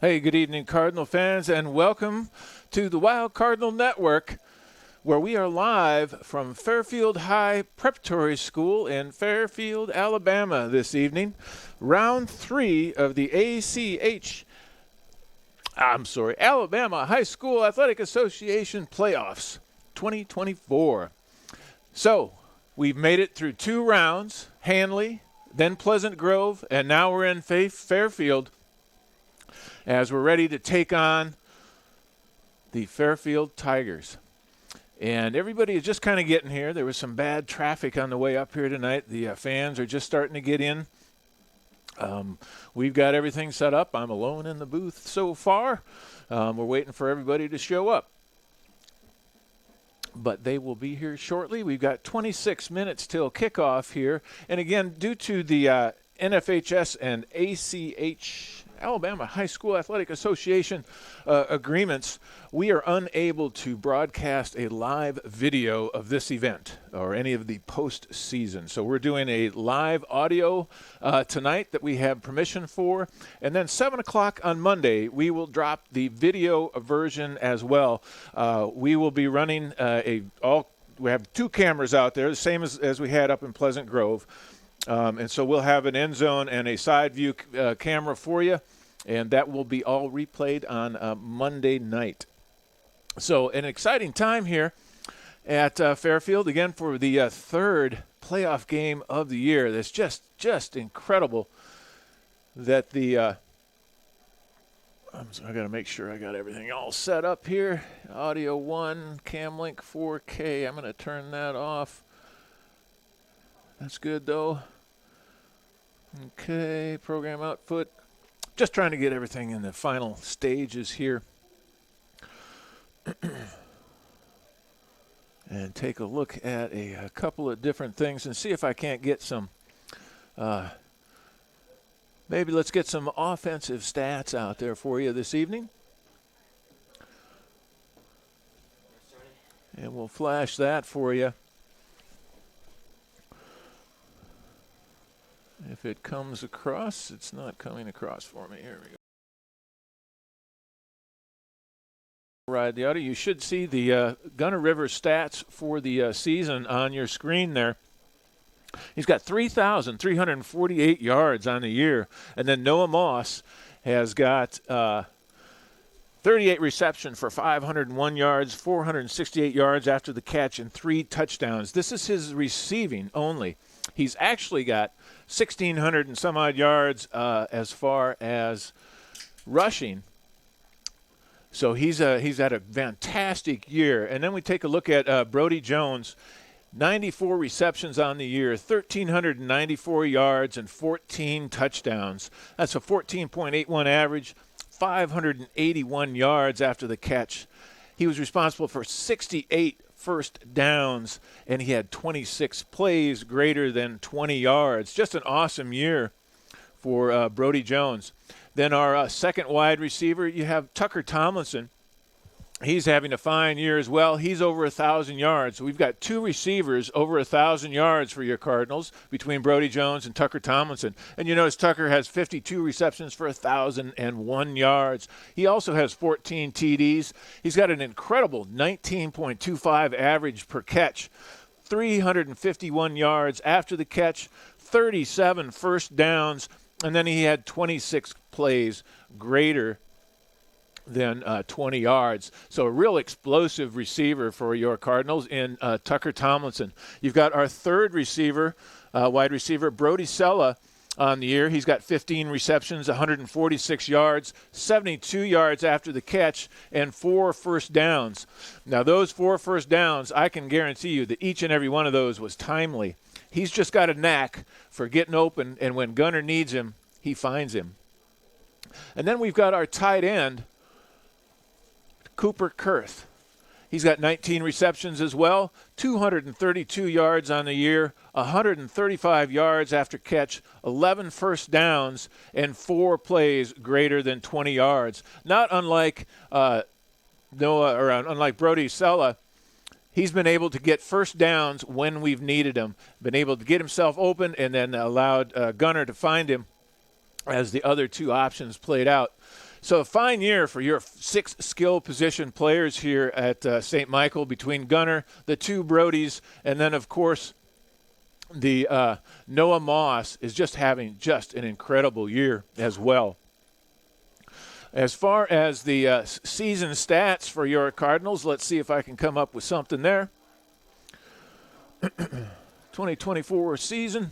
Hey, good evening, Cardinal fans, and welcome to the Wild Cardinal Network, where we are live from Fairfield High Preparatory School in Fairfield, Alabama this evening. Round 3 of the Alabama High School Athletic Association Playoffs 2024. So, we've made it through 2 rounds, Hanley, then Pleasant Grove, and now we're in Fairfield, as we're ready to take on the Fairfield Tigers. And everybody is just kind of getting here. There was some bad traffic on the way up here tonight. The fans are just starting to get in. We've got everything set up. I'm alone in the booth so far. We're waiting for everybody to show up. But they will be here shortly. We've got 26 minutes till kickoff here. And again, due to the NFHS and AHSAA, Alabama High School Athletic Association agreements, we are unable to broadcast a live video of this event or any of the postseason. So we're doing a live audio tonight that we have permission for. And then 7 o'clock on Monday, we will drop the video version as well. We will be running we have 2 cameras out there, the same as we had up in Pleasant Grove. And so we'll have an end zone and a side view camera for you, and that will be all replayed on Monday night. So an exciting time here at Fairfield, again, for the 3rd playoff game of the year. That's just incredible that I got to make sure I got everything all set up here. Audio 1, Camlink 4K. I'm going to turn that off. That's good, though. Okay, program output. Just trying to get everything in the final stages here. And take a look at a couple of different things and see if I can't get some, maybe let's get some offensive stats out there for you this evening. And we'll flash that for you. If it comes across, it's not coming across for me. Here we go. Ride the audio. You should see the Gunner River stats for the season on your screen there. He's got 3,348 yards on the year. And then Noah Moss has got 38 reception for 501 yards, 468 yards after the catch, and 3 touchdowns. This is his receiving only. He's actually got 1,600 and some odd yards as far as rushing. So he's had a fantastic year. And then we take a look at Brody Jones, 94 receptions on the year, 1,394 yards, and 14 touchdowns. That's a 14.81 average, 581 yards after the catch. He was responsible for 68 first downs, and he had 26 plays greater than 20 yards. Just an awesome year for Brody Jones. Then our second wide receiver, you have Tucker Tomlinson. He's having a fine year as well. He's over 1,000 yards. So we've got 2 receivers over 1,000 yards for your Cardinals between Brody Jones and Tucker Tomlinson. And you notice Tucker has 52 receptions for 1,001 yards. He also has 14 TDs. He's got an incredible 19.25 average per catch, 351 yards after the catch, 37 first downs, and then he had 26 plays greater than 20 yards. So a real explosive receiver for your Cardinals in Tucker Tomlinson. You've got our third receiver, wide receiver, Brody Sella on the year. He's got 15 receptions, 146 yards, 72 yards after the catch, and 4 first downs. Now those 4 first downs, I can guarantee you that each and every one of those was timely. He's just got a knack for getting open, and when Gunner needs him, he finds him. And then we've got our tight end, Cooper Kurth. He's got 19 receptions as well, 232 yards on the year, 135 yards after catch, 11 first downs, and 4 plays greater than 20 yards. Not unlike unlike Brody Sella, he's been able to get first downs when we've needed him, been able to get himself open, and then allowed Gunner to find him as the other 2 options played out. So a fine year for your 6 skill position players here at St. Michael between Gunner, the 2 Brodies, and then, of course, the Noah Moss is just having just an incredible year as well. As far as the season stats for your Cardinals, let's see if I can come up with something there. 2024 season.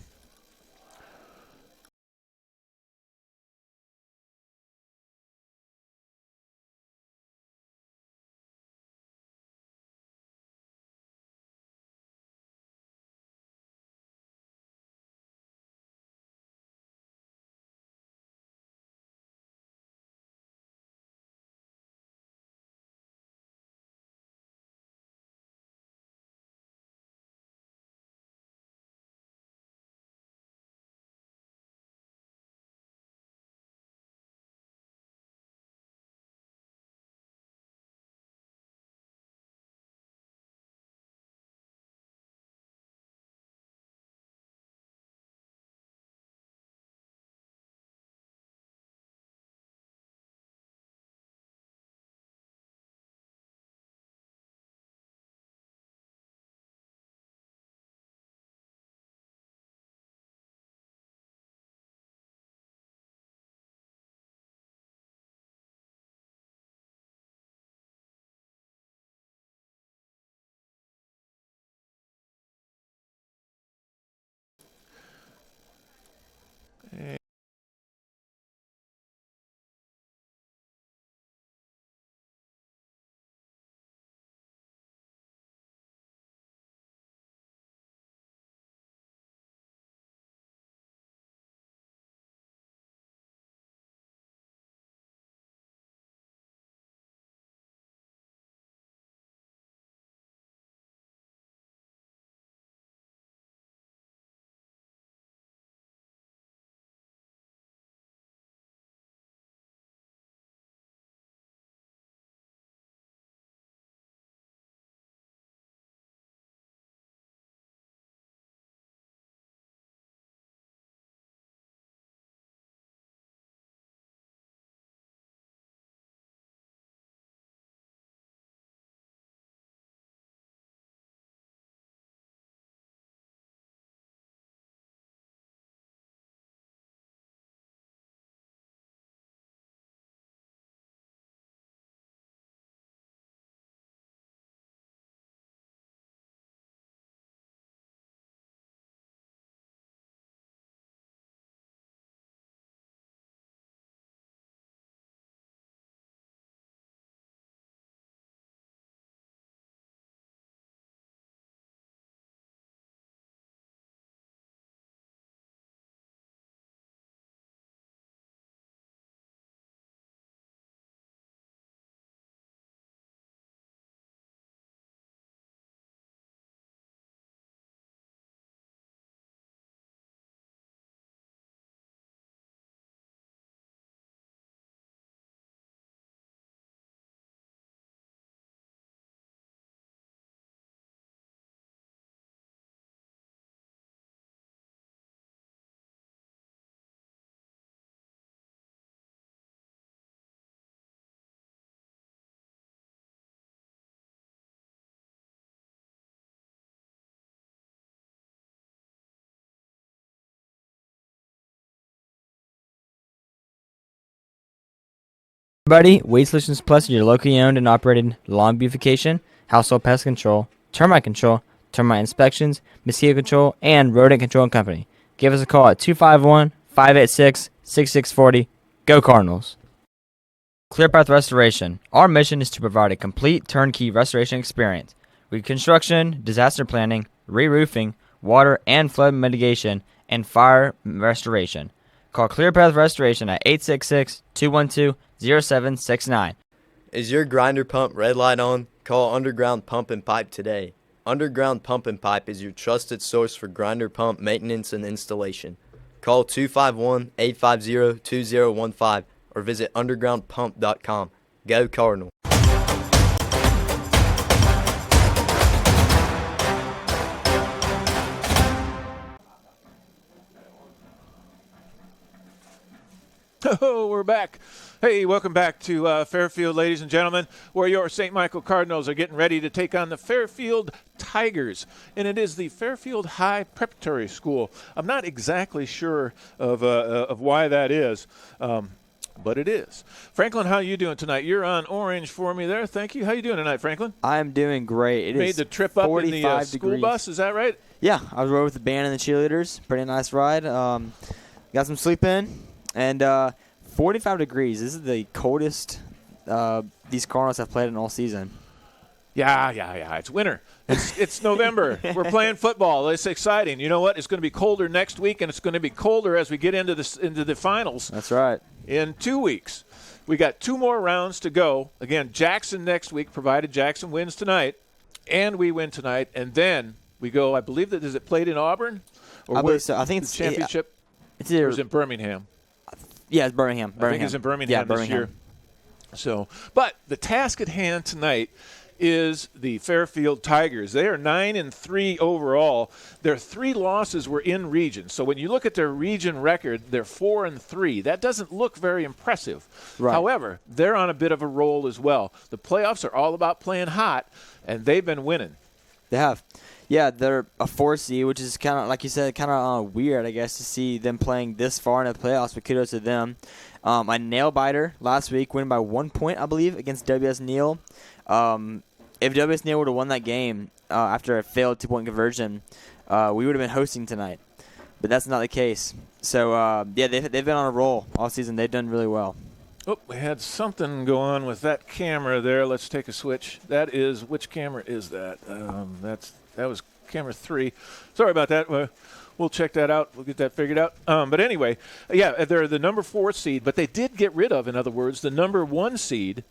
Everybody, Waste Solutions Plus is your locally owned and operated lawn beautification, household pest control, termite inspections, mosquito control, and rodent control company. Give us a call at 251-586-6640. Go Cardinals! ClearPath Restoration. Our mission is to provide a complete turnkey restoration experience. Reconstruction, disaster planning, re-roofing, water and flood mitigation, and fire restoration. Call ClearPath Restoration at 866-212-0769. Is your grinder pump red light on? Call Underground Pump and Pipe today. Underground Pump and Pipe is your trusted source for grinder pump maintenance and installation. Call 251-850-2015 or visit undergroundpump.com. Go Cardinal. Oh, we're back. Hey, welcome back to Fairfield, ladies and gentlemen, where your St. Michael Cardinals are getting ready to take on the Fairfield Tigers, and it is the Fairfield High Preparatory School. I'm not exactly sure of why that is, but it is. Franklin, how are you doing tonight? You're on orange for me there. Thank you. How you doing tonight, Franklin? I'm doing great. It made is the trip up in the school degrees. bus. Is that right? Yeah, I was rode with the band and the cheerleaders. Pretty nice ride. Got some sleep in, and 45 degrees. This is the coldest these Cardinals have played in all season. Yeah. It's winter. It's November. We're playing football. It's exciting. You know what? It's going to be colder next week, and it's going to be colder as we get into the finals. That's right. In 2 weeks. We got 2 more rounds to go. Again, Jackson next week, provided Jackson wins tonight, and we win tonight, and then we go. I believe that is it played in Auburn, I believe so. I think the it's championship. It's either, or is it Birmingham? Yeah, it's Birmingham. I think it's in Birmingham this year. So, but the task at hand tonight is the Fairfield Tigers. They are 9-3 overall. Their 3 losses were in region. So when you look at their region record, they're 4-3. That doesn't look very impressive. Right. However, they're on a bit of a roll as well. The playoffs are all about playing hot, and they've been winning. They have. Yeah, they're a 4 seed, which is kind of, like you said, kind of weird, I guess, to see them playing this far in the playoffs, but kudos to them. A nail-biter last week, winning by 1 point, I believe, against W.S. Neal. If W.S. Neal would have won that game after a failed 2-point conversion, we would have been hosting tonight. But that's not the case. So, yeah, they've been on a roll all season. They've done really well. Oh, we had something go on with that camera there. Let's take a switch. That is, which camera is that? That was camera 3. Sorry about that. We'll check that out. We'll get that figured out. But anyway, yeah, they're the number 4 seed, but they did get rid of, in other words, the number 1 seed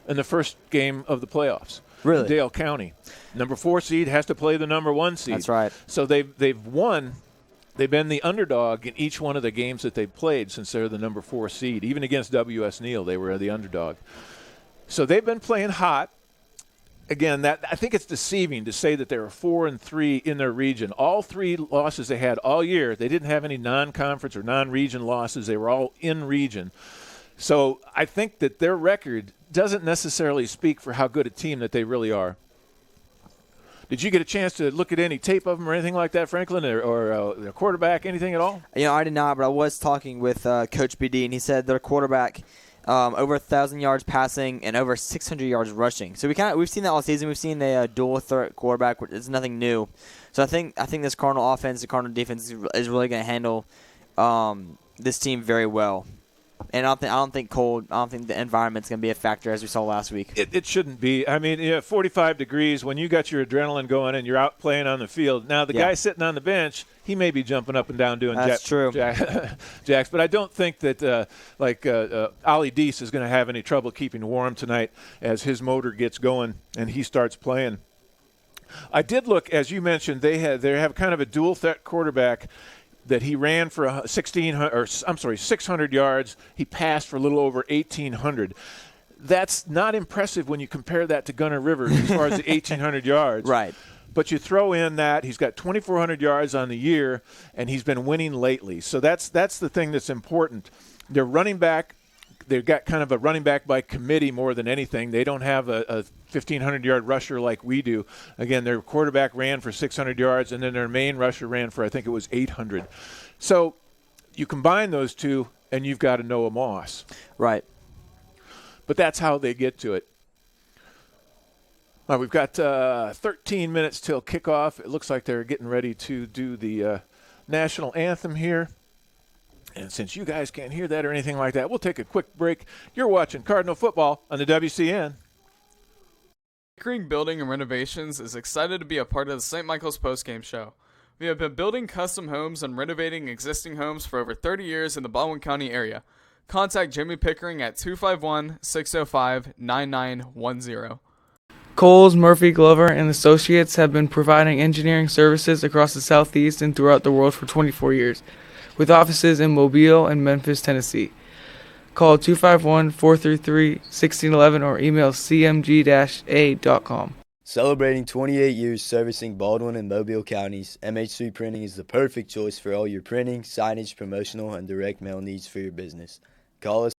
in the first game of the playoffs. Really? Dale County. Number 4 seed has to play the number 1 seed. That's right. So they've won. They've been the underdog in each one of the games that they've played since they're the number 4 seed. Even against W.S. Neal, they were the underdog. So they've been playing hot. Again, I think it's deceiving to say that they were 4-3 in their region. All 3 losses they had all year, they didn't have any non-conference or non-region losses. They were all in region. So I think that their record doesn't necessarily speak for how good a team that they really are. Did you get a chance to look at any tape of them or anything like that, Franklin, or their quarterback, anything at all? You know, I did not, but I was talking with Coach BD, and he said their quarterback over 1,000 yards passing and over 600 yards rushing. So we've seen that all season. We've seen a dual threat quarterback. It's nothing new. So I think this Cardinal offense, the Cardinal defense is really going to handle this team very well. And I don't think the environment's going to be a factor as we saw last week. It shouldn't be. I mean, 45 degrees when you got your adrenaline going and you're out playing on the field. Now the guy sitting on the bench, he may be jumping up and down doing jacks, but I don't think that Ali Deese is going to have any trouble keeping warm tonight as his motor gets going and he starts playing. I did look, as you mentioned, they have kind of a dual threat quarterback. That he ran for 600 yards. He passed for a little over 1,800. That's not impressive when you compare that to Gunner Rivers as far as the 1,800 yards. Right. But you throw in that he's got 2,400 yards on the year, and he's been winning lately. So that's the thing that's important. Their running back, they've got kind of a running back by committee more than anything. They don't have a 1,500-yard rusher like we do. Again, their quarterback ran for 600 yards, and then their main rusher ran for, I think it was 800. So you combine those two, and you've got a Noah Moss. Right. But that's how they get to it. All right, we've got 13 minutes till kickoff. It looks like they're getting ready to do the national anthem here. And since you guys can't hear that or anything like that, we'll take a quick break. You're watching Cardinal Football on the WCN. Pickering Building and Renovations is excited to be a part of the St. Michael's postgame show. We have been building custom homes and renovating existing homes for over 30 years in the Baldwin County area. Contact Jimmy Pickering at 251-605-9910. Coles, Murphy, Glover, and Associates have been providing engineering services across the Southeast and throughout the world for 24 years, with offices in Mobile and Memphis, Tennessee. Call 251-433-1611 or email cmg-a.com. Celebrating 28 years servicing Baldwin and Mobile counties, MH3 Printing is the perfect choice for all your printing, signage, promotional, and direct mail needs for your business. Call us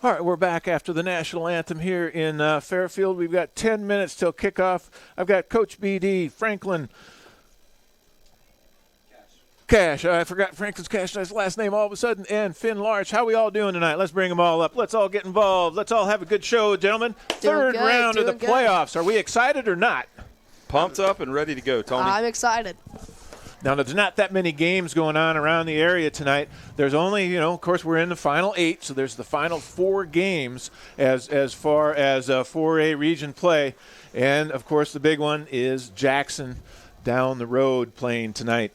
All right, we're back after the national anthem here in Fairfield. We've got 10 minutes till kickoff. I've got Coach BD, Franklin Cash. I forgot Franklin's Cash's last name all of a sudden, and Finn Larch. How we all doing tonight? Let's bring them all up. Let's all get involved. Let's all have a good show, gentlemen. Third round of the playoffs. Are we excited or not? Pumped up and ready to go, Tony. I'm excited. Now, there's not that many games going on around the area tonight. There's only, of course, we're in the final 8, so there's the final 4 games as far as 4A region play. And, of course, the big one is Jackson down the road playing tonight.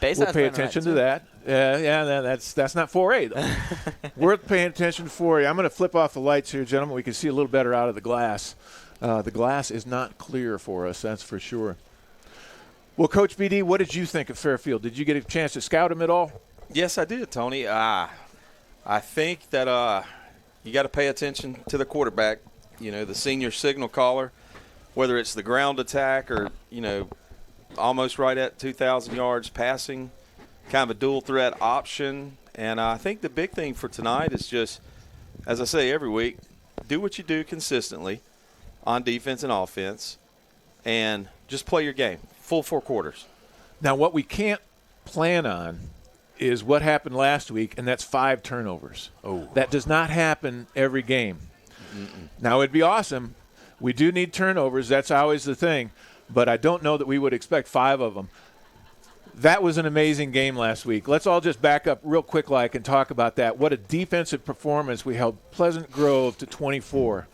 We'll pay attention to that. That's not 4A, though. We're paying attention to 4A. I'm going to flip off the lights here, gentlemen. We can see a little better out of the glass. The glass is not clear for us, that's for sure. Well, Coach BD, what did you think of Fairfield? Did you get a chance to scout him at all? Yes, I did, Tony. I think that you got to pay attention to the quarterback, the senior signal caller, whether it's the ground attack or, almost right at 2,000 yards passing, kind of a dual threat option. And I think the big thing for tonight is just, as I say every week, do what you do consistently on defense and offense and just play your game. Full 4 quarters. Now, what we can't plan on is what happened last week, and that's 5 turnovers. Oh. That does not happen every game. Now, it'd be awesome. We do need turnovers. That's always the thing. But I don't know that we would expect 5 of them. That was an amazing game last week. Let's all just back up real quick and talk about that. What a defensive performance. We held Pleasant Grove to 24.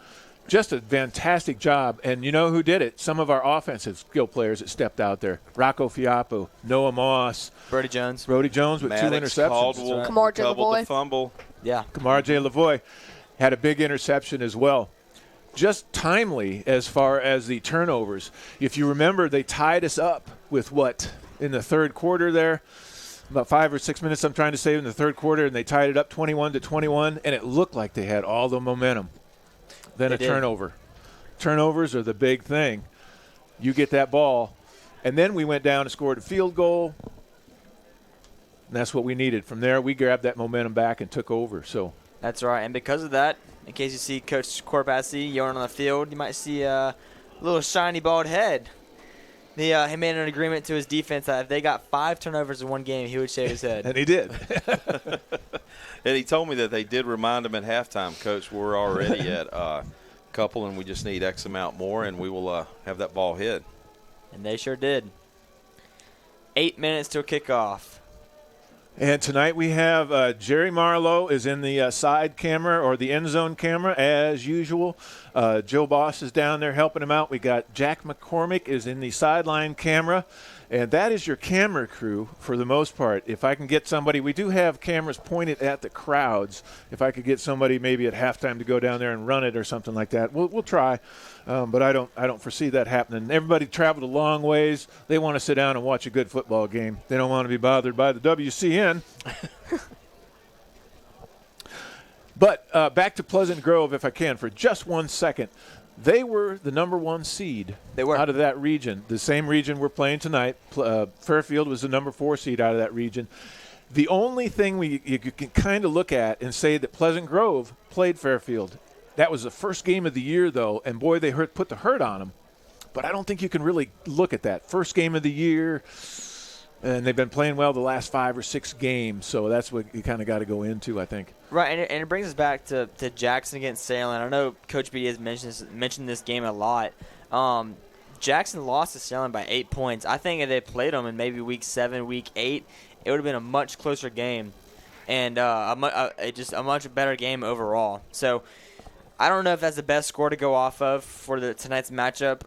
Just a fantastic job. And you know who did it? Some of our offensive skill players that stepped out there. Rocco Fiapo, Noah Moss. Brody Jones with Maddox, 2 interceptions. Caldwell, Kamar J. recovered the fumble. Yeah. Kamar J. Lavoie had a big interception as well. Just timely as far as the turnovers. If you remember, they tied us up with in the third quarter there? About 5 or 6 minutes, I'm trying to say, in the third quarter, and they tied it up 21-21, and it looked like they had all the momentum. Then turnover. Turnovers are the big thing. You get that ball. And then we went down and scored a field goal. And that's what we needed. From there, we grabbed that momentum back and took over. So that's right. And because of that, in case you see Coach Corpassi yelling on the field, you might see a little shiny bald head. He made an agreement to his defense that if they got 5 turnovers in one game, he would shave his head. And he did. And he told me that they did remind him at halftime, Coach, we're already at a couple and we just need X amount more, and we will have that ball hit. And they sure did. 8 minutes till kickoff. And tonight we have Jerry Marlowe is in the side camera or the end zone camera as usual. Joe Boss is down there helping him out. We got Jack McCormick is in the sideline camera. And that is your camera crew for the most part. If I can get somebody, we do have cameras pointed at the crowds. If I could get somebody maybe at halftime to go down there and run it or something like that, we'll try. But I don't foresee that happening. Everybody traveled a long ways. They want to sit down and watch a good football game. They don't want to be bothered by the WCN. But back to Pleasant Grove, if I can, for just 1 second. They were the number 1 seed out of that region, the same region we're playing tonight. Fairfield was the number 4 seed out of that region. The only thing you can kind of look at and say that Pleasant Grove played Fairfield. That was the first game of the year, though, and boy, they put the hurt on them. But I don't think you can really look at that. First game of the year, and they've been playing well the last 5 or 6 games, so that's what you kind of got to go into, I think. Right, and it brings us back to Jackson against Salem. I know Coach B has mentioned this game a lot. Jackson lost to Salem by 8 points. I think if they played them in maybe week 7, week 8, it would have been a much closer game and just a much better game overall. So I don't know if that's the best score to go off of for tonight's matchup.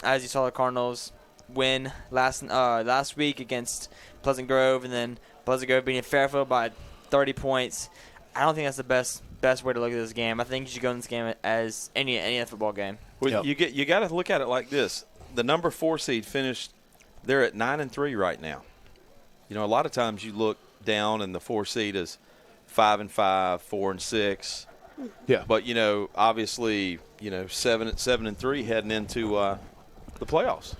As you saw, the Cardinals win last week against Pleasant Grove, and then Pleasant Grove beating Fairfield by 30 points. I don't think that's the best way to look at this game. I think you should go in this game as any other football game. Well, you got to look at it like this. The number 4 seed finished. They're at 9-3 right now. A lot of times you look down and the 4 seed is 5-5, 4-6. Yeah. But obviously 7-3 heading into the playoffs.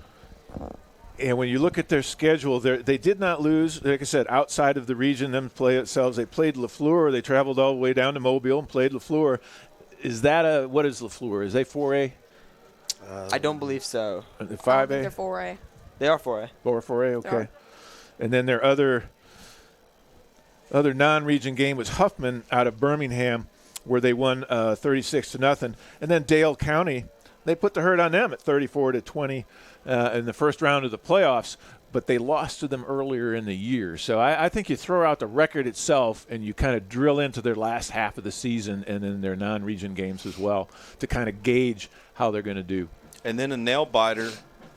And when you look at their schedule, they did not lose, like I said, outside of the region, them play themselves. They played Lafleur. They traveled all the way down to Mobile and played Lafleur. Is that what is Lafleur? Is they 4A? I don't believe so. 5A? They're 4A. They are 4A. 4A, okay. And then their other non-region game was Huffman out of Birmingham, where they won 36-0. And then Dale County, they put the hurt on them at 34-20 in the first round of the playoffs, but they lost to them earlier in the year. So I think you throw out the record itself and you kind of drill into their last half of the season and then their non-region games as well to kind of gauge how they're going to do. And then a nail-biter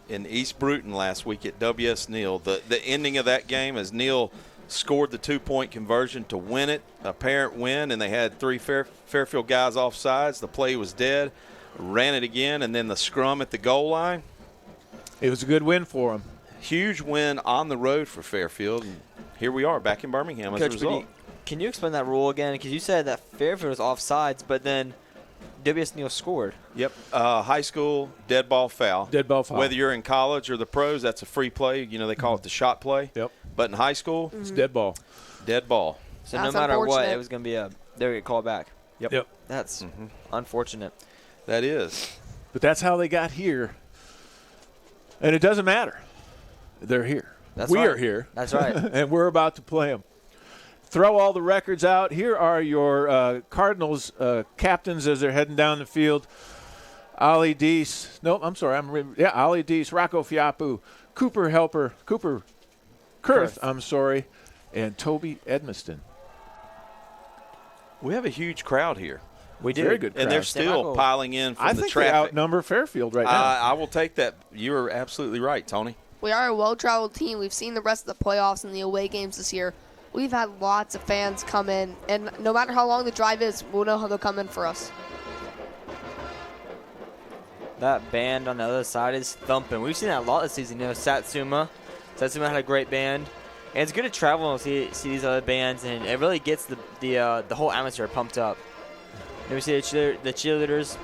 in East Bruton last week at W.S. Neal. The ending of that game as Neal scored the 2-point conversion to win it, apparent win, and they had 3 Fairfield guys off sides. The play was dead, ran it again, and then the scrum at the goal line. It was a good win for them. Huge win on the road for Fairfield, and here we are back in Birmingham as a result. Can you explain that rule again? Because you said that Fairfield was off sides, but then W.S. Neal scored. Yep. High school, dead ball foul. Dead ball foul. Whether you're in college or the pros, that's a free play. You know, they call it the shot play. Yep. But in high school, it's dead ball. Dead ball. So That's no matter what, unfortunate. it was going to be they would get called back. Yep. That's unfortunate. That is. But that's how they got here. And it doesn't matter. They're here. We right. are here. That's right. And we're about to play them. Throw all the records out. Here are your Cardinals captains as they're heading down the field. Ali Deese. No, I'm sorry. Ali Deese, Rocco Fiapu, Cooper Kurth, I'm sorry, and Toby Edmiston. We have a huge crowd here. We do. Very good crowd. And they're still piling in from I the think traffic. they outnumber Fairfield right now. I will take that. You are absolutely right, Tony. We are a well-traveled team. We've seen the rest of the playoffs and the away games this year. We've had lots of fans come in, and no matter how long the drive is, we'll know how they'll come in for us. That band on the other side is thumping. We've seen that a lot this season. You know, Satsuma had a great band. And it's good to travel and see these other bands, and it really gets the whole atmosphere pumped up. And we see the cheerleaders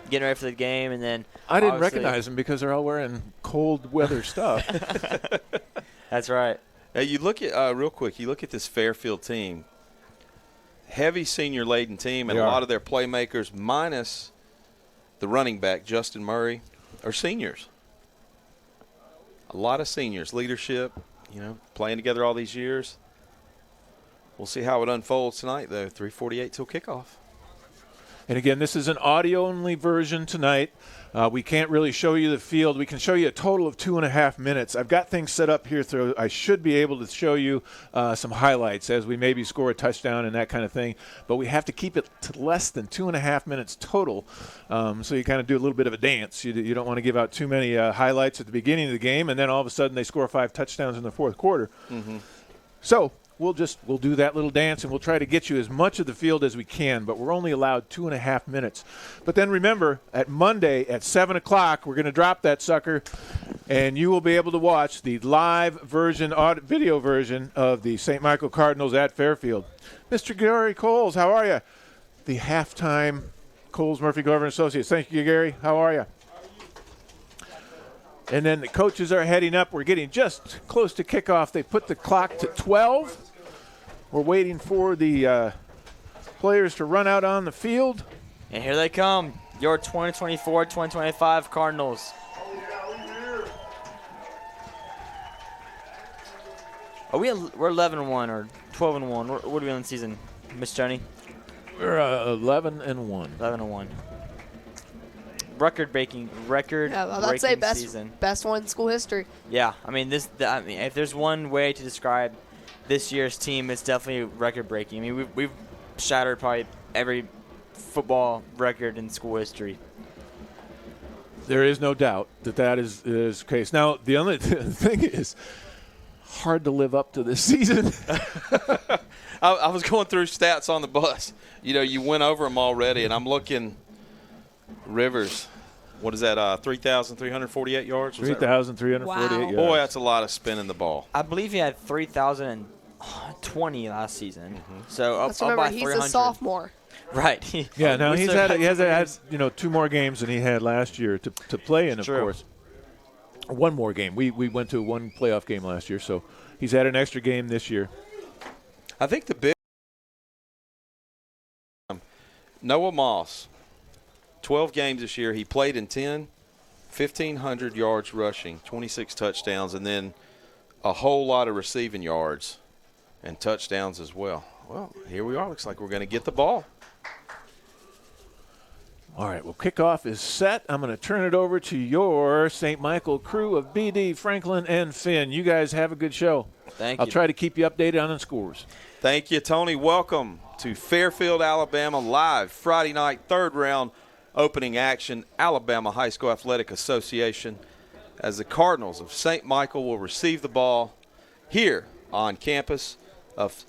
getting ready for the game, and then I didn't recognize them because they're all wearing cold weather stuff. That's right. Now you look at real quick. You look at this Fairfield team. Heavy senior laden team, and a lot of their playmakers, minus the running back Justin Murray, are seniors. A lot of seniors, leadership. You know, playing together all these years. We'll see how it unfolds tonight, though. 3:48 till kickoff. And again, this is an audio-only version tonight. We can't really show you the field. We can show you a total of 2.5 minutes. I've got things set up here, so I should be able to show you some highlights as we maybe score a touchdown and that kind of thing. But we have to keep it to less than 2.5 minutes total, so you kind of do a little bit of a dance. You don't want to give out too many highlights at the beginning of the game, and then all of a sudden they score 5 touchdowns in the fourth quarter. Mm-hmm. So we'll do that little dance, and we'll try to get you as much of the field as we can, but we're only allowed 2.5 minutes. But then remember, at Monday at 7 o'clock, we're going to drop that sucker, and you will be able to watch the live version, video version of the St. Michael Cardinals at Fairfield. Mr. Gary Coles, how are you? The halftime Coles Murphy Glover Associates. Thank you, Gary. How are you? And then the coaches are heading up. We're getting just close to kickoff. They put the clock to 12. We're waiting for the players to run out on the field. And here they come, your 2024-2025 Cardinals. We're 11-1 or 12-1. What are we on the season, Miss Tony? We're 11-1. 11-1. Record-breaking I'd say season. Best one in school history. Yeah, I mean if there's one way to describe this year's team, it's definitely record-breaking. I mean, we've shattered probably every football record in school history. There is no doubt that is the case. Now, the only thing is hard to live up to this season. I was going through stats on the bus. You know, you went over them already, and I'm looking. Rivers, what is that, 3,348 yards? 3,348 yards. Boy, that's a lot of spinning the ball. I believe he had 3,020 last season. Mm-hmm. So up Remember, by he's 300. a sophomore. Right. Yeah, now he has had 2 more games than he had last year to play in, of course. one more game. We went to one playoff game last year, so he's had an extra game this year. I think the big Noah Moss, 12 games this year. He played in 10, 1,500 yards rushing, 26 touchdowns, and then a whole lot of receiving yards and touchdowns as well. Well, here we are. Looks like we're going to get the ball. All right, well, kickoff is set. I'm going to turn it over to your St. Michael crew of BD, Franklin, and Finn. You guys have a good show. Thank I'll you. try to keep you updated on the scores. Thank you, Tony. Welcome to Fairfield, Alabama, live Friday night, third round opening action, Alabama High School Athletic Association, as the Cardinals of St. Michael will receive the ball here on campus of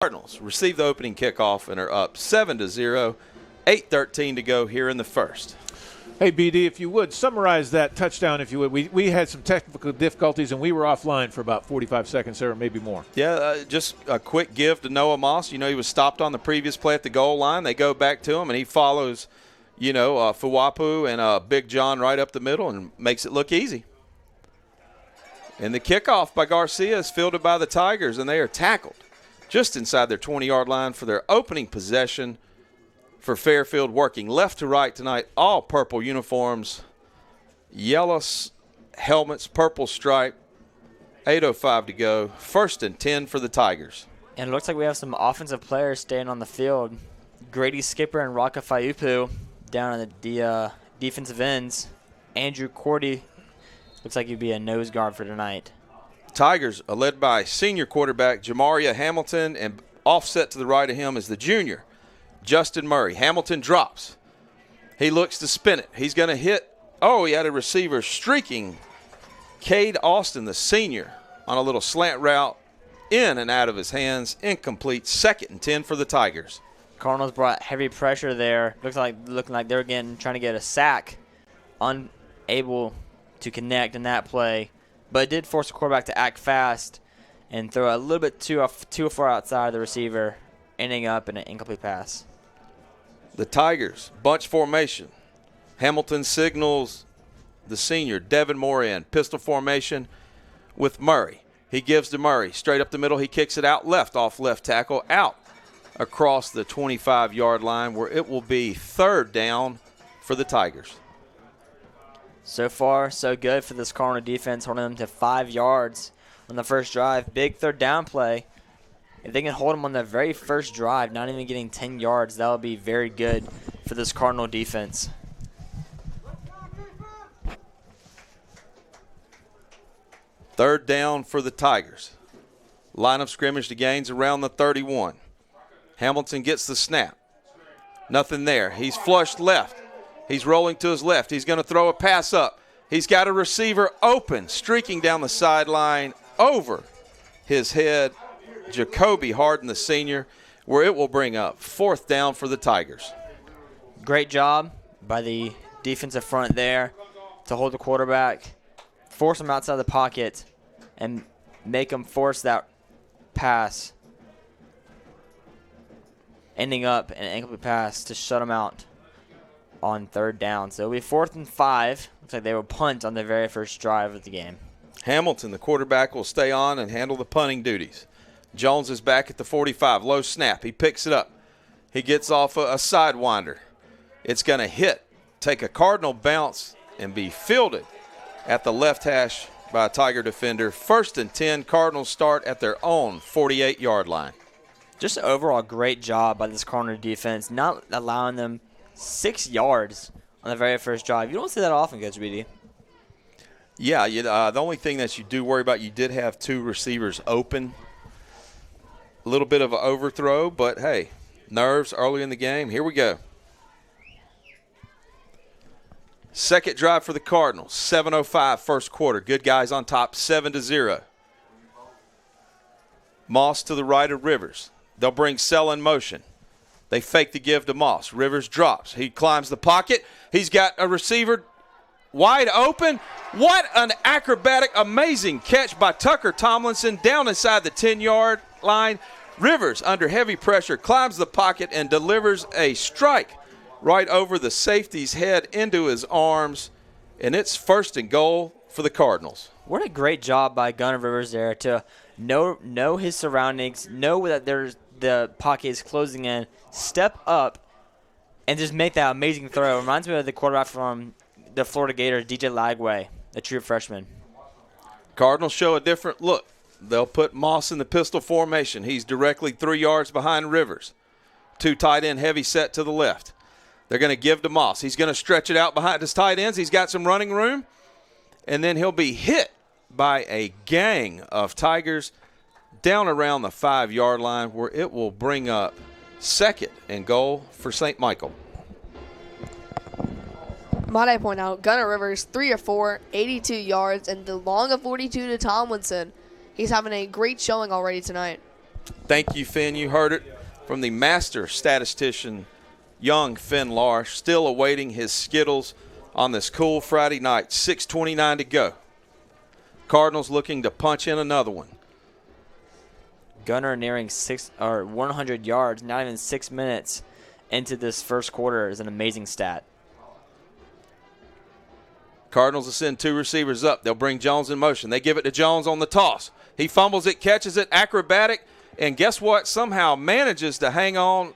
Cardinals receive the opening kickoff and are up 7-0, 8:13 to go here in the first. Hey, BD, if you would, summarize that touchdown, if you would. We had some technical difficulties, and we were offline for about 45 seconds there, or maybe more. Yeah, just a quick give to Noah Moss. You know, he was stopped on the previous play at the goal line. They go back to him, and he follows, Fuwapu and Big John right up the middle and makes it look easy. And the kickoff by Garcia is fielded by the Tigers, and they are tackled just inside their 20-yard line for their opening possession for Fairfield, working left to right tonight. All purple uniforms, yellow helmets, purple stripe. 8:05 to go. 1st and 10 for the Tigers. And it looks like we have some offensive players staying on the field. Grady Skipper and Raka Faiupu down on the defensive ends. Andrew Cordy looks like he'd be a nose guard for tonight. Tigers are led by senior quarterback Jamaria Hamilton, and offset to the right of him is the junior, Justin Murray. Hamilton drops. He looks to spin it. He's going to hit. Oh, he had a receiver streaking. Cade Austin, the senior, on a little slant route, in and out of his hands. Incomplete. 2nd and 10 for the Tigers. Cardinals brought heavy pressure there. Looking like they're trying to get a sack. Unable to connect in that play. But it did force the quarterback to act fast and throw a little bit too far outside of the receiver, ending up in an incomplete pass. The Tigers, bunch formation. Hamilton signals the senior, Devin Moore, in pistol formation with Murray. He gives to Murray. Straight up the middle, he kicks it out left, off left tackle, out across the 25-yard line, where it will be 3rd down for the Tigers. So far, so good for this Cardinal defense, holding them to 5 yards on the first drive. Big 3rd down play. If they can hold them on the very first drive, not even getting 10 yards, that would be very good for this Cardinal defense. Third down for the Tigers. Line of scrimmage to gains around the 31. Hamilton gets the snap. Nothing there. He's flushed left. He's rolling to his left. He's going to throw a pass up. He's got a receiver open, streaking down the sideline over his head. Jacoby Harden, the senior, where it will bring up 4th down for the Tigers. Great job by the defensive front there to hold the quarterback, force him outside the pocket, and make him force that pass, ending up in an incomplete pass to shut him out on 3rd down. So it'll be 4th and 5. Looks like they will punt on the very first drive of the game. Hamilton, the quarterback, will stay on and handle the punting duties. Jones is back at the 45. Low snap. He picks it up. He gets off a sidewinder. It's going to hit, take a Cardinal bounce, and be fielded at the left hash by a Tiger defender. 1st and 10. Cardinals start at their own 48-yard line. Just an overall great job by this Cardinal defense, not allowing them 6 yards on the very first drive. You don't see that often, Coach BD. Yeah, the only thing that you do worry about, you did have 2 receivers open. A little bit of an overthrow, but hey, nerves early in the game. Here we go. Second drive for the Cardinals. 7:05 first quarter. Good guys on top, 7-0. Moss to the right of Rivers. They'll bring Sell in motion. They fake the give to Moss. Rivers drops. He climbs the pocket. He's got a receiver wide open. What an acrobatic, amazing catch by Tucker Tomlinson down inside the 10-yard line. Rivers, under heavy pressure, climbs the pocket and delivers a strike right over the safety's head into his arms, and it's 1st and goal for the Cardinals. What a great job by Gunnar Rivers there to know his surroundings, know that the pocket is closing in, step up, and just make that amazing throw. Reminds me of the quarterback from the Florida Gators, DJ Lagway, a true freshman. Cardinals show a different look. They'll put Moss in the pistol formation. He's directly 3 yards behind Rivers. 2 tight end heavy set to the left. They're going to give to Moss. He's going to stretch it out behind his tight ends. He's got some running room. And then he'll be hit by a gang of Tigers down around the 5-yard line, where it will bring up 2nd and goal for St. Michael. Might I point out, Gunnar Rivers, 3 of 4, 82 yards, and the long of 42 to Tomlinson. He's having a great showing already tonight. Thank you, Finn. You heard it from the master statistician, young Finn Larsh, still awaiting his Skittles on this cool Friday night. 6:29 to go. Cardinals looking to punch in another one. Gunner nearing 100 yards, not even 6 minutes into this first quarter is an amazing stat. Cardinals will send 2 receivers up. They'll bring Jones in motion. They give it to Jones on the toss. He fumbles it, catches it, acrobatic, and guess what? Somehow manages to hang on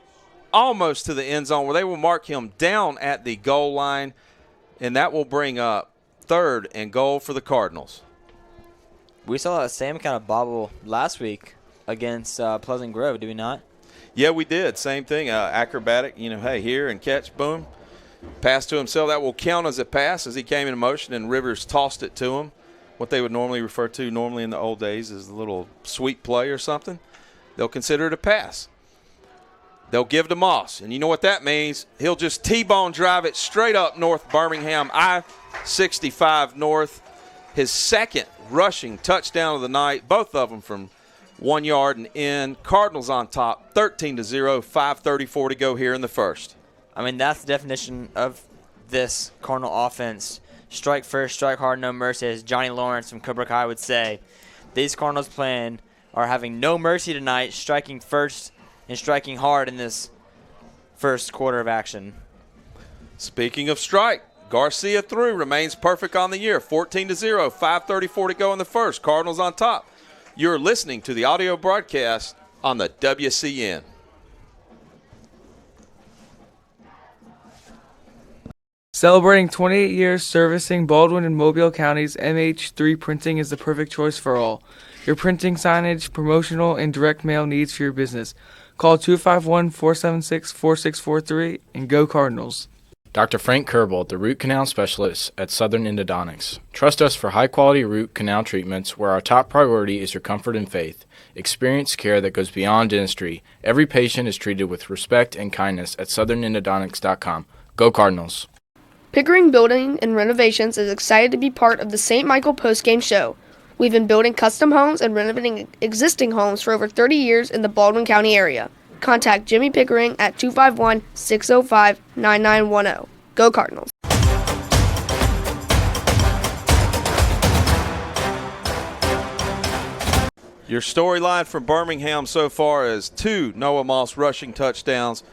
almost to the end zone where they will mark him down at the goal line, and that will bring up 3rd and goal for the Cardinals. We saw that same kind of bobble last week against Pleasant Grove, did we not? Yeah, we did. Same thing. Acrobatic, hey, here and catch, boom. Pass to himself. That will count as a pass as he came in motion, and Rivers tossed it to him. What they would normally refer to normally in the old days as a little sweep play or something. They'll consider it a pass. They'll give to Moss, and you know what that means. He'll just T-bone drive it straight up North Birmingham, I-65 North. His 2nd rushing touchdown of the night, both of them from 1 yard and in. Cardinals on top, 13-0, 5:34 to go here in the first. I mean, that's the definition of this Cardinal offense. Strike first, strike hard, no mercy, as Johnny Lawrence from Cobra Kai would say. These Cardinals are having no mercy tonight, striking first and striking hard in this first quarter of action. Speaking of strike, Garcia through, remains perfect on the year, 14-0, 5:34 to go in the first. Cardinals on top. You're listening to the audio broadcast on the WCN. Celebrating 28 years servicing Baldwin and Mobile counties, MH3 Printing is the perfect choice for all your printing, signage, promotional, and direct mail needs for your business. Call 251-476-4643 and go Cardinals. Dr. Frank Kerbel, the root canal specialist at Southern Endodontics. Trust us for high-quality root canal treatments where our top priority is your comfort and faith. Experience care that goes beyond dentistry. Every patient is treated with respect and kindness at southernendodontics.com. Go Cardinals. Pickering Building and Renovations is excited to be part of the St. Michael Postgame Show. We've been building custom homes and renovating existing homes for over 30 years in the Baldwin County area. Contact Jimmy Pickering at 251-605-9910. Go Cardinals. Your storyline from Birmingham so far is 2 Noah Moss rushing touchdowns,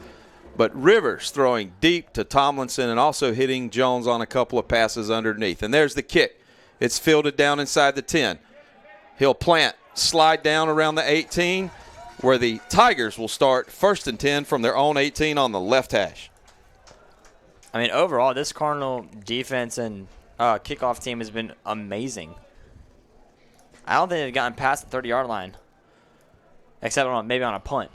but Rivers throwing deep to Tomlinson and also hitting Jones on a couple of passes underneath. And there's the kick. It's fielded down inside the 10. He'll plant, slide down around the 18, where the Tigers will start 1st and 10 from their own 18 on the left hash. I mean, overall, this Cardinal defense and kickoff team has been amazing. I don't think they've gotten past the 30-yard line, except maybe on a punt.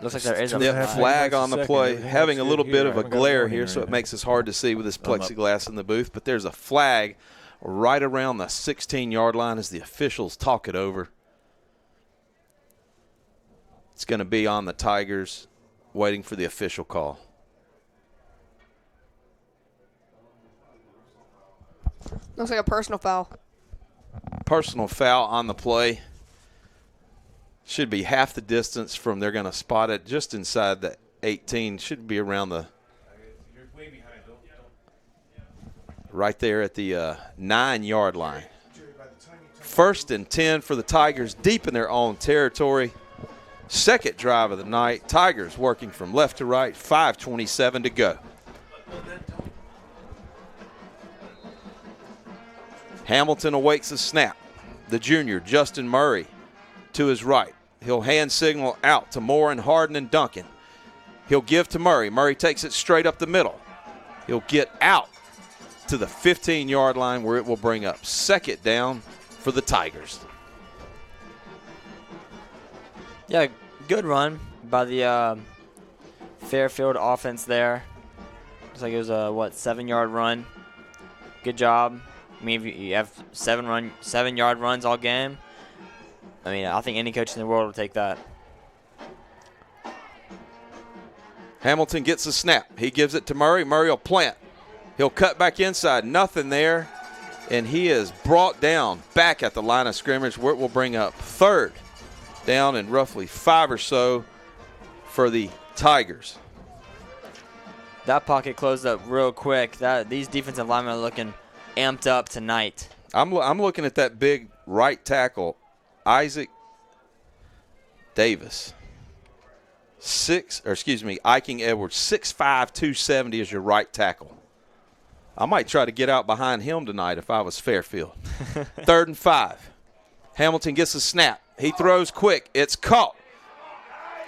Looks like there is a flag on the play. Having a little bit of a glare here, so it makes us hard to see with this plexiglass in the booth. But there's a flag right around the 16-yard line as the officials talk it over. It's going to be on the Tigers, waiting for the official call. Looks like a personal foul. Personal foul on the play. Should be half the distance from they're going to spot it just inside the 18. Should be around the right there at the 9-yard line. 1st and 10 for the Tigers deep in their own territory. 2nd drive of the night. Tigers working from left to right. 5:27 to go. Hamilton awaits the snap. The junior, Justin Murray, to his right. He'll hand signal out to Moore and Harden and Duncan. He'll give to Murray. Murray takes it straight up the middle. He'll get out to the 15-yard line where it will bring up 2nd down for the Tigers. Yeah, good run by the Fairfield offense there. Looks like it was a 7-yard run. Good job. I mean, if you have 7-yard runs all game, I mean, I think any coach in the world will take that. Hamilton gets the snap. He gives it to Murray. Murray will plant. He'll cut back inside. Nothing there. And he is brought down back at the line of scrimmage, where it will bring up third down and roughly 5 or so for the Tigers. That pocket closed up real quick. These defensive linemen are looking amped up tonight. I'm looking at that big right tackle, Isaac Davis. Iking Edwards, 6'5", 270 is your right tackle. I might try to get out behind him tonight if I was Fairfield. 3rd and 5. Hamilton gets a snap. He throws quick. It's caught.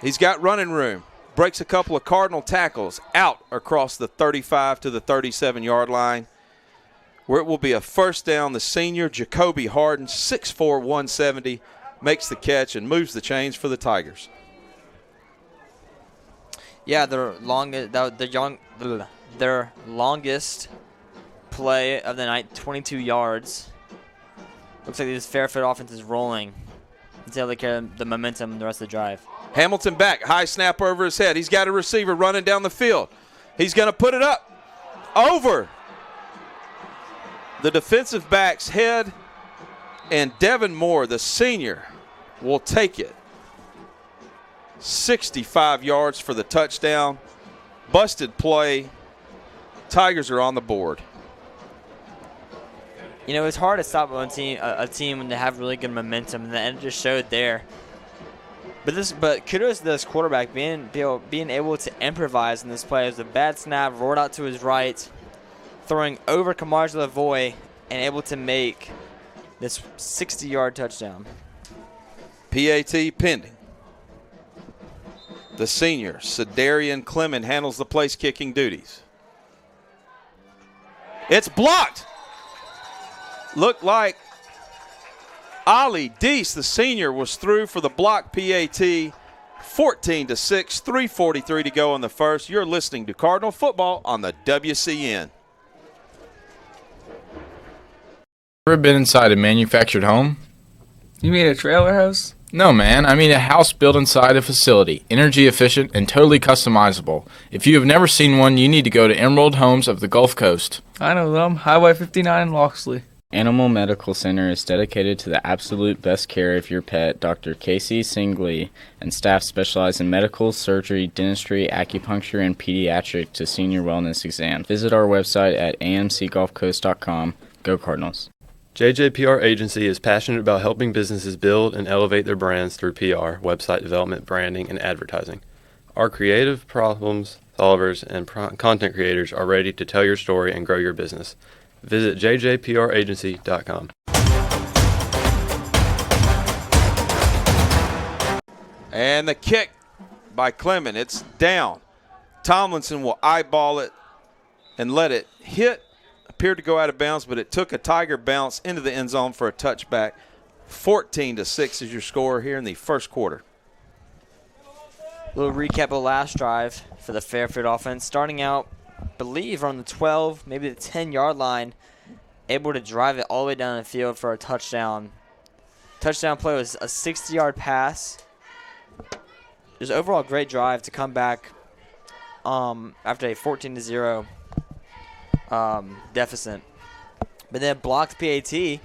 He's got running room. Breaks a couple of Cardinal tackles out across the 35 to the 37-yard line, where it will be a first down. The senior, Jacoby Harden, 6'4", 170, makes the catch and moves the chains for the Tigers. Yeah, their longest play of the night, 22 yards. Looks like this Fairfield offense is rolling until they carry the momentum the rest of the drive. Hamilton back, high snap over his head. He's got a receiver running down the field. He's going to put it up over the defensive back's head, and Devin Moore, the senior, will take it. 65 yards for the touchdown. Busted play. Tigers are on the board. You know, it's hard to stop a team when they have really good momentum, and it just showed there. But kudos to this quarterback being able to improvise in this play. It was a bad snap, rolled out to his right, throwing over Kamar Lavoie, and able to make this 60-yard touchdown. PAT pending. The senior, Cedarian Clement, handles the place-kicking duties. It's blocked. Looked like Ali Deese, the senior, was through for the block PAT. 14-6, 3:43 to go in the first. You're listening to Cardinal Football on the WCN. Ever been inside a manufactured home? You mean a trailer house? No, man. I mean a house built inside a facility, energy efficient and totally customizable. If you have never seen one, you need to go to Emerald Homes of the Gulf Coast. I know them. Highway 59 in Loxley. Animal Medical Center is dedicated to the absolute best care of your pet. Dr. Casey Singley and staff specialize in medical, surgery, dentistry, acupuncture, and pediatric to senior wellness exams. Visit our website at amcgulfcoast.com. Go Cardinals. JJPR Agency is passionate about helping businesses build and elevate their brands through PR, website development, branding, and advertising. Our creative problem solvers and content creators are ready to tell your story and grow your business. Visit jjpragency.com. And the kick by Clement. It's down. Tomlinson will eyeball it and let it hit. Appeared to go out of bounds, but it took a Tiger bounce into the end zone for a touchback. 14-6 is your score here in the first quarter. A little recap of last drive for the Fairfield offense. Starting out, I believe, on the 12, maybe the 10-yard line, able to drive it all the way down the field for a touchdown. Touchdown play was a 60-yard pass. It was overall a great drive to come back after a 14-0 deficit. But then blocked PAT,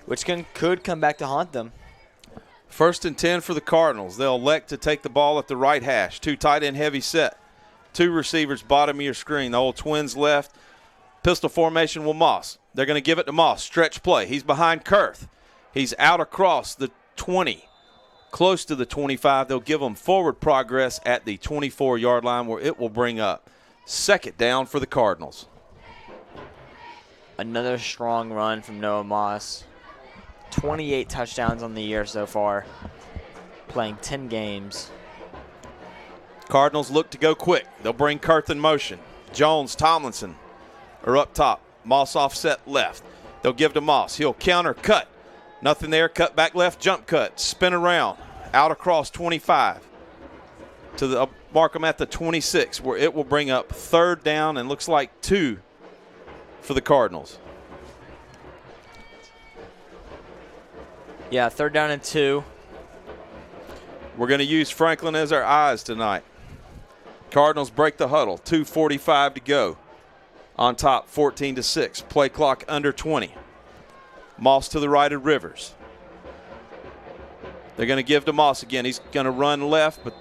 which could come back to haunt them. 1st and 10 for the Cardinals. They'll elect to take the ball at the right hash. 2 tight end heavy set. 2 receivers bottom of your screen. The old Twins left. Pistol formation will Moss. They're going to give it to Moss. Stretch play. He's behind Kurth. He's out across the 20. Close to the 25. They'll give him forward progress at the 24-yard line, where it will bring up 2nd down for the Cardinals. Another strong run from Noah Moss. 28 touchdowns on the year so far, playing 10 games. Cardinals look to go quick. They'll bring Kurth in motion. Jones, Tomlinson are up top. Moss offset left. They'll give to Moss. He'll counter, cut. Nothing there. Cut back left, jump cut. Spin around. Out across 25. To the mark them at the 26, where it will bring up 3rd down and looks like 2 for the Cardinals. Yeah, 3rd down and 2. We're going to use Franklin as our eyes tonight. Cardinals break the huddle. 2:45 to go. On top, 14-6. Play clock under 20. Moss to the right of Rivers. They're going to give to Moss again. He's going to run left, but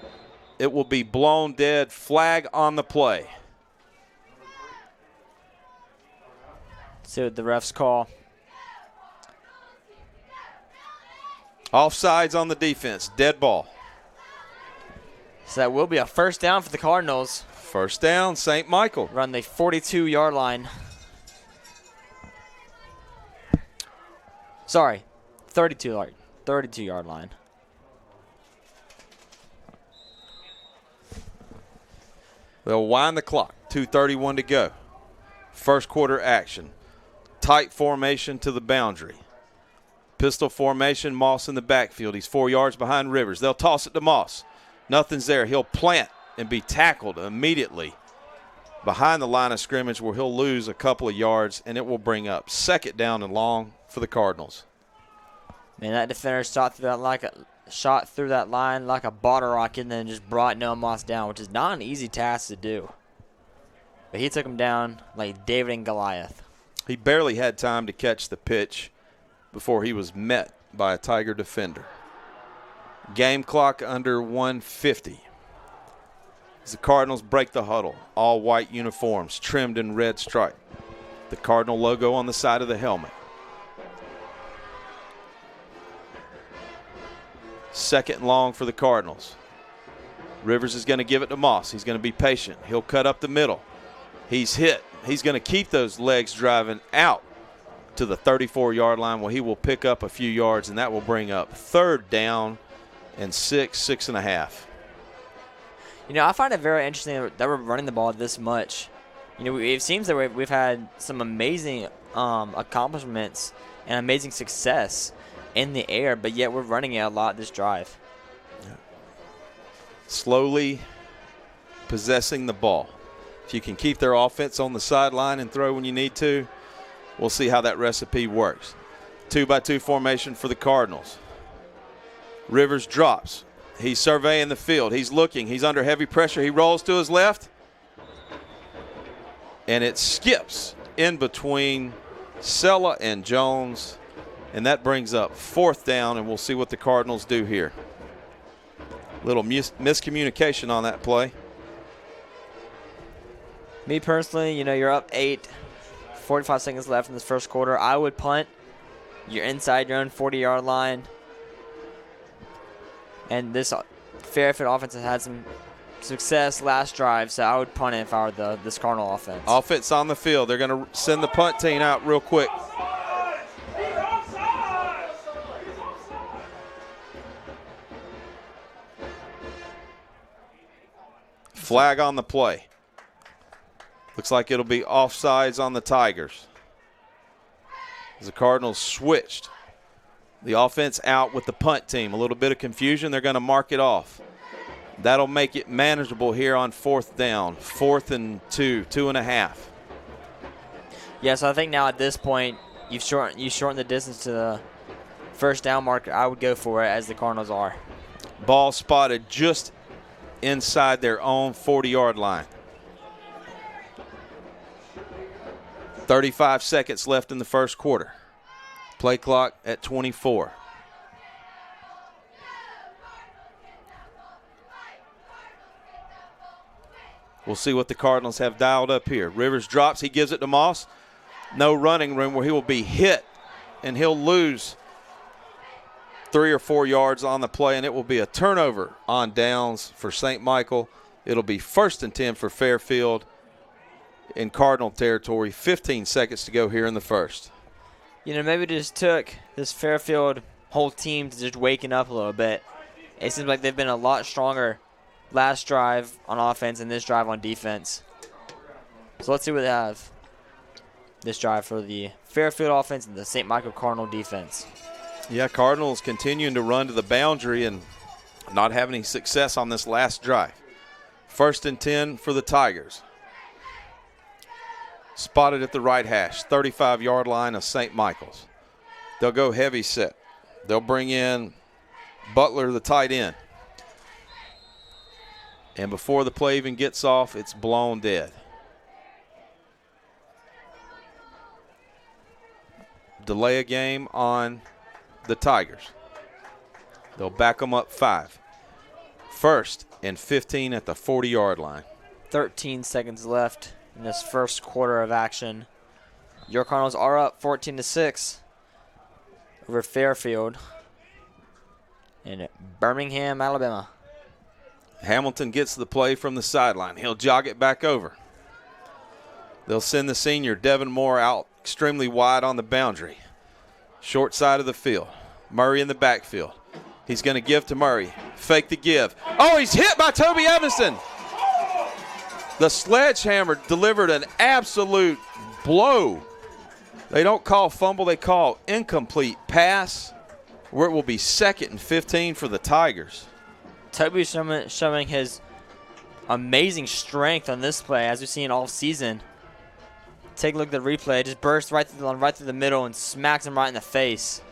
it will be blown dead. Flag on the play. See what the refs call. Offsides on the defense. Dead ball. So that will be a first down for the Cardinals. First down, St. Michael. Run the 42-yard line. Sorry, 32-yard line. They'll wind the clock. 2:31 to go. First quarter action. Tight formation to the boundary. Pistol formation, Moss in the backfield. He's 4 yards behind Rivers. They'll toss it to Moss. Nothing's there. He'll plant and be tackled immediately behind the line of scrimmage where he'll lose a couple of yards, and it will bring up second down and long for the Cardinals. Man, that defender shot through that line like a bottle rocket and then just brought Noah Moss down, which is not an easy task to do. But he took him down like David and Goliath. He barely had time to catch the pitch before he was met by a Tiger defender. Game clock under 150. As the Cardinals break the huddle, all white uniforms trimmed in red stripe. The Cardinal logo on the side of the helmet. Second and long for the Cardinals. Rivers is going to give it to Moss. He's going to be patient. He'll cut up the middle. He's hit. He's going to keep those legs driving out to the 34-yard line where he will pick up a few yards, and that will bring up third down and 6.5. You know, I find it very interesting that we're running the ball this much. You know, it seems that we've had some amazing accomplishments and amazing success in the air, but yet we're running it a lot this drive. Slowly possessing the ball. If you can keep their offense on the sideline and throw when you need to, we'll see how that recipe works. 2-by-2 formation for the Cardinals. Rivers drops. He's surveying the field. He's looking. He's under heavy pressure. He rolls to his left. And it skips in between Sella and Jones. And that brings up fourth down, and we'll see what the Cardinals do here. Little miscommunication on that play. Me personally, you know, you're up 8, 45 seconds left in this first quarter. I would punt. You're inside your own 40-yard line. And this Fairfield offense has had some success last drive, so I would punt it if I were this Cardinal offense. Offense on the field. They're going to send the punt team out real quick. Flag on the play. Looks like it'll be offsides on the Tigers. As the Cardinals switched the offense out with the punt team. A little bit of confusion. They're going to mark it off. That'll make it manageable here on fourth down. 4th and 2.5. Yeah, so I think now at this point, you shorten the distance to the first down marker. I would go for it as the Cardinals are. Ball spotted just inside their own 40-yard line. 35 seconds left in the first quarter. Play clock at 24. We'll see what the Cardinals have dialed up here. Rivers drops. He gives it to Moss. No running room where he will be hit, and he'll lose 3 or 4 yards on the play, and it will be a turnover on downs for St. Michael. It'll be 1st and 10 for Fairfield in Cardinal territory. 15 seconds to go here in the first. You know, maybe it just took this Fairfield whole team to just waking up a little bit. It seems like they've been a lot stronger last drive on offense and this drive on defense. So let's see what they have this drive for the Fairfield offense and the St. Michael Cardinal defense. Yeah, Cardinals continuing to run to the boundary and not having any success on this last drive. 1st and 10 for the Tigers. Spotted at the right hash, 35-yard line of St. Michael's. They'll go heavy set. They'll bring in Butler, the tight end. And before the play even gets off, it's blown dead. delay a game on the Tigers. They'll back them up 5. 1st and 15 at the 40-yard line. 13 seconds left in this first quarter of action. Your Cardinals are up 14-6 over Fairfield in Birmingham, Alabama. Hamilton gets the play from the sideline. He'll jog it back over. They'll send the senior Devin Moore out extremely wide on the boundary. Short side of the field. Murray in the backfield. He's going to give to Murray. Fake the give. Oh, he's hit by Toby Evanston. The sledgehammer delivered an absolute blow. They don't call fumble, they call incomplete pass, where it will be 2nd and 15 for the Tigers. Toby showing his amazing strength on this play, as we've seen all season. Take a look at the replay. Just bursts right through the middle and smacks him right in the face.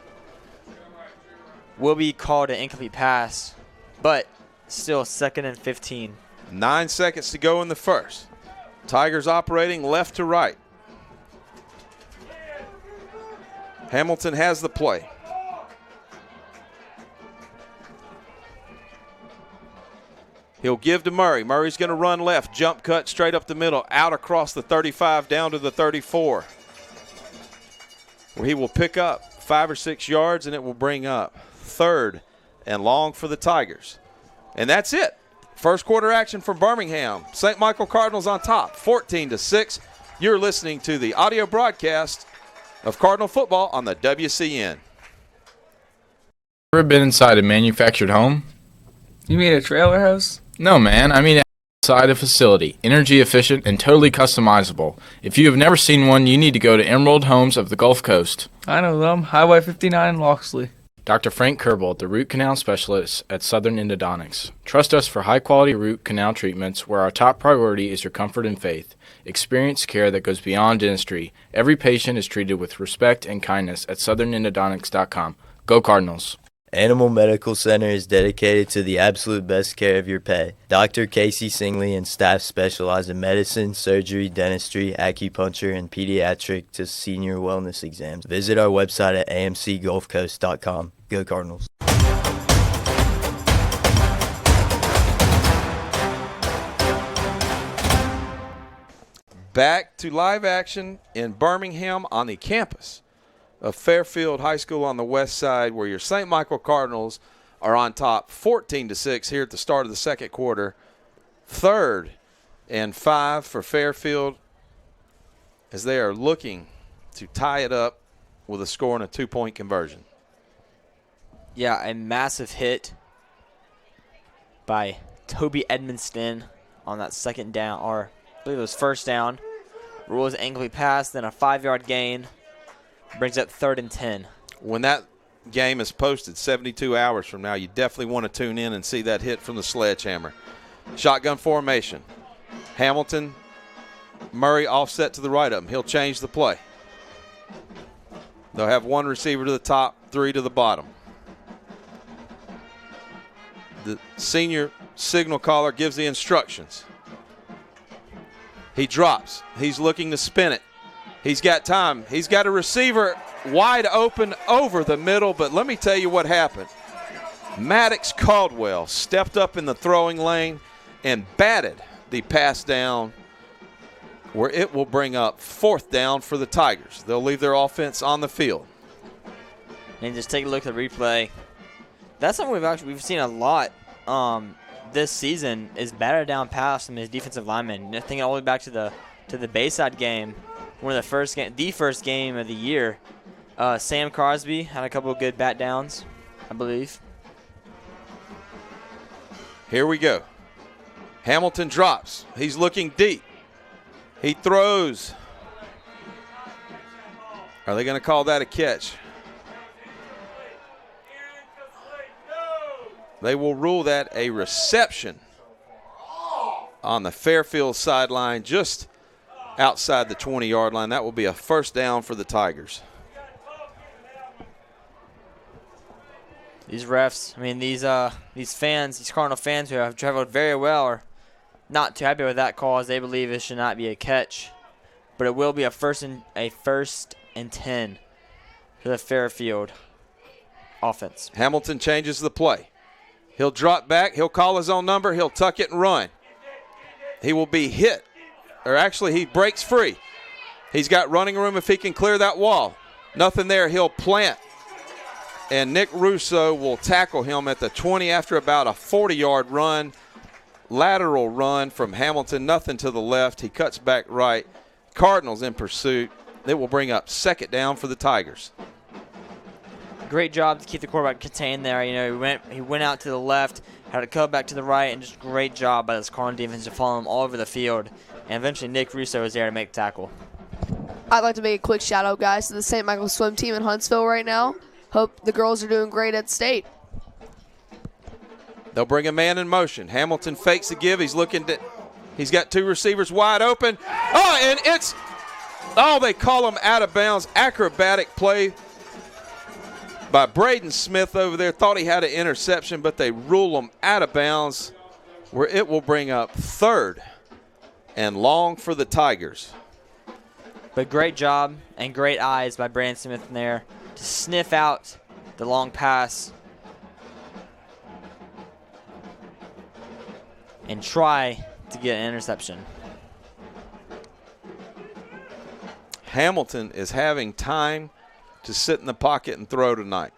Will be called an incomplete pass, but still 2nd and 15. 9 seconds to go in the first. Tigers operating left to right. Hamilton has the play. He'll give to Murray. Murray's going to run left, jump cut straight up the middle, out across the 35 down to the 34, where he will pick up 5 or 6 yards, and it will bring up 3rd and long for the Tigers. And that's it. First quarter action from Birmingham. St. Michael Cardinals on top, 14-6. You're listening to the audio broadcast of Cardinal football on the WCN. Ever been inside a manufactured home? You mean a trailer house? No, man. I mean outside a facility, energy efficient and totally customizable. If you have never seen one, you need to go to Emerald Homes of the Gulf Coast. I know them. Highway 59 in Loxley. Dr. Frank Kerbel, the root canal specialist at Southern Endodontics. Trust us for high-quality root canal treatments where our top priority is your comfort and faith. Experience care that goes beyond dentistry. Every patient is treated with respect and kindness at southernendodontics.com. Go Cardinals. Animal Medical Center is dedicated to the absolute best care of your pet. Dr. Casey Singley and staff specialize in medicine, surgery, dentistry, acupuncture, and pediatric to senior wellness exams. Visit our website at amcgulfcoast.com. Go Cardinals. Back to live action in Birmingham on the campus of Fairfield High School on the west side, where your St. Michael Cardinals are on top 14-6 here at the start of the second quarter. 3rd and 5 for Fairfield as they are looking to tie it up with a score and a 2-point conversion. Yeah, a massive hit by Toby Edmonston on that second down, or I believe it was first down. Rules incomplete pass, then a 5-yard gain. Brings up 3rd and 10. When that game is posted 72 hours from now, you definitely want to tune in and see that hit from the sledgehammer. Shotgun formation. Hamilton, Murray offset to the right of him. He'll change the play. They'll have 1 receiver to the top, 3 to the bottom. The senior signal caller gives the instructions. He drops. He's looking to spin it. He's got time. He's got a receiver wide open over the middle, but let me tell you what happened. Maddox Caldwell stepped up in the throwing lane and batted the pass down, where it will bring up 4th down for the Tigers. They'll leave their offense on the field. And just take a look at the replay. That's something we've seen a lot this season, is batted down pass from his defensive linemen. Thinking all the way back to the Bayside game. The first game of the year. Sam Crosby had a couple of good bat downs, I believe. Here we go. Hamilton drops. He's looking deep. He throws. Are they going to call that a catch? They will rule that a reception on the Fairfield sideline, just outside the 20-yard line. That will be a 1st down for the Tigers. These refs, I mean, these fans, these Cardinal fans who have traveled very well are not too happy with that call, as they believe it should not be a catch. But it will be a first and 10 for the Fairfield offense. Hamilton changes the play. He'll drop back. He'll call his own number. He'll tuck it and run. He will be hit. Or actually, he breaks free. He's got running room if he can clear that wall. Nothing there. He'll plant. And Nick Russo will tackle him at the 20 after about a 40-yard run. Lateral run from Hamilton. Nothing to the left. He cuts back right. Cardinals in pursuit. It will bring up second down for the Tigers. Great job to keep the quarterback contained there. You know, he went out to the left, had to cut back to the right, and just great job by this Cardinal defense to follow him all over the field. And eventually Nick Russo was there to make the tackle. I'd like to make a quick shout out, guys, to the St. Michael swim team in Huntsville right now. Hope the girls are doing great at state. They'll bring a man in motion. Hamilton fakes the give. He's got two receivers wide open. They call him out of bounds. Acrobatic play by Braden Smith over there. Thought he had an interception, but they rule him out of bounds, where it will bring up third and long for the Tigers. But great job and great eyes by Braden Smith in there to sniff out the long pass and try to get an interception. Hamilton is having time to sit in the pocket and throw tonight.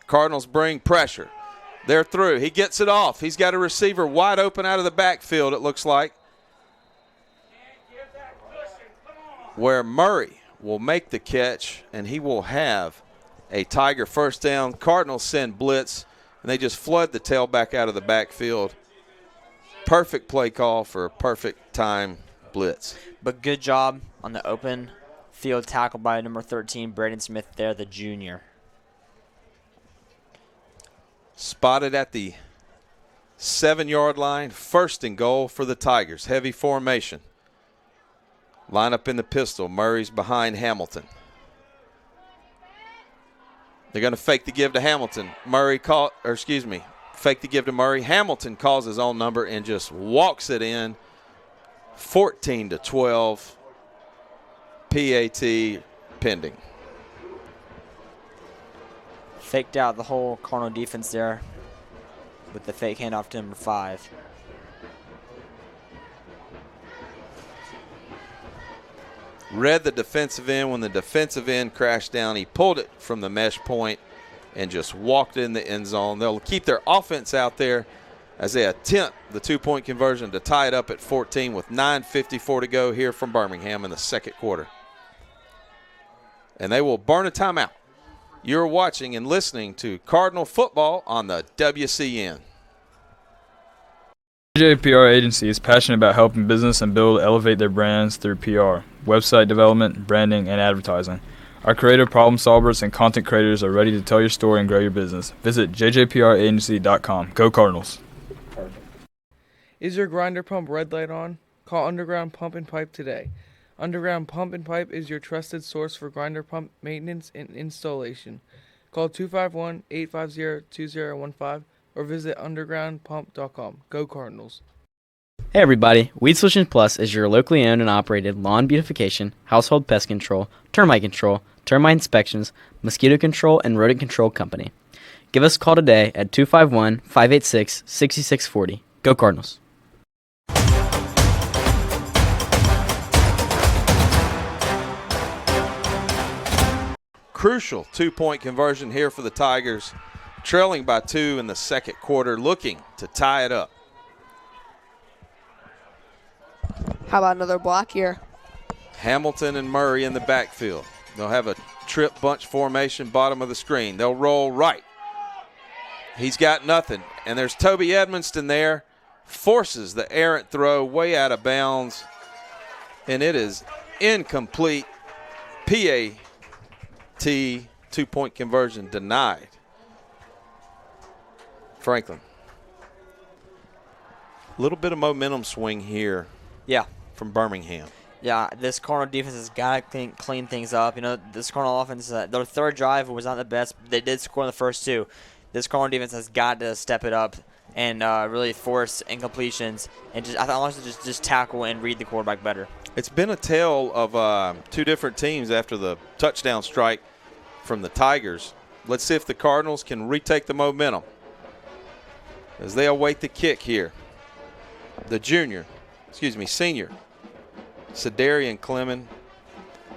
Cardinals bring pressure. They're through. He gets it off. He's got a receiver wide open out of the backfield, it looks like, where Murray will make the catch, and he will have a Tiger first down. Cardinals send blitz, and they just flood the tailback out of the backfield. Perfect play call for a perfect time blitz. But good job on the open field tackle by number 13, Braden Smith there, the junior. Spotted at the 7-yard line, first and goal for the Tigers. Heavy formation. Line up in the pistol. Murray's behind Hamilton. They're going to fake the give to Hamilton. Fake the give to Murray. Hamilton calls his own number and just walks it in. 14-12. PAT pending. Faked out the whole Cardinal defense there with the fake handoff to number 5. Read the defensive end. When the defensive end crashed down, he pulled it from the mesh point and just walked in the end zone. They'll keep their offense out there as they attempt the 2-point conversion to tie it up at 14 with 9:54 to go here from Birmingham in the second quarter. And they will burn a timeout. You're watching and listening to Cardinal football on the WCN. JJPR Agency is passionate about helping business and build elevate their brands through PR, website development, branding, and advertising. Our creative problem solvers and content creators are ready to tell your story and grow your business. Visit jjpragency.com. Go Cardinals. Is your grinder pump red light on? Call Underground Pump and Pipe today. Underground Pump and Pipe is your trusted source for grinder pump maintenance and installation. Call 251-850-2015 or visit undergroundpump.com. Go Cardinals. Hey everybody, Weed Solutions Plus is your locally owned and operated lawn beautification, household pest control, termite inspections, mosquito control, and rodent control company. Give us a call today at 251-586-6640. Go Cardinals. Crucial 2-point conversion here for the Tigers, trailing by 2 in the second quarter, looking to tie it up. How about another block here? Hamilton and Murray in the backfield. They'll have a trip bunch formation, bottom of the screen. They'll roll right. He's got nothing. And there's Toby Edmonston there. Forces the errant throw way out of bounds. And it is incomplete. PAT 2-point conversion denied. Franklin. A little bit of momentum swing here. Yeah. From Birmingham. Yeah, this Cardinal defense has got to clean things up. You know, this Cardinal offense, their third drive was not the best. They did score in the first 2. This Cardinal defense has got to step it up and really force incompletions and just tackle and read the quarterback better. It's been a tale of 2 different teams after the touchdown strike. from the Tigers. Let's see if the Cardinals can retake the momentum as they await the kick here. The senior, Cedarian Clemon,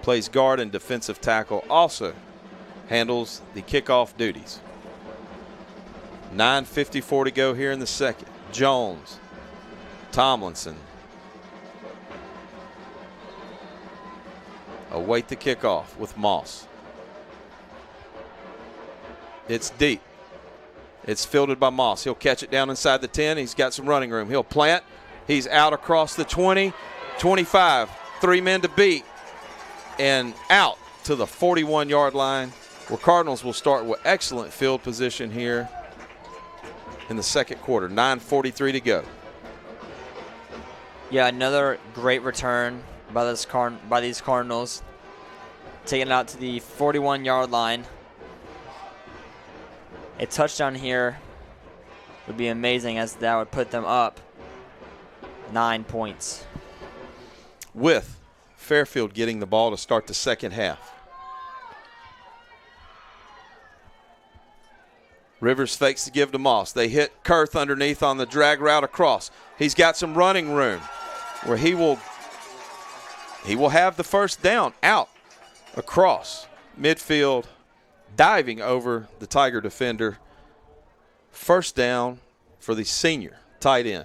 plays guard and defensive tackle, also handles the kickoff duties. 9:54 to go here in the second. Jones, Tomlinson await the kickoff with Moss. It's deep. It's fielded by Moss. He'll catch it down inside the 10. He's got some running room. He'll plant. He's out across the 20, 25. 3 men to beat. And out to the 41-yard line, where Cardinals will start with excellent field position here in the second quarter. 9:43 to go. Yeah, another great return by these Cardinals. Taking it out to the 41-yard line. A touchdown here would be amazing, as that would put them up 9 points. With Fairfield getting the ball to start the second half. Rivers fakes to give to Moss. They hit Kurth underneath on the drag route across. He's got some running room where he will have the first down out across midfield, diving over the Tiger defender. First down for the senior tight end.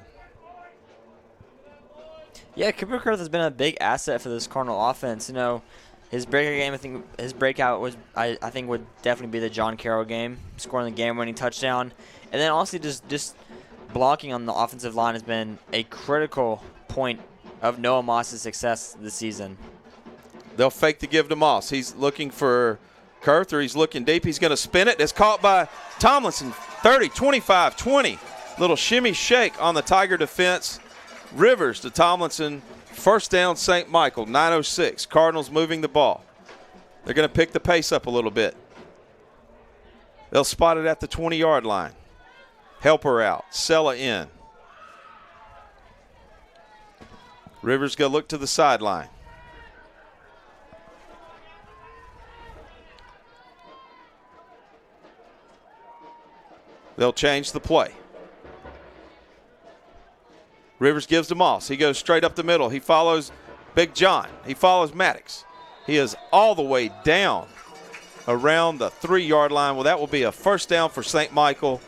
Yeah, Cooper Kurth has been a big asset for this Cardinal offense. You know, his breakout game, his breakout was, I think, would definitely be the John Carroll game, scoring the game-winning touchdown. And then also just blocking on the offensive line has been a critical point of Noah Moss's success this season. They'll fake to give to Moss. He's looking for Kurth, or he's looking deep. He's going to spin it. It's caught by Tomlinson. 30, 25, 20. Little shimmy shake on the Tiger defense. Rivers to Tomlinson. First down, St. Michael. 9:06. Cardinals moving the ball. They're going to pick the pace up a little bit. They'll spot it at the 20-yard line. Helper out. Sella in. Rivers going to look to the sideline. They'll change the play. Rivers gives to Moss. He goes straight up the middle. He follows Big John. He follows Maddox. He is all the way down around the 3-yard line. Well, that will be a first down for St. Michael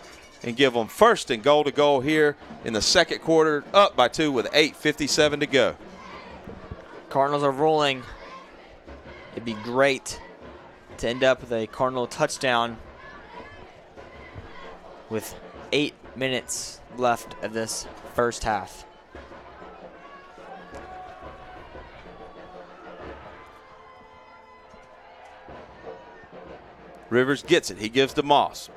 and give them first and goal to goal here in the second quarter, up by 2 with 8:57 to go. Cardinals are rolling. It'd be great to end up with a Cardinal touchdown with 8 minutes left of this first half. Rivers gets it. He gives to Moss.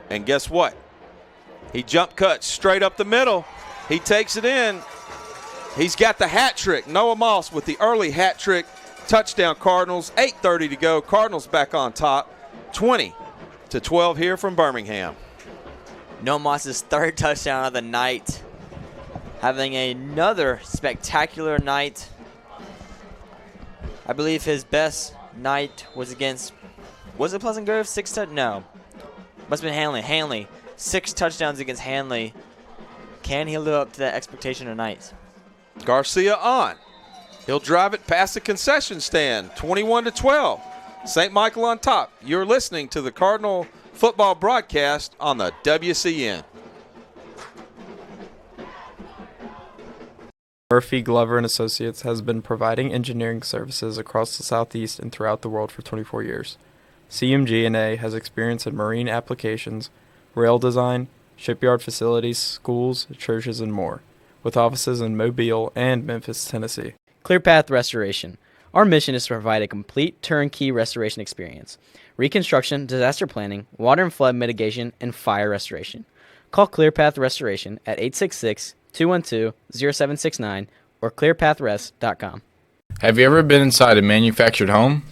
And guess what? He jump cuts straight up the middle. He takes it in. He's got the hat trick. Noah Moss with the early hat trick. Touchdown Cardinals. 8:30 to go. Cardinals back on top. 20-12 here from Birmingham. Noah Moss's third touchdown of the night. Having another spectacular night. I believe his best night was against, was it Pleasant Grove? No. Must have been Hanley. Hanley. 6 touchdowns against Hanley. Can he live up to that expectation tonight? Garcia on. He'll drive it past the concession stand. 21-12. St. Michael on top. You're listening to the Cardinal football broadcast on the WCN. Murphy, Glover & Associates has been providing engineering services across the Southeast and throughout the world for 24 years. CMG&A has experience in marine applications, rail design, shipyard facilities, schools, churches, and more, with offices in Mobile and Memphis, Tennessee. ClearPath Restoration. Our mission is to provide a complete turnkey restoration experience. Reconstruction, disaster planning, water and flood mitigation, and fire restoration. Call ClearPath Restoration at 866-212-0769 or clearpathrest.com. Have you ever been inside a manufactured home?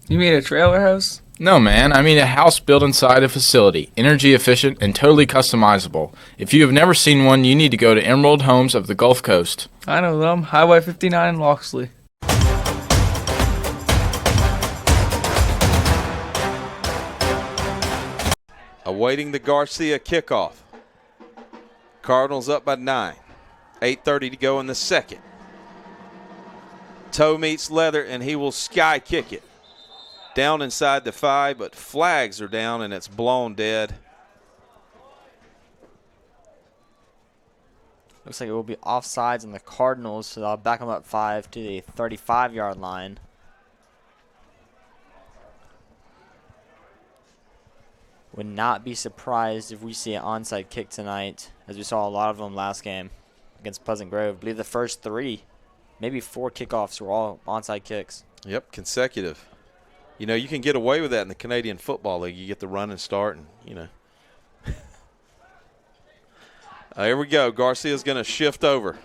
You mean a trailer house? No, man. I mean a house built inside a facility, energy efficient and totally customizable. If you have never seen one, you need to go to Emerald Homes of the Gulf Coast. I know them. Highway 59 in Loxley. awaiting the Garcia kickoff. Cardinals up by 9. 8:30 to go in the second. Toe meets leather, and he will sky kick it. Down inside the 5, but flags are down, and it's blown dead. Looks like it will be offsides on the Cardinals, so they'll back them up 5 to the 35-yard line. Would not be surprised if we see an onside kick tonight, as we saw a lot of them last game against Pleasant Grove. I believe the first 3, maybe 4 kickoffs were all onside kicks. Yep, consecutive. You know, you can get away with that in the Canadian Football League. You get the run and start, and, you know. Here we go. Garcia's going to shift over.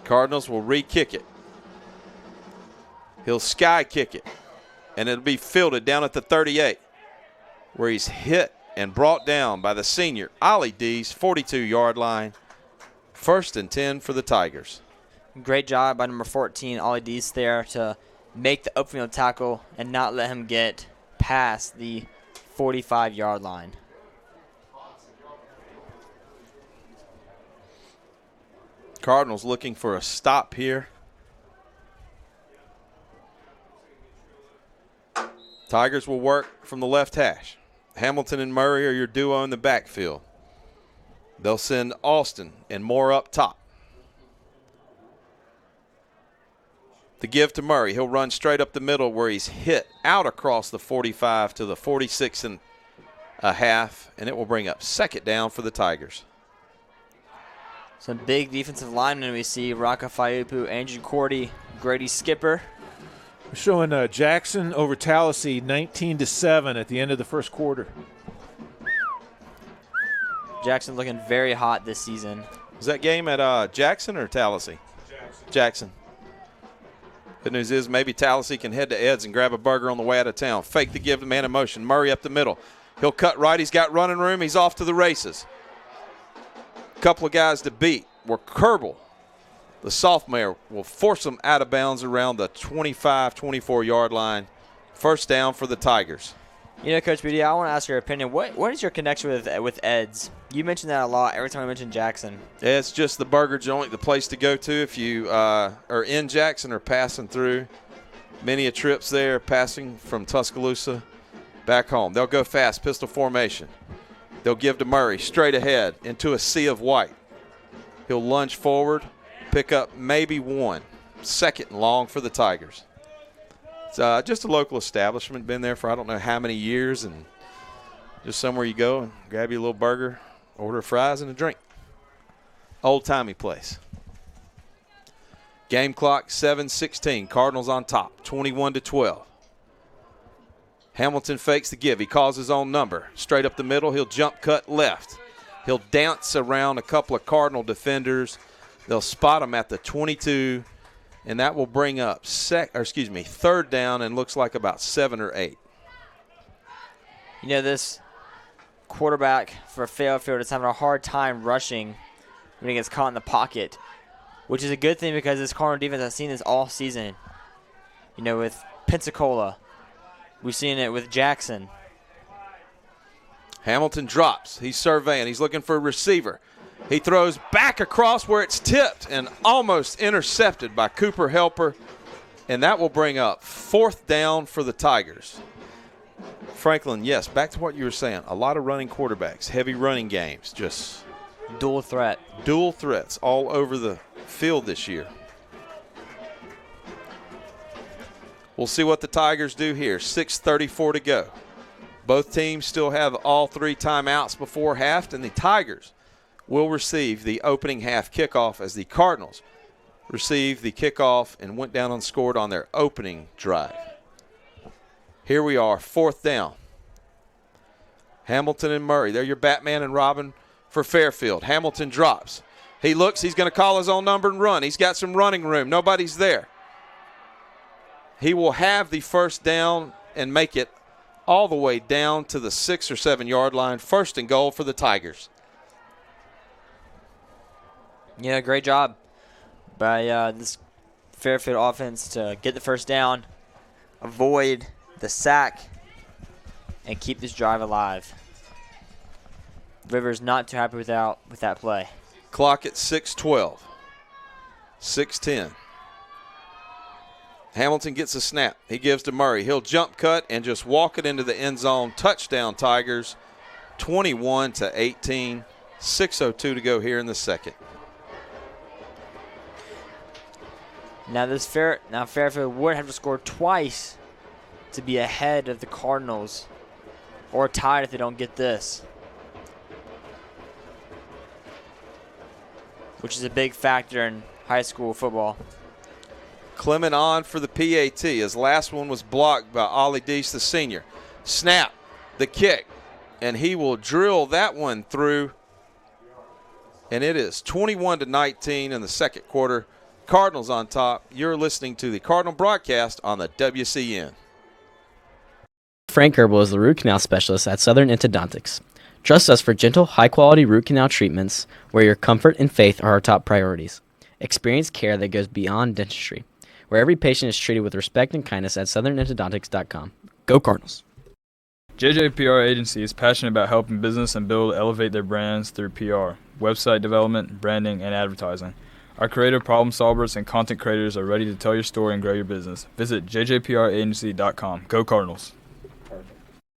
Cardinals will re-kick it. He'll sky kick it, and it'll be fielded down at the 38, where he's hit and brought down by the senior, Ollie D's 42-yard line. 1st and 10 for the Tigers. Great job by number 14, Ollie Deese, there to make the open field tackle and not let him get past the 45-yard line. Cardinals looking for a stop here. Tigers will work from the left hash. Hamilton and Murray are your duo in the backfield. They'll send Austin and Moore up top. The give to Murray. He'll run straight up the middle where he's hit out across the 45 to the 46 and a half, and it will bring up 2nd down for the Tigers. Some big defensive linemen we see. Raka Faiupu, Andrew Cordy, Grady Skipper. We're showing Jackson over Tallahassee 19-7 at the end of the first quarter. Jackson looking very hot this season. Was that game at Jackson or Tallahassee? Jackson. Good news is maybe Tallahassee can head to Ed's and grab a burger on the way out of town. Fake the give to man in motion. Murray up the middle. He'll cut right. He's got running room. He's off to the races. Couple of guys to beat were Kerbal. The sophomore will force him out of bounds around the 25, 24-yard line. 1st down for the Tigers. You know, Coach Beatty, I want to ask your opinion. What is your connection with Ed's? You mention that a lot every time I mention Jackson. Yeah, it's just the burger joint, the place to go to if you are in Jackson or passing through. Many a trips there, passing from Tuscaloosa back home. They'll go fast, pistol formation. They'll give to Murray straight ahead into a sea of white. He'll lunge forward, pick up maybe 1. 2nd and long for the Tigers. It's just a local establishment, been there for I don't know how many years, and just somewhere you go and grab you a little burger, order fries and a drink. Old-timey place. Game clock 7:16. Cardinals on top, 21-12. Hamilton fakes the give. He calls his own number. Straight up the middle, he'll jump cut left. He'll dance around a couple of Cardinal defenders. They'll spot him at the 22, and that will bring up 3rd down and looks like about 7 or 8. You know, this quarterback for Fairfield is having a hard time rushing when he gets caught in the pocket, which is a good thing because this Cardinal defense has seen this all season. You know, with Pensacola, we've seen it with Jackson. Hamilton drops. He's surveying. He's looking for a receiver. He throws back across where it's tipped and almost intercepted by Cooper Helper, and that will bring up 4th down for the Tigers. Franklin, yes, back to what you were saying. A lot of running quarterbacks, heavy running games, just dual threat. Dual threats all over the field this year. We'll see what the Tigers do here. 6:34 to go. Both teams still have all 3 timeouts before half, and the Tigers will receive the opening half kickoff as the Cardinals received the kickoff and went down unscored on their opening drive. Here we are, 4th down. Hamilton and Murray, they're your Batman and Robin for Fairfield. Hamilton drops. He looks, he's going to call his own number and run. He's got some running room. Nobody's there. He will have the 1st down and make it all the way down to the 6 or 7 yard line. 1st and goal for the Tigers. Yeah, great job by this Fairfield offense to get the first down, avoid the sack, and keep this drive alive. Rivers not too happy with that play. Clock at 6:12. 6:10. Hamilton gets a snap. He gives to Murray. He'll jump cut and just walk it into the end zone. Touchdown Tigers, 21-18. 6:02 to go here in the second. Now Fairfield would have to score twice to be ahead of the Cardinals, or tied if they don't get this, which is a big factor in high school football. Clement on for the PAT. His last one was blocked by Ollie Deese, the senior. Snap, the kick, and he will drill that one through. And it is 21-19 in the second quarter. Cardinals on top. You're listening to the Cardinal broadcast on the WCN. Frank Herbal is the root canal specialist at Southern Endodontics. Trust us for gentle, high-quality root canal treatments where your comfort and faith are our top priorities. Experience care that goes beyond dentistry, where every patient is treated with respect and kindness at southernendodontics.com. Go Cardinals! JJPR Agency is passionate about helping business and build elevate their brands through PR, website development, branding, and advertising. Our creative problem solvers and content creators are ready to tell your story and grow your business. Visit jjpragency.com. Go Cardinals!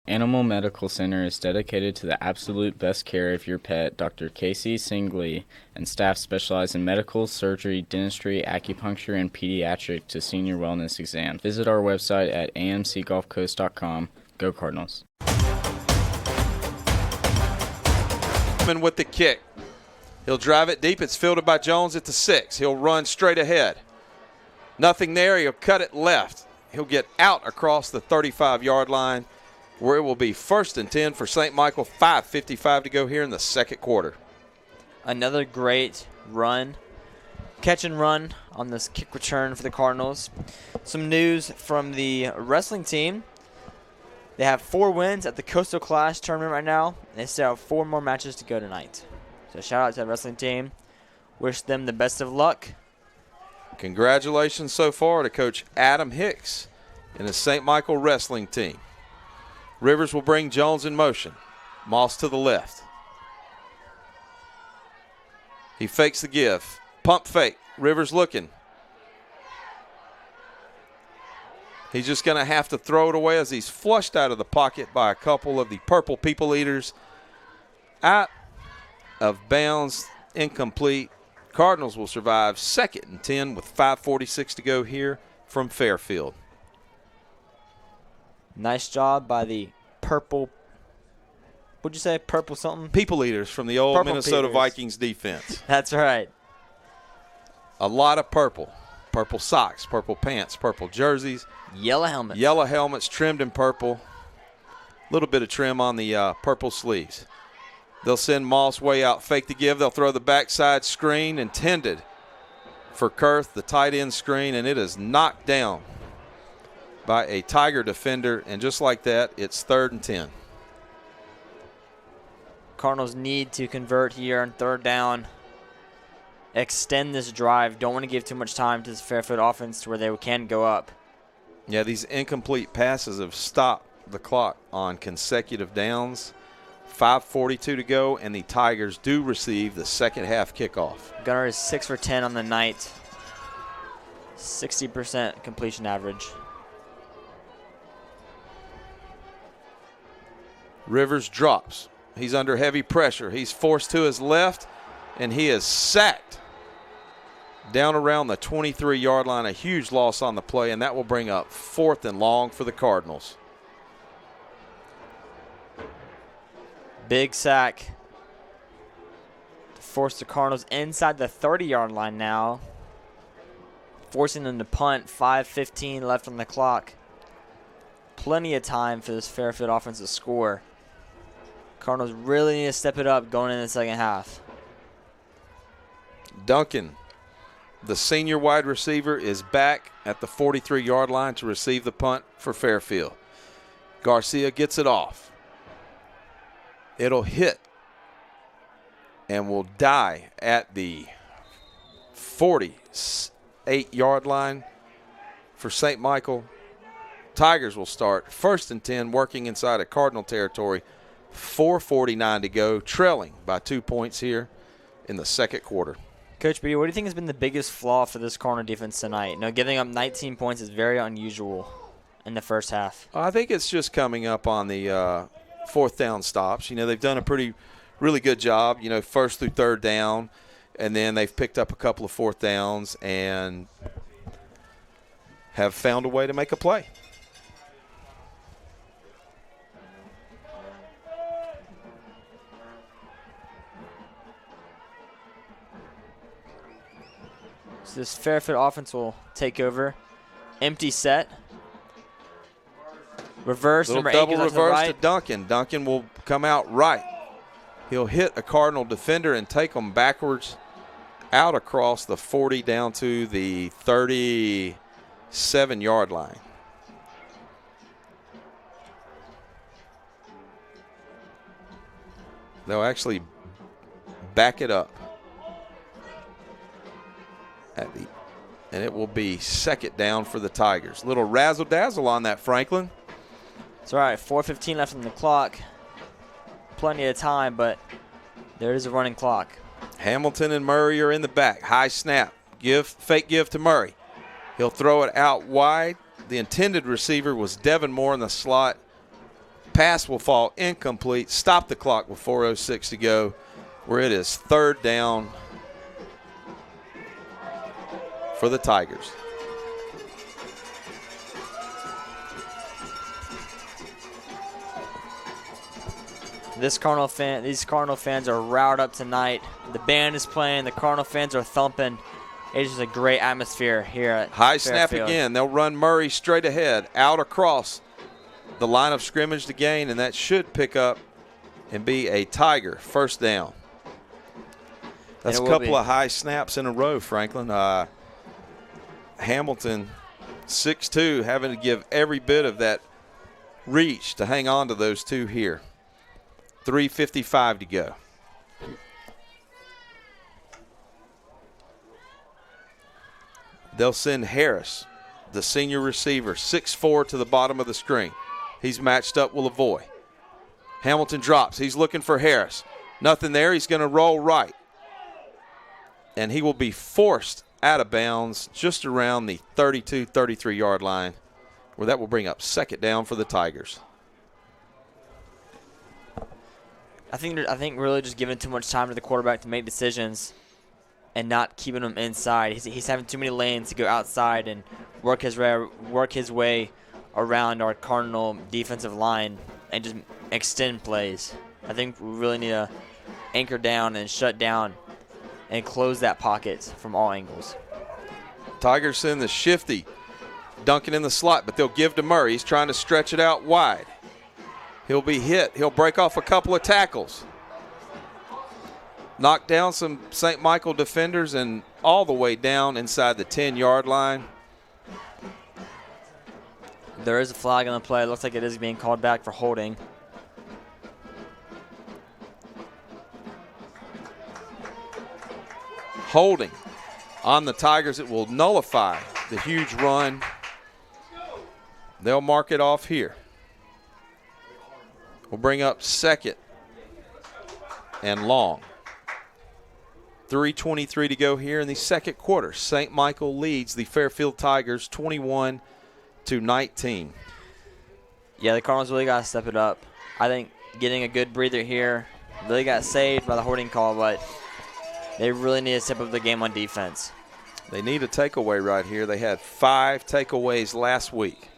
Animal Medical Center is dedicated to the absolute best care of your pet. Dr. Casey Singley and staff specialize in medical, surgery, dentistry, acupuncture, and pediatric to senior wellness exams. Visit our website at amcgulfcoast.com. Go Cardinals. With the kick. He'll drive it deep. It's fielded by Jones at the 6. He'll run straight ahead. Nothing there. He'll cut it left. He'll get out across the 35-yard line, where it will be 1st and 10 for St. Michael. 5:55 to go here in the second quarter. Another great run, catch and run on this kick return for the Cardinals. Some news from the wrestling team. They have 4 wins at the Coastal Clash tournament right now, and they still have 4 more matches to go tonight. So shout out to the wrestling team. Wish them the best of luck. Congratulations so far to Coach Adam Hicks and his St. Michael wrestling team. Rivers will bring Jones in motion. Moss to the left. He fakes the give. Pump fake. Rivers looking. He's just going to have to throw it away as he's flushed out of the pocket by a couple of the Purple People Eaters. Out of bounds, incomplete. Cardinals will survive 2nd and 10 with 5:46 to go here from Fairfield. Nice job by the Purple, what'd you say, Purple something? People Eaters from the old Purple Minnesota Peters. Vikings defense. That's right. A lot of purple. Purple socks, purple pants, purple jerseys. Yellow helmets. Yellow helmets trimmed in purple. A little bit of trim on the purple sleeves. They'll send Moss way out, fake the give. They'll throw the backside screen intended for Kurth, the tight end screen, and it is knocked down by a Tiger defender, and just like that, it's 3rd and 10. Cardinals need to convert here on 3rd down. Extend this drive. Don't want to give too much time to this Fairfield offense to where they can go up. Yeah, these incomplete passes have stopped the clock on consecutive downs. 5:42 to go, and the Tigers do receive the second half kickoff. Gunner is 6 for 10 on the night. 60% completion average. Rivers drops. He's under heavy pressure. He's forced to his left, and he is sacked down around the 23-yard line. A huge loss on the play, and that will bring up 4th and long for the Cardinals. Big sack to force the Cardinals inside the 30-yard line now, forcing them to punt. 5:15 left on the clock. Plenty of time for this Fairfield offense to score. Cardinals really need to step it up going in the second half. Duncan, the senior wide receiver, is back at the 43-yard line to receive the punt for Fairfield. Garcia gets it off. It'll hit and will die at the 40. 8-yard line for St. Michael. Tigers will start 1st and 10, working inside of Cardinal territory. 4:49 to go, trailing by 2 points here in the second quarter. Coach B, what do you think has been the biggest flaw for this Cardinal defense tonight? You know, giving up 19 points is very unusual in the first half. I think it's just coming up on the fourth down stops. You know, they've done a really good job, you know, 1st through 3rd down, and then they've picked up a couple of 4th downs and have found a way to make a play. So this Fairfield offense will take over. Empty set. Reverse, Little number 8 double goes out to the reverse right. to Duncan. Duncan will come out right. He'll hit a Cardinal defender and take them backwards out across the 40 down to the 37-yard line. They'll actually back it up. And it will be 2nd down for the Tigers. Little razzle-dazzle on that, Franklin. It's all right, 4:15 left on the clock. Plenty of time, but there is a running clock. Hamilton and Murray are in the back. High snap. Fake give to Murray. He'll throw it out wide. The intended receiver was Devin Moore in the slot. Pass will fall incomplete. Stop the clock with 4:06 to go, where it is 3rd down for the Tigers. These Cardinal fans are riled up tonight. The band is playing. The Cardinal fans are thumping. It's just a great atmosphere here at High snap Fairfield. again. They'll run Murray straight ahead, out across the line of scrimmage to gain, and that should pick up and be a Tiger 1st down. That's a couple of high snaps in a row, Franklin. Hamilton, 6'2", having to give every bit of that reach to hang on to those two here. 3:55 to go. They'll send Harris, the senior receiver, 6'4", to the bottom of the screen. He's matched up with Lavoie. Hamilton drops. He's looking for Harris. Nothing there. He's going to roll right. And he will be forced out of bounds just around the 32, 33-yard line, where that will bring up 2nd down for the Tigers. I think really just giving too much time to the quarterback to make decisions and not keeping him inside. He's having too many lanes to go outside and work his way around our Cardinal defensive line and just extend plays. I think we really need to anchor down and shut down and close that pocket from all angles. Tigers send the shifty Duncan in the slot, but they'll give to Murray. He's trying to stretch it out wide. He'll be hit. He'll break off a couple of tackles. Knock down some St. Michael defenders and all the way down inside the 10-yard line. There is a flag on the play. It looks like it is being called back for holding. Holding on the Tigers. It will nullify the huge run. They'll mark it off here. We'll bring up 2nd and long. 3:23 to go here in the second quarter. St. Michael leads the Fairfield Tigers 21-19. Yeah, the Cardinals really got to step it up. I think getting a good breather here really got saved by the holding call, but they really need to step up the game on defense. They need a takeaway right here. They had 5 takeaways last week.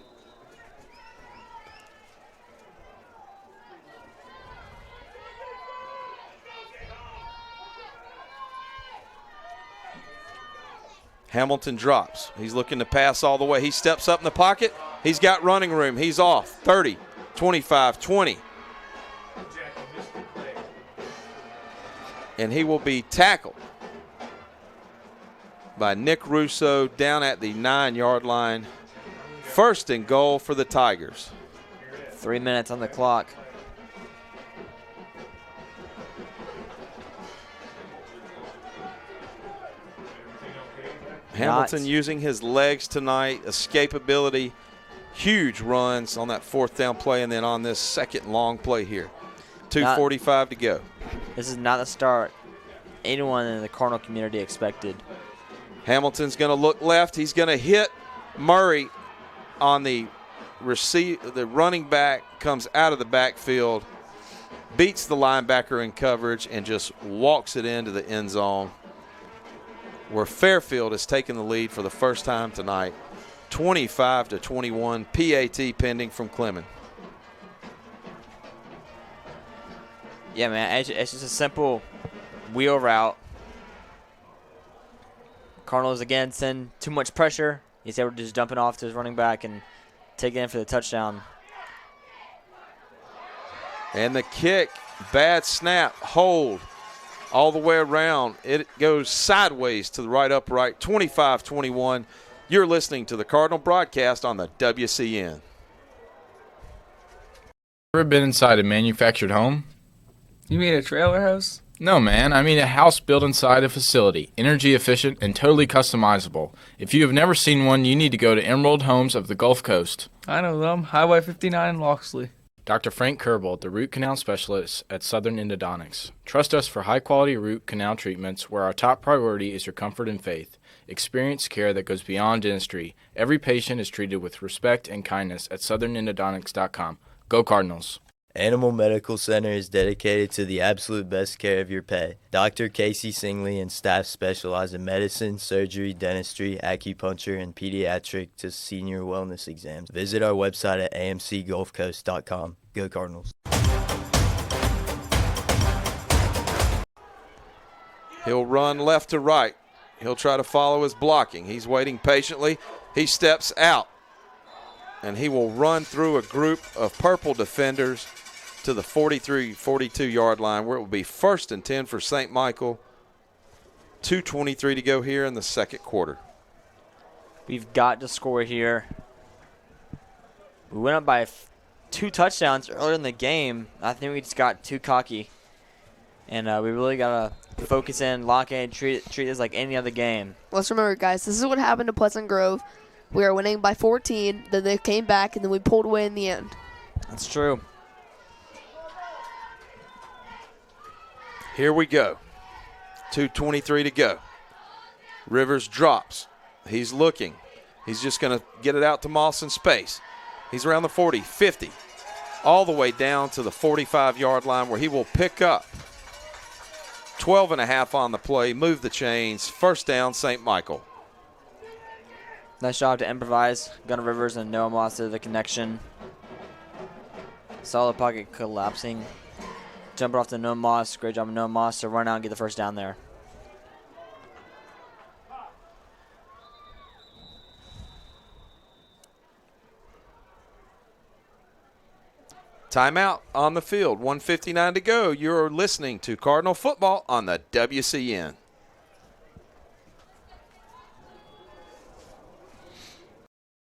Hamilton drops. He's looking to pass all the way. He steps up in the pocket. He's got running room. He's off. 30, 25, 20. And he will be tackled by Nick Russo down at the 9-yard line. 1st and goal for the Tigers. 3 minutes on the clock. Hamilton using his legs tonight, escapability, huge runs on that fourth down play, and then on this second long play here. 2:45 to go. This is not the start anyone in the Cardinal community expected. Hamilton's going to look left. He's going to hit Murray on the running back, comes out of the backfield, beats the linebacker in coverage, and just walks it into the end zone, where Fairfield has taken the lead for the first time tonight, 25-21, PAT pending from Clemens. Yeah, man, it's just a simple wheel route. Cardinals, again, send too much pressure. He's able to just dump it off to his running back and take it in for the touchdown. And the kick, bad snap, hold all the way around. It goes sideways to the right upright, 25-21. You're listening to the Cardinal broadcast on the WCN. Ever been inside a manufactured home? You mean a trailer house? No, man. I mean a house built inside a facility, energy efficient and totally customizable. If you have never seen one, you need to go to Emerald Homes of the Gulf Coast. I know them. Highway 59 in Loxley. Dr. Frank Kerbel, the root canal specialist at Southern Endodontics. Trust us for high-quality root canal treatments where our top priority is your comfort and faith. Experience care that goes beyond dentistry. Every patient is treated with respect and kindness at southernendodontics.com. Go Cardinals. Animal Medical Center is dedicated to the absolute best care of your pet. Dr. Casey Singley and staff specialize in medicine, surgery, dentistry, acupuncture, and pediatric to senior wellness exams. Visit our website at amcgulfcoast.com. Go Cardinals. He'll run left to right. He'll try to follow his blocking. He's waiting patiently. He steps out, and he will run through a group of purple defenders to the 43-42-yard line, where it will be 1st and 10 for St. Michael. 2:23 to go here in the second quarter. We've got to score here. We went up by 2 touchdowns earlier in the game. I think we just got too cocky. And we really got to focus in, lock in, treat this like any other game. Let's remember, guys, this is what happened to Pleasant Grove. We were winning by 14, then they came back, and then we pulled away in the end. That's true. Here we go. 2:23 to go. Rivers drops. He's looking. He's just going to get it out to Moss in space. He's around the 40, 50, all the way down to the 45-yard line, where he will pick up 12.5 on the play, move the chains, 1st down, St. Michael. Nice job to improvise. Gunnar Rivers and Noah Moss did the connection. Saw the pocket collapsing. Jump off to Noah Moss. Great job of Noah Moss to run out and get the 1st down there. Timeout on the field. 1:59 to go. You're listening to Cardinal football on the WCN.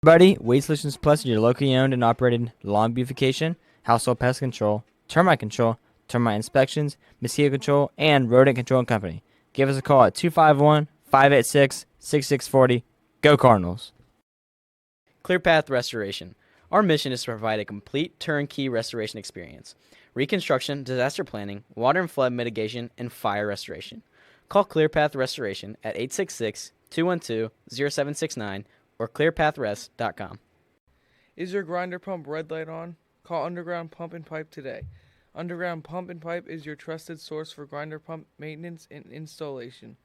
Everybody, Waste Solutions Plus is your locally owned and operated lawn beautification, household pest control, termite inspections, mosquito control, and rodent control company. Give us a call at 251-586-6640. Go Cardinals. ClearPath Restoration. Our mission is to provide a complete turnkey restoration experience. Reconstruction, disaster planning, water and flood mitigation, and fire restoration. Call ClearPath Restoration at 866-212-0769 or clearpathrest.com. Is your grinder pump red light on? Call Underground Pump and Pipe today. Underground Pump and Pipe is your trusted source for grinder pump maintenance and installation.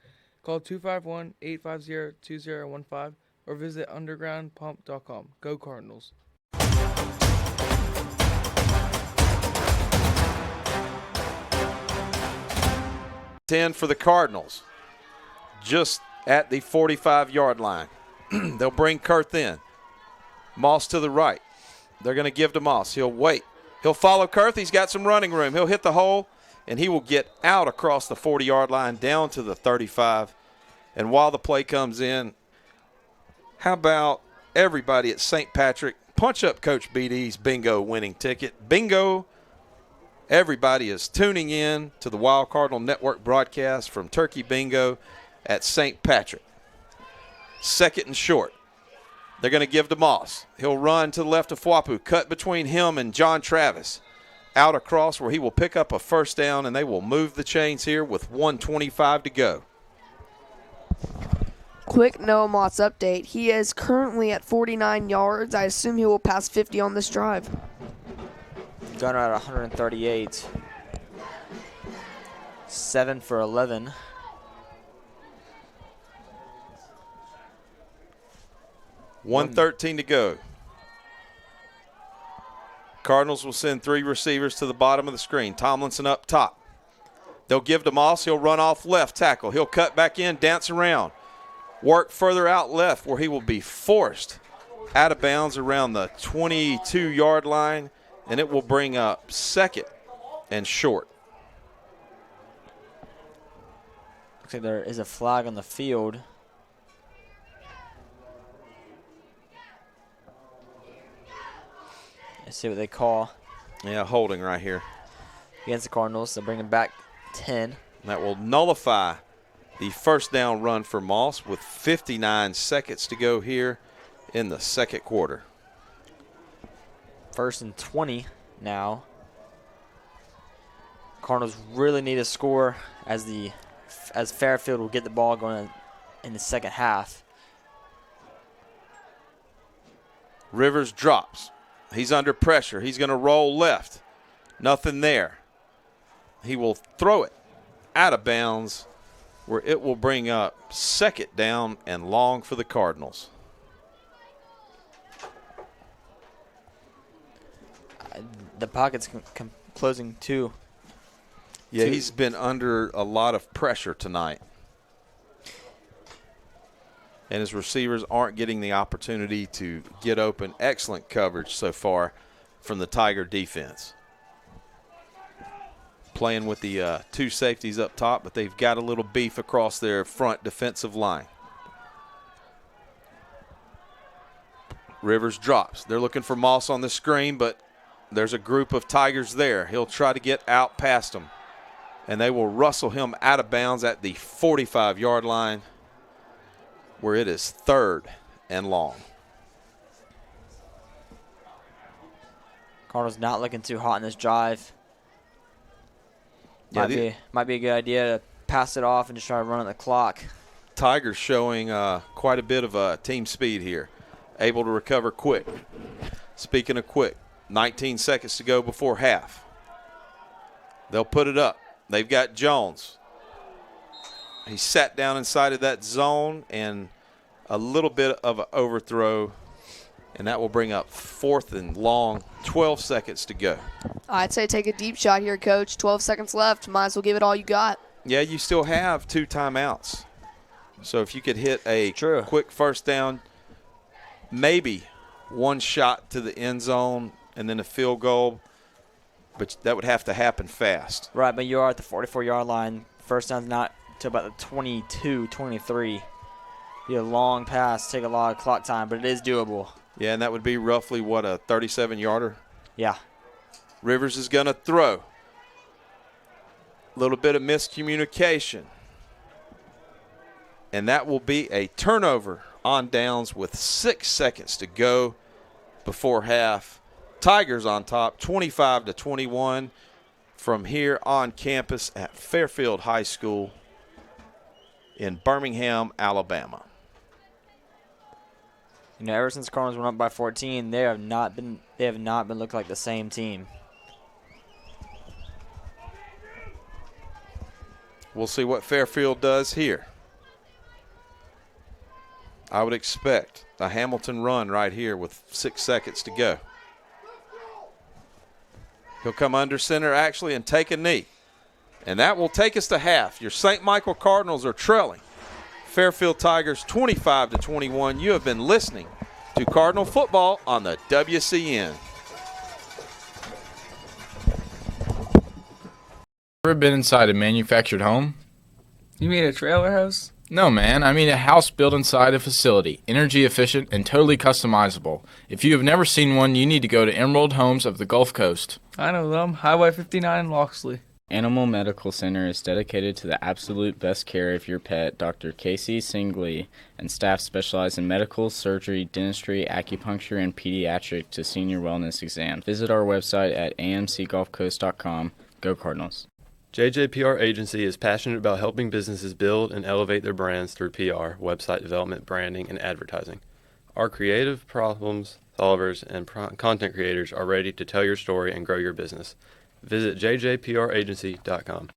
Call 251-850-2015 or visit undergroundpump.com. Go Cardinals. 10 for the Cardinals, just at the 45-yard line. They'll bring Kurth in. Moss to the right. They're going to give to Moss. He'll wait. He'll follow Kurth. He's got some running room. He'll hit the hole, and he will get out across the 40-yard line down to the 35. And while the play comes in, how about everybody at St. Patrick punch up Coach BD's bingo winning ticket? Bingo. Everybody is tuning in to the Wild Cardinal Network broadcast from Turkey Bingo at St. Patrick. 2nd and short. They're going to give to Moss. He'll run to the left of Fwapu, cut between him and John Travis. Out across where he will pick up a first down, and they will move the chains here with 1:25 to go. Quick Noah Mott's update. He is currently at 49 yards. I assume he will pass 50 on this drive. Gunner at 138. 7 for 11. $1:13 to go. Cardinals will send 3 receivers to the bottom of the screen. Tomlinson up top. They'll give to Moss. He'll run off left tackle. He'll cut back in, dance around. Work further out left where he will be forced out of bounds around the 22-yard line, and it will bring up 2nd and short. Looks like there is a flag on the field. Let's see what they call. Yeah, holding right here. Against the Cardinals. They're bringing back 10. That will nullify the first down run for Moss with 59 seconds to go here in the 2nd quarter. 1st and 20 now. Cardinals really need a score as Fairfield will get the ball going in the 2nd half. Rivers drops. He's under pressure. He's going to roll left. Nothing there. He will throw it out of bounds where it will bring up 2nd down and long for the Cardinals. The pocket's closing too. Yeah, he's been under a lot of pressure tonight. And his receivers aren't getting the opportunity to get open. Excellent coverage so far from the Tiger defense. Playing with the 2 safeties up top, but they've got a little beef across their front defensive line. Rivers drops. They're looking for Moss on the screen, but there's a group of Tigers there. He'll try to get out past them, and they will rustle him out of bounds at the 45-yard line, where it is 3rd and long. Cardinals not looking too hot in this drive. Might be a good idea to pass it off and just try to run on the clock. Tigers showing quite a bit of team speed here. Able to recover quick. Speaking of quick, 19 seconds to go before half. They'll put it up. They've got Jones. He sat down inside of that zone, and a little bit of an overthrow, and that will bring up 4th and long, 12 seconds to go. I'd say take a deep shot here, Coach. 12 seconds left. Might as well give it all you got. Yeah, you still have 2 timeouts. So if you could hit a quick first down, maybe 1 shot to the end zone and then a field goal, but that would have to happen fast. Right, but you are at the 44-yard line. First down's not to about the 22, 23. Be a long pass, take a lot of clock time, but it is doable. Yeah, and that would be roughly, what, a 37-yarder? Yeah. Rivers is going to throw. A little bit of miscommunication. And that will be a turnover on downs with 6 seconds to go before half. Tigers on top, 25-21 from here on campus at Fairfield High School in Birmingham, Alabama. You know, ever since Cardinals went up by 14, they have not been looking like the same team. We'll see what Fairfield does here. I would expect a Hamilton run right here with 6 seconds to go. He'll come under center actually and take a knee. And that will take us to half. Your St. Michael Cardinals are trailing Fairfield Tigers 25-21. You have been listening to Cardinal Football on the WCN. Ever been inside a manufactured home? You mean a trailer house? No, man. I mean a house built inside a facility, energy efficient and totally customizable. If you have never seen one, you need to go to Emerald Homes of the Gulf Coast. I know them. Highway 59 in Loxley. Animal Medical Center is dedicated to the absolute best care of your pet. Dr. Casey Singley and staff specialize in medical, surgery, dentistry, acupuncture, and pediatric to senior wellness exams. Visit our website at amcgolfcoast.com. Go Cardinals. JJPR Agency is passionate about helping businesses build and elevate their brands through PR, website development, branding, and advertising. Our creative problem solvers and content creators are ready to tell your story and grow your business. Visit jjpragency.com.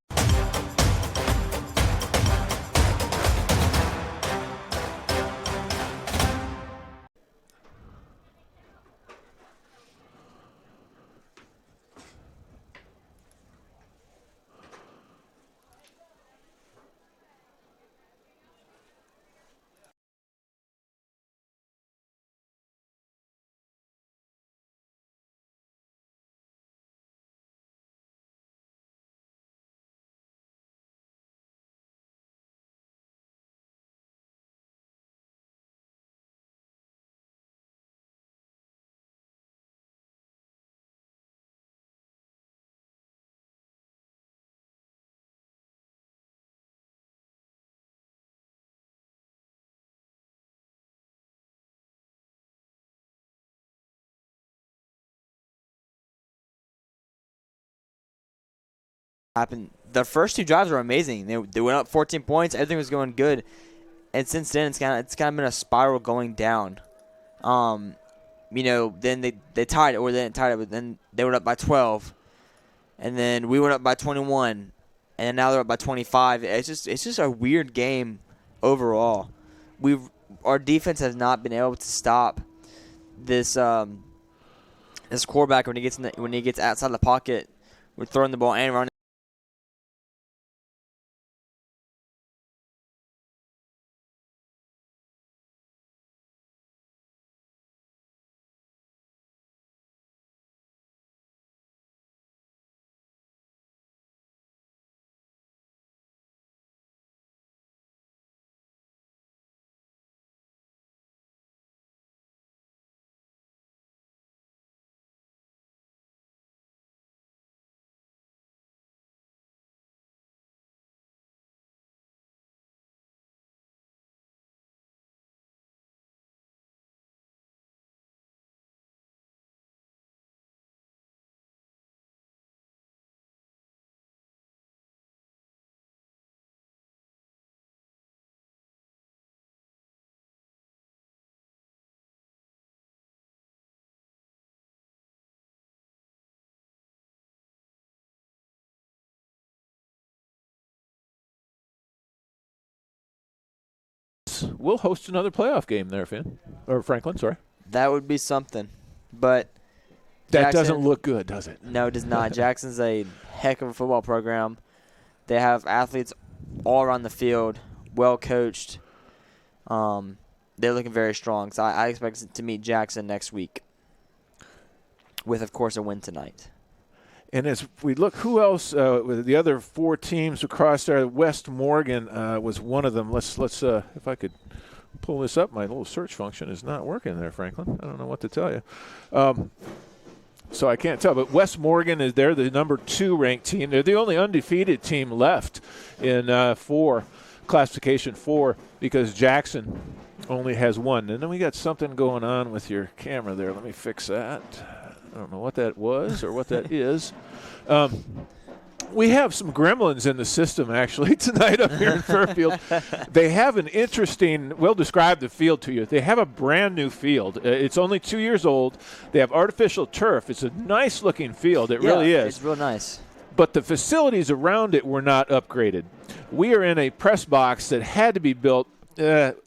Happened. The first two drives were amazing. They went up 14 points. Everything was going good, and since then it's kind of been a spiral going down. Then they tied it, or they didn't tie it, but then they went up by 12, and then we went up by 21, and now they're up by 25. It's just a weird game overall. Our defense has not been able to stop this quarterback when he gets outside the pocket. We're throwing the ball and running. We'll host another playoff game there, Finn. Or Franklin, sorry. That would be something. But that doesn't look good, does it? No, it does not. Jackson's a heck of a football program. They have athletes all around the field, well coached. They're looking very strong. So I expect to meet Jackson next week with, of course, a win tonight. And as we look, who else? With the other four teams across there, West Morgan was one of them. Let's if I could pull this up. My little search function is not working there, Franklin. I don't know what to tell you. So I can't tell. But West Morgan is there, the number 2 ranked team. They're the only undefeated team left in classification 4, because Jackson only has 1. And then we got something going on with your camera there. Let me fix that. I don't know what that was or what that is. We have some gremlins in the system, actually, tonight up here in Fairfield. They have an interesting – we'll describe the field to you. They have a brand-new field. It's only 2 years old. They have artificial turf. It's a nice-looking field. It really is. It's real nice. But the facilities around it were not upgraded. We are in a press box that had to be built.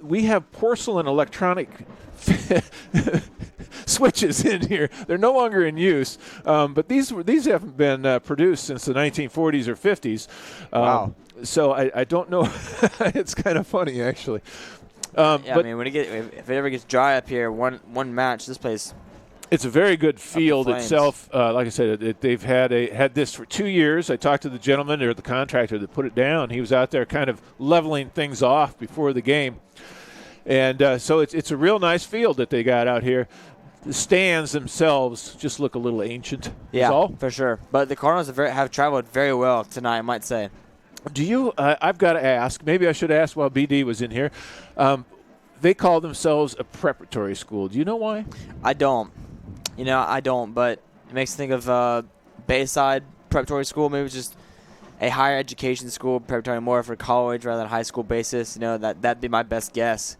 We have porcelain electronic switches in here. They're no longer in use, but these haven't been produced since the 1940s or 50s. Wow. So I don't know. It's kind of funny, actually. But I mean, if it ever gets dry up here, one match, this place. It's a very good field itself. Like I said, they've had this for 2 years. I talked to the gentleman or the contractor that put it down. He was out there kind of leveling things off before the game. And so it's a real nice field that they got out here. the stands themselves just look a little ancient. Yeah, is all. for sure. But the Cardinals have traveled very well tonight, I might say. Do you? I've got to ask. Maybe I should ask while BD was in here. They call themselves a preparatory school. Do you know why? I don't. I don't. But it makes me think of Bayside Preparatory School. Maybe it's just a higher education school, preparatory more for college rather than high school basis. That'd be my best guess.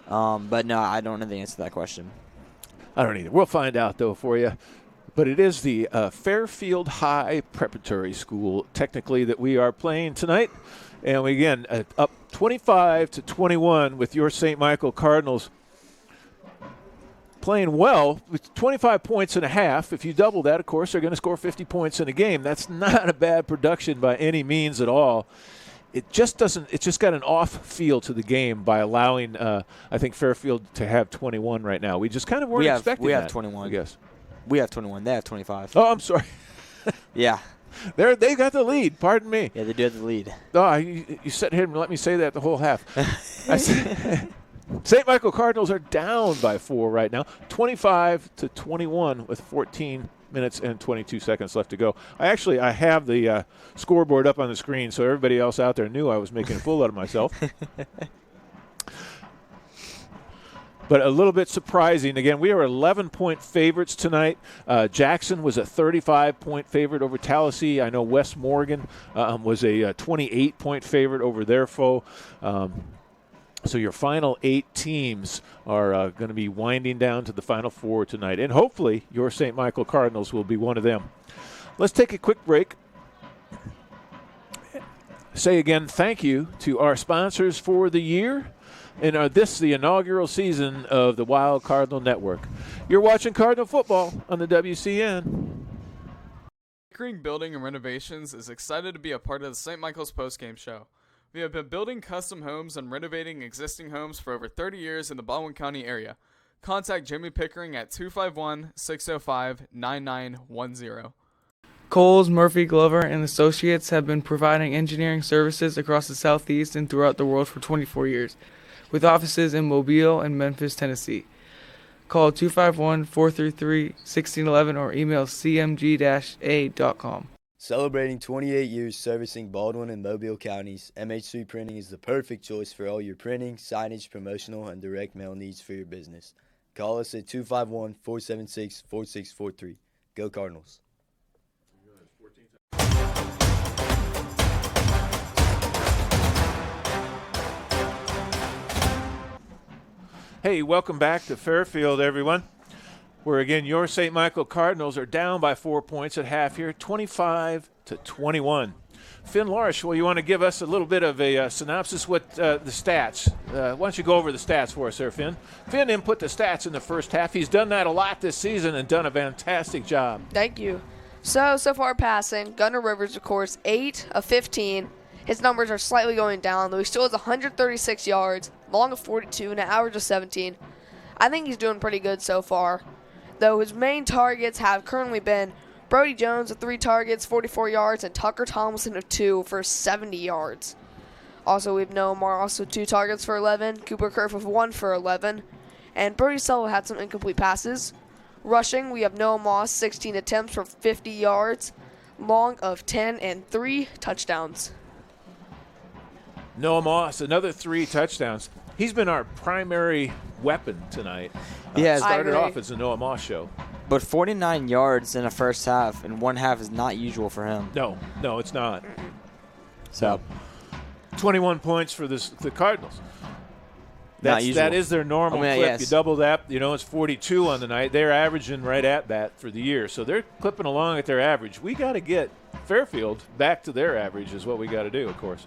But no, I don't know the answer to that question. I don't either. We'll find out, though, for you. But it is the Fairfield High Preparatory School, technically, that we are playing tonight. And we, again, up 25-21 with your St. Michael Cardinals playing well with 25 points and a half. If you double that, of course, they're going to score 50 points in a game. That's not a bad production by any means at all. It just doesn't. It's just got an off feel to the game by allowing, I think, Fairfield to have 21 right now. We just kind of weren't expecting that. We have 21. I guess. We have 21. They have 25. Oh, I'm sorry. Yeah. They got the lead. Pardon me. Yeah, they do have the lead. Oh, you sat here and let me say that the whole half. St. Michael Cardinals are down by 4 right now, 25-21 with 14 minutes and 22 seconds left to go. I have the scoreboard up on the screen, so everybody else out there knew I was making a fool out of myself. But a little bit surprising. Again, we are 11-point favorites tonight. Jackson was a 35-point favorite over Tallahassee. I know West Morgan was a 28-point favorite over their foe. So your final 8 teams are going to be winding down to the Final 4 tonight. And hopefully your St. Michael Cardinals will be one of them. Let's take a quick break. Say again thank you to our sponsors for the year. And the inaugural season of the Wild Cardinal Network. You're watching Cardinal football on the WCN. Pickering Building and Renovations is excited to be a part of the St. Michael's postgame show. We have been building custom homes and renovating existing homes for over 30 years in the Baldwin County area. Contact Jimmy Pickering at 251-605-9910. Coles, Murphy, Glover, and Associates have been providing engineering services across the Southeast and throughout the world for 24 years, with offices in Mobile and Memphis, Tennessee. Call 251-433-1611 or email cmg-a.com. Celebrating 28 years servicing Baldwin and Mobile counties, MH3 Printing is the perfect choice for all your printing, signage, promotional, and direct mail needs for your business. Call us at 251-476-4643. Go Cardinals. Hey, welcome back to Fairfield, everyone, where, again, your St. Michael Cardinals are down by 4 points at half here, 25-21. Finn Larish, well, you want to give us a little bit of a synopsis with the stats. Why don't you go over the stats for us there, Finn? Finn input the stats in the first half. He's done that a lot this season and done a fantastic job. Thank you. So far passing, Gunnar Rivers, of course, 8 of 15. His numbers are slightly going down, though he still has 136 yards, long of 42, and an average of 17. I think he's doing pretty good so far, though his main targets have currently been Brody Jones with 3 targets, 44 yards, and Tucker Tomlinson of 2 for 70 yards. Also, we have Noah Marr, also 2 targets for 11, Cooper Kerf with 1 for 11, and Brody Sello had some incomplete passes. Rushing, we have Noah Moss, 16 attempts for 50 yards, long of 10 and 3 touchdowns. Noah Moss, another 3 touchdowns. He's been our primary weapon tonight. Yeah, started off as a Noah Moss show. But 49 yards in the first half and one half is not usual for him. No, it's not. So, 21 points for the Cardinals. Not usual. That is their normal clip. Yes. You double that, it's 42 on the night. They're averaging right at that for the year. So they're clipping along at their average. We got to get Fairfield back to their average is what we got to do, of course.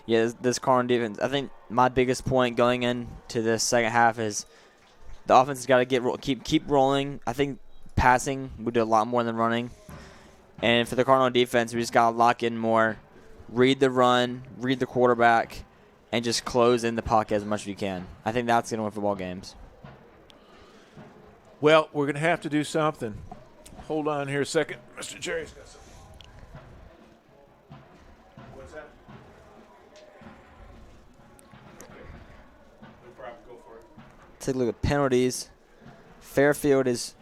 Yeah, this Cardinal defense, I think my biggest point going into this second half is the offense has got to keep rolling. I think passing, we do a lot more than running. And for the Cardinal defense, we just got to lock in more, read the run, read the quarterback, and just close in the pocket as much as you can. I think that's going to win football games. Well, we're going to have to do something. Hold on here a second. Mr. Jerry's got something. What's that? Okay. No problem. Go for it. Take a look at penalties. Fairfield is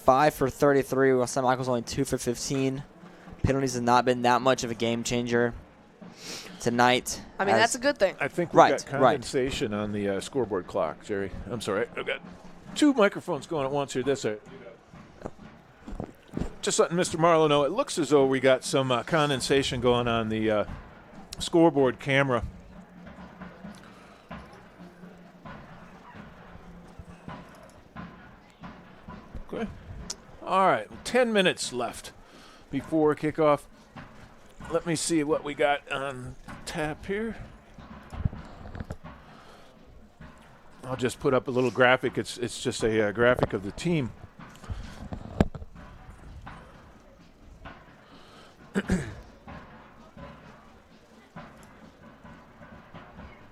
5 for 33, while St. Michael's only 2 for 15. Penalties has not been that much of a game changer tonight. I mean, that's a good thing. I think we've got condensation on the scoreboard clock, Jerry. I'm sorry. I've got two microphones going at once here. That's it. Just letting Mr. Marlowe know, it looks as though we got some condensation going on the scoreboard camera. Okay. All right, 10 minutes left before kickoff. Let me see what we got on tap here. I'll just put up a little graphic. It's just a graphic of the team.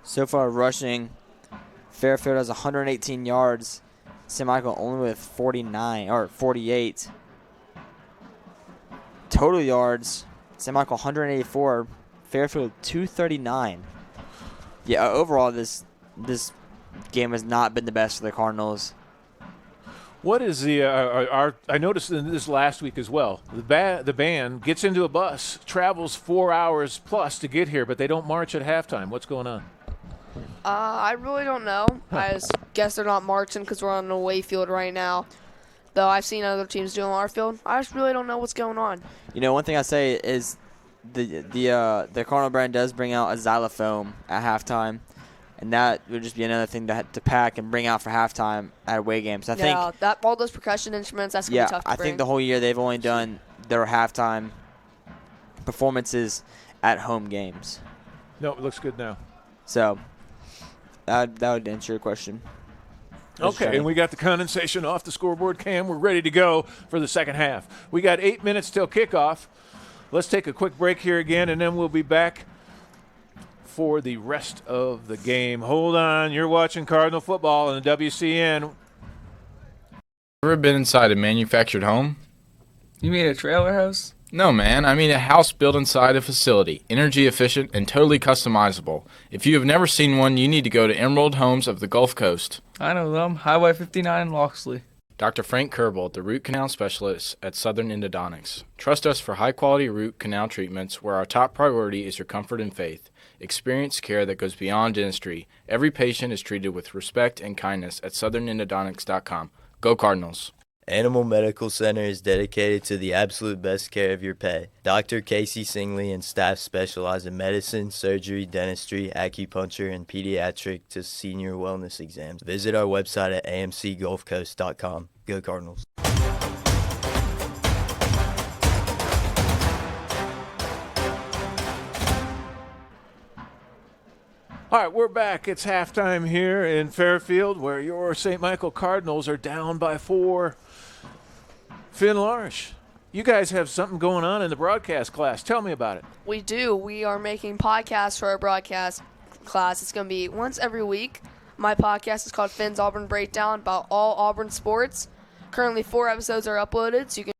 So far rushing, Fairfield has 118 yards. St. Michael only with 48. Total yards, St. Michael 184, Fairfield 239. Yeah, overall this game has not been the best for the Cardinals. What is the I noticed in this last week as well. The band gets into a bus, travels 4 hours plus to get here, but they don't march at halftime. What's going on? I really don't know. I just guess they're not marching because we're on an away field right now. Though I've seen other teams doing our field. I just really don't know what's going on. You know, one thing I say is the Cardinal brand does bring out a xylophone at halftime, and that would just be another thing to pack and bring out for halftime at away games. I think all those percussion instruments, that's gonna be tough to bring. I think the whole year they've only done their halftime performances at home games. No, it looks good now. So that would answer your question. Okay, and we got the condensation off the scoreboard cam. We're ready to go for the second half. We got 8 minutes till kickoff. Let's take a quick break here again, and then we'll be back for the rest of the game. Hold on. You're watching Cardinal football on the WCN. Ever been inside a manufactured home? You mean a trailer house? No, man. I mean a house built inside a facility, energy efficient and totally customizable. If you have never seen one, you need to go to Emerald Homes of the Gulf Coast. I know them. Highway 59 in Loxley. Dr. Frank Kerbel, the root canal specialist at Southern Endodontics. Trust us for high-quality root canal treatments where our top priority is your comfort and faith. Experience care that goes beyond dentistry. Every patient is treated with respect and kindness at southernendodontics.com. Go Cardinals. Animal Medical Center is dedicated to the absolute best care of your pet. Dr. Casey Singley and staff specialize in medicine, surgery, dentistry, acupuncture, and pediatric to senior wellness exams. Visit our website at amcgulfcoast.com. Go Cardinals. All right, we're back. It's halftime here in Fairfield where your St. Michael Cardinals are down by 4. Finn Larsh, you guys have something going on in the broadcast class. Tell me about it. We do. We are making podcasts for our broadcast class. It's going to be once every week. My podcast is called Finn's Auburn Breakdown, about all Auburn sports. Currently 4 episodes are uploaded, so you can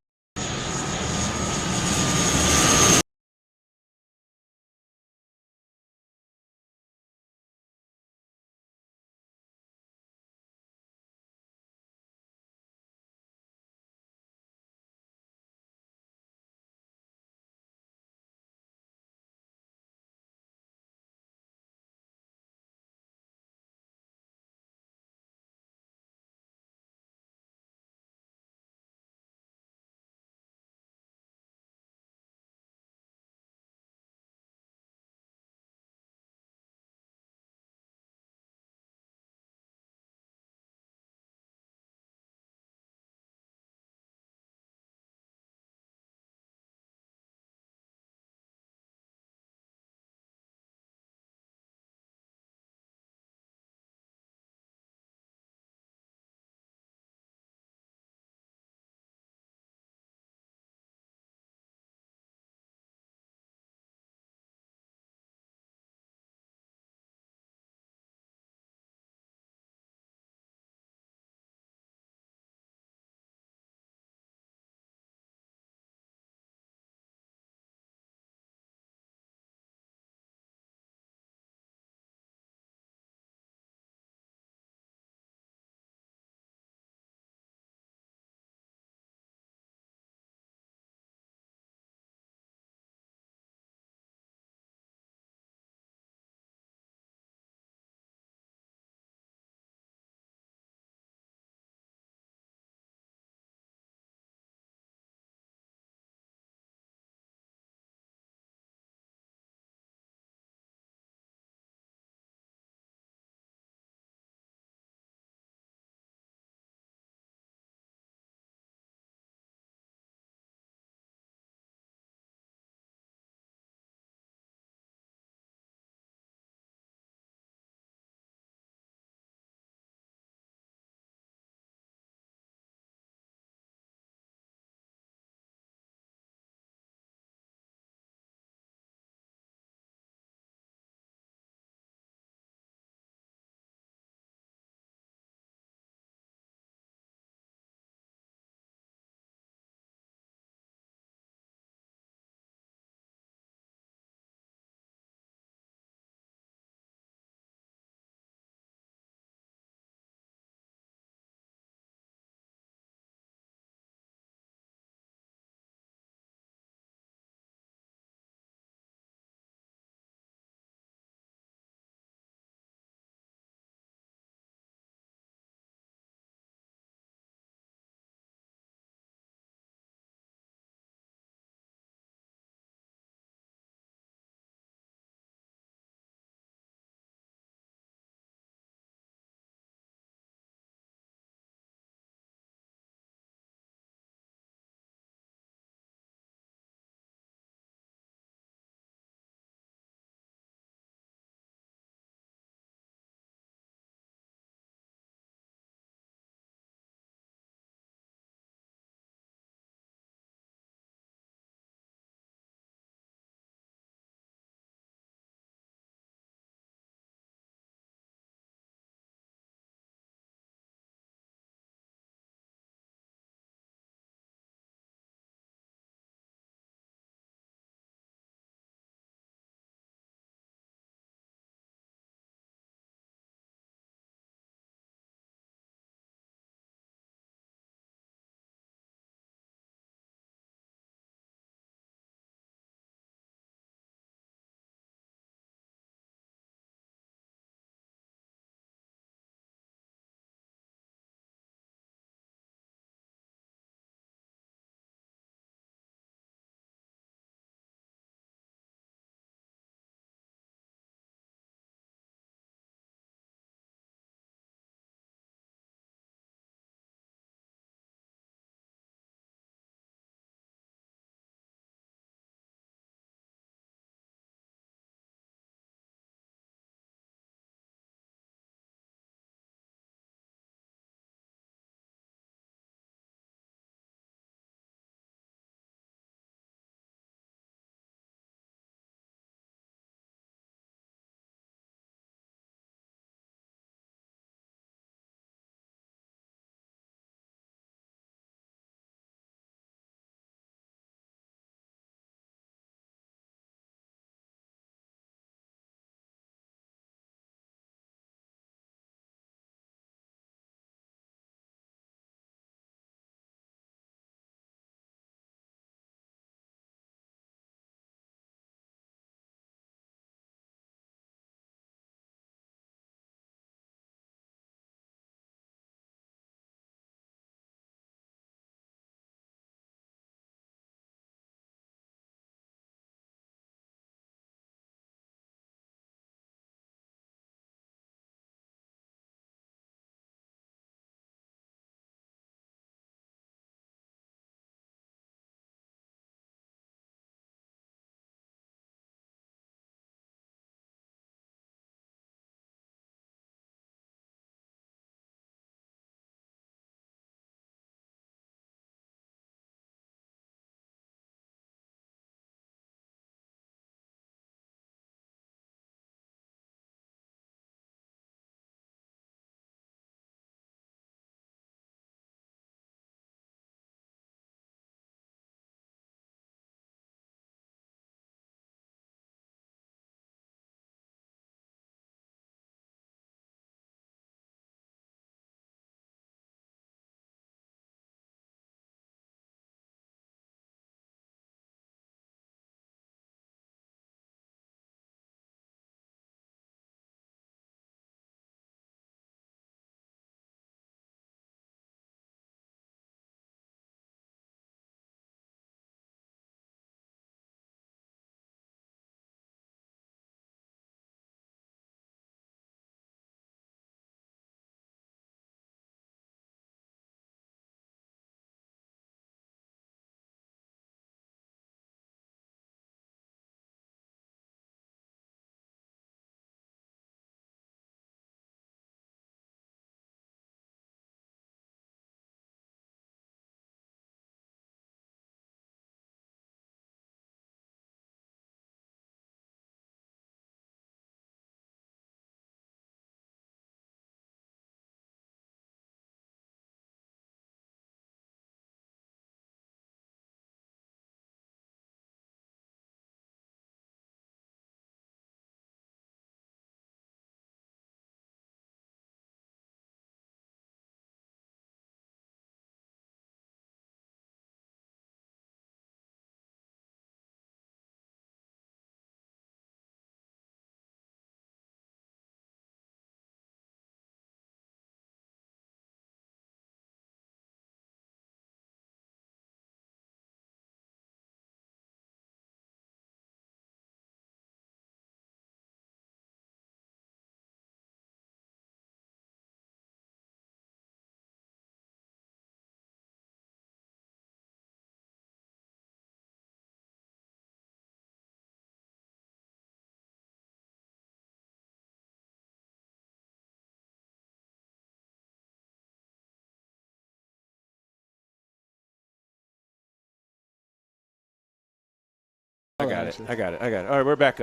got it. All right, we're back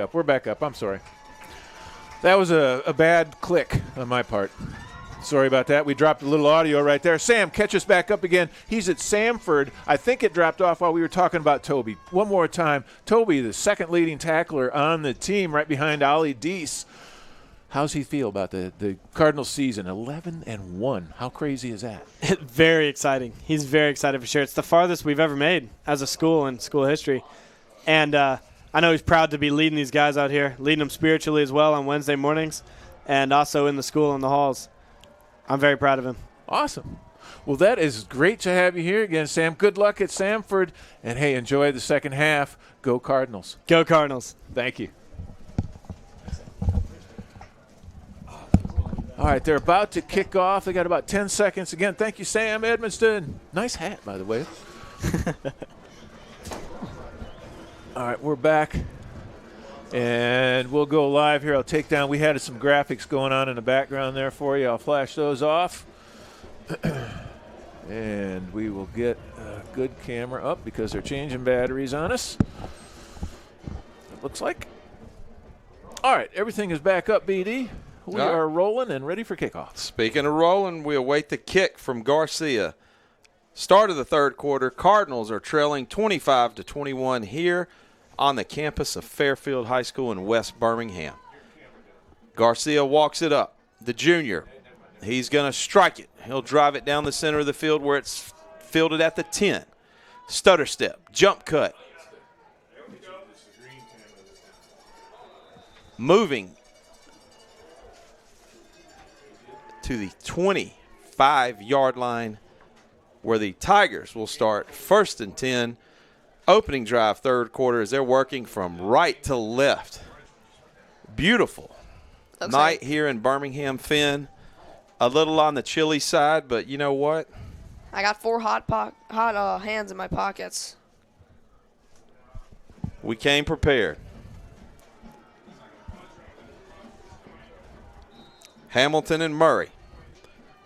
up. I'm sorry. That was a bad click on my part. Sorry about that. We dropped a little audio right there. Sam, catch us back up again. He's at Samford. I think it dropped off while we were talking about Toby. One more time. Toby, the second leading tackler on the team, right behind Ollie Deese. How's he feel about the Cardinals season? 11-1. How crazy is that? Very exciting. He's very excited for sure. It's the farthest we've ever made as a school in school history. And I know he's proud to be leading these guys out here, leading them spiritually as well on Wednesday mornings and also in the school in the halls. I'm very proud of him. Awesome. Well, that is great to have you here again, Sam. Good luck at Samford. And, hey, enjoy the second half. Go Cardinals. Go Cardinals. Thank you. All right, they're about to kick off. They got about 10 seconds. Again, thank you, Sam Edmonston. Nice hat, by the way. All right, we're back. And we'll go live here. I'll take down. We had some graphics going on in the background there for you. I'll flash those off. And we will get a good camera up because they're changing batteries on us. It looks like. All right, everything is back up, BD. We are rolling and ready for kickoff. Speaking of rolling, we await the kick from Garcia. Start of the third quarter. Cardinals are trailing 25-21 here on the campus of Fairfield High School in West Birmingham. Garcia walks it up. The junior, he's going to strike it. He'll drive it down the center of the field where it's fielded at the 10. Stutter step, jump cut. Moving to the 25-yard line where the Tigers will start 1st and 10. Opening drive, third quarter, as they're working from right to left. Beautiful night here in Birmingham, Finn. A little on the chilly side, but you know what? I got 4 hot hands in my pockets. We came prepared. Hamilton and Murray,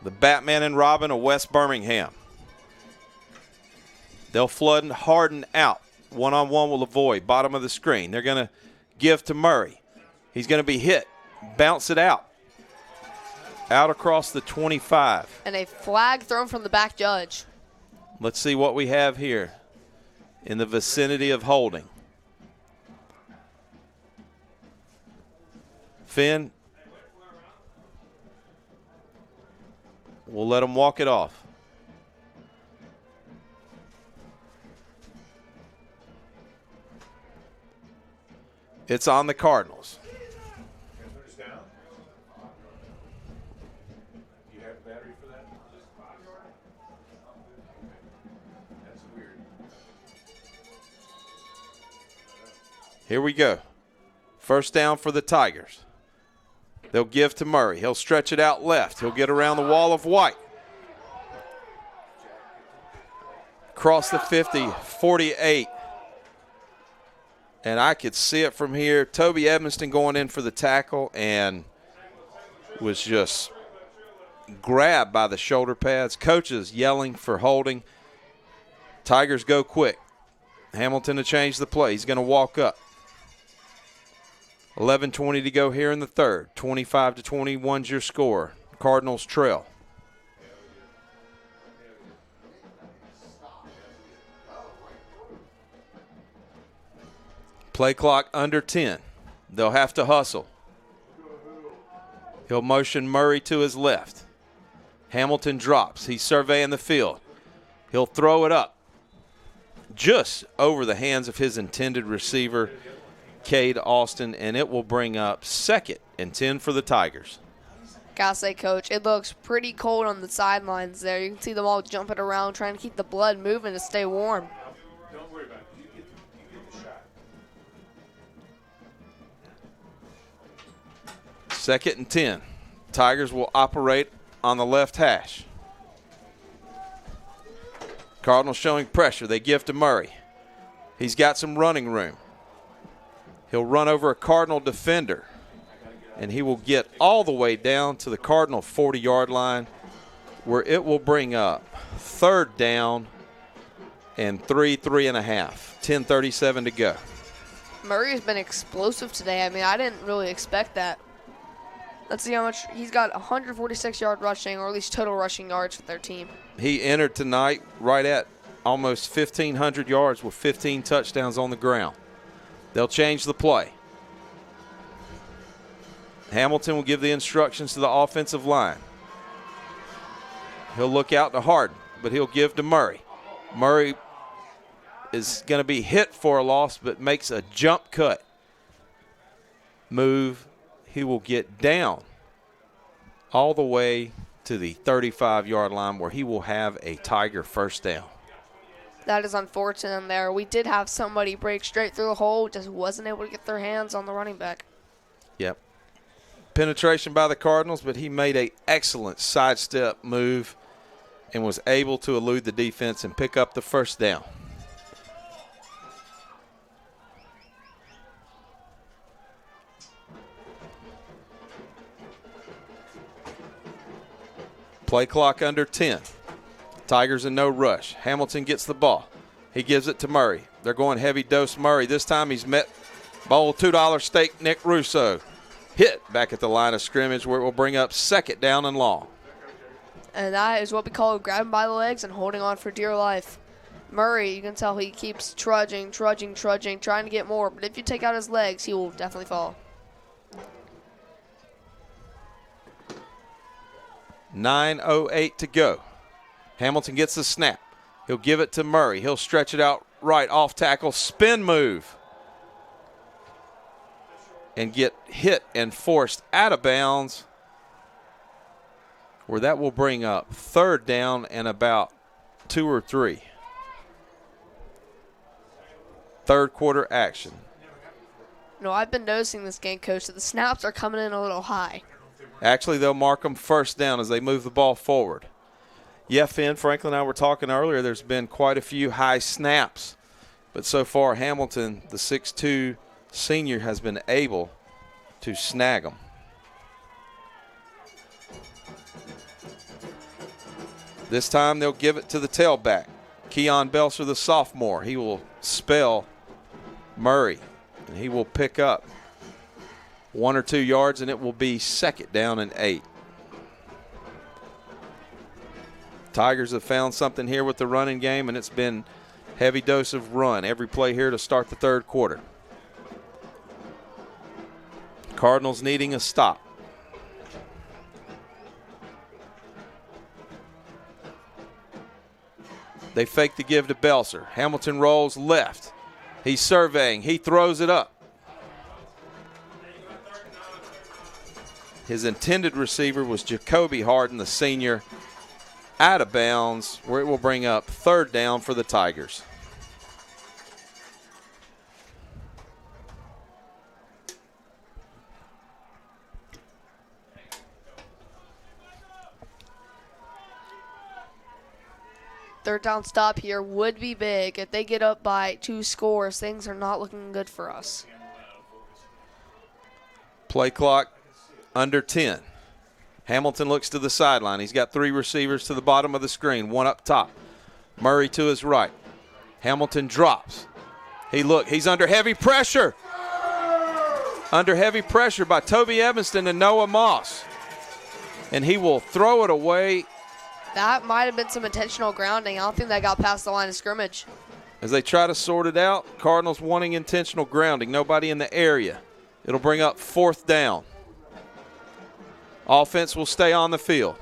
the Batman and Robin of West Birmingham. They'll flood and harden out. One-on-one will avoid. Bottom of the screen. They're going to give to Murray. He's going to be hit. Bounce it out. Out across the 25. And a flag thrown from the back judge. Let's see what we have here in the vicinity of holding. Finn. We'll let him walk it off. It's on the Cardinals. You have a battery for that? That's weird. Here we go. First down for the Tigers. They'll give to Murray. He'll stretch it out left. He'll get around the wall of white. Across the 50, 48. And I could see it from here. Toby Edmonston going in for the tackle and was just grabbed by the shoulder pads. Coaches yelling for holding. Tigers go quick. Hamilton to change the play. He's going to walk up. 11:20 to go here in the third. 25-21's your score. Cardinals trail. Play clock under 10. They'll have to hustle. He'll motion Murray to his left. Hamilton drops. He's surveying the field. He'll throw it up just over the hands of his intended receiver, Cade Austin, and it will bring up 2nd and 10 for the Tigers. Gotta say, Coach, it looks pretty cold on the sidelines there. You can see them all jumping around, trying to keep the blood moving to stay warm. Don't worry about it. You get the shot. 2nd and 10. Tigers will operate on the left hash. Cardinals showing pressure. They give to Murray. He's got some running room. He'll run over a Cardinal defender, and he will get all the way down to the Cardinal 40-yard line, where it will bring up 3rd down and 3.5. 10:37 to go. Murray has been explosive today. I mean, I didn't really expect that. Let's see how much he's got. 146-yard rushing, or at least total rushing yards for their team. He entered tonight right at almost 1,500 yards with 15 touchdowns on the ground. They'll change the play. Hamilton will give the instructions to the offensive line. He'll look out to Harden, but he'll give to Murray. Murray is going to be hit for a loss, but makes a jump cut. Move. He will get down all the way to the 35-yard line where he will have a Tiger first down. That is unfortunate there. We did have somebody break straight through the hole, just wasn't able to get their hands on the running back. Yep. Penetration by the Cardinals, but he made an excellent sidestep move and was able to elude the defense and pick up the first down. Play clock under 10. Tigers in no rush. Hamilton gets the ball. He gives it to Murray. They're going heavy dose Murray. This time he's met by old $2 stake Nick Russo. Hit back at the line of scrimmage where it will bring up second down and long. And that is what we call grabbing by the legs and holding on for dear life. Murray, you can tell he keeps trudging, trying to get more. But if you take out his legs, he will definitely fall. 9:08 to go. Hamilton gets the snap. He'll give it to Murray. He'll stretch it out right off tackle, spin move, and get hit and forced out of bounds, where that will bring up third down and about 2 or 3. Third quarter action. No, I've been noticing this game, Coach, that the snaps are coming in a little high. Actually, they'll mark them first down as they move the ball forward. Yeah, Finn, Franklin and I were talking earlier, there's been quite a few high snaps. But so far, Hamilton, the 6'2 senior, has been able to snag them. This time they'll give it to the tailback, Keon Belser, the sophomore. He will spell Murray, and he will pick up 1 or 2 yards, and it will be second down and 8. Tigers have found something here with the running game, and it's been heavy dose of run every play here to start the third quarter. Cardinals needing a stop. They fake the give to Belser. Hamilton rolls left. He's surveying. He throws it up. His intended receiver was Jacoby Harden, the senior, out of bounds, where it will bring up third down for the Tigers. Third down stop here would be big. If they get up by 2 scores, things are not looking good for us. Play clock under 10. Hamilton looks to the sideline. He's got 3 receivers to the bottom of the screen, 1 up top. Murray to his right. Hamilton drops. He's under heavy pressure. Under heavy pressure by Toby Evanston and Noah Moss. And he will throw it away. That might have been some intentional grounding. I don't think that got past the line of scrimmage. As they try to sort it out, Cardinals wanting intentional grounding. Nobody in the area. It'll bring up fourth down. Offense will stay on the field.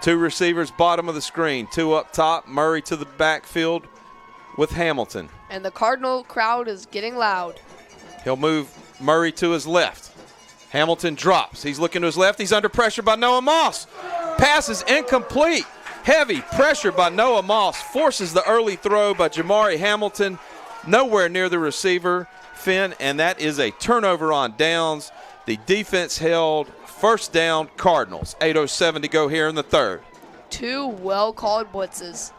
Two receivers bottom of the screen, 2 up top. Murray to the backfield with Hamilton. And the Cardinal crowd is getting loud. He'll move Murray to his left. Hamilton drops. He's looking to his left. He's under pressure by Noah Moss. Pass is incomplete. Heavy pressure by Noah Moss forces the early throw by Jamari Hamilton. Nowhere near the receiver, Finn, and that is a turnover on downs. The defense held first down, Cardinals. 8:07 to go here in the third. 2 well-called blitzes.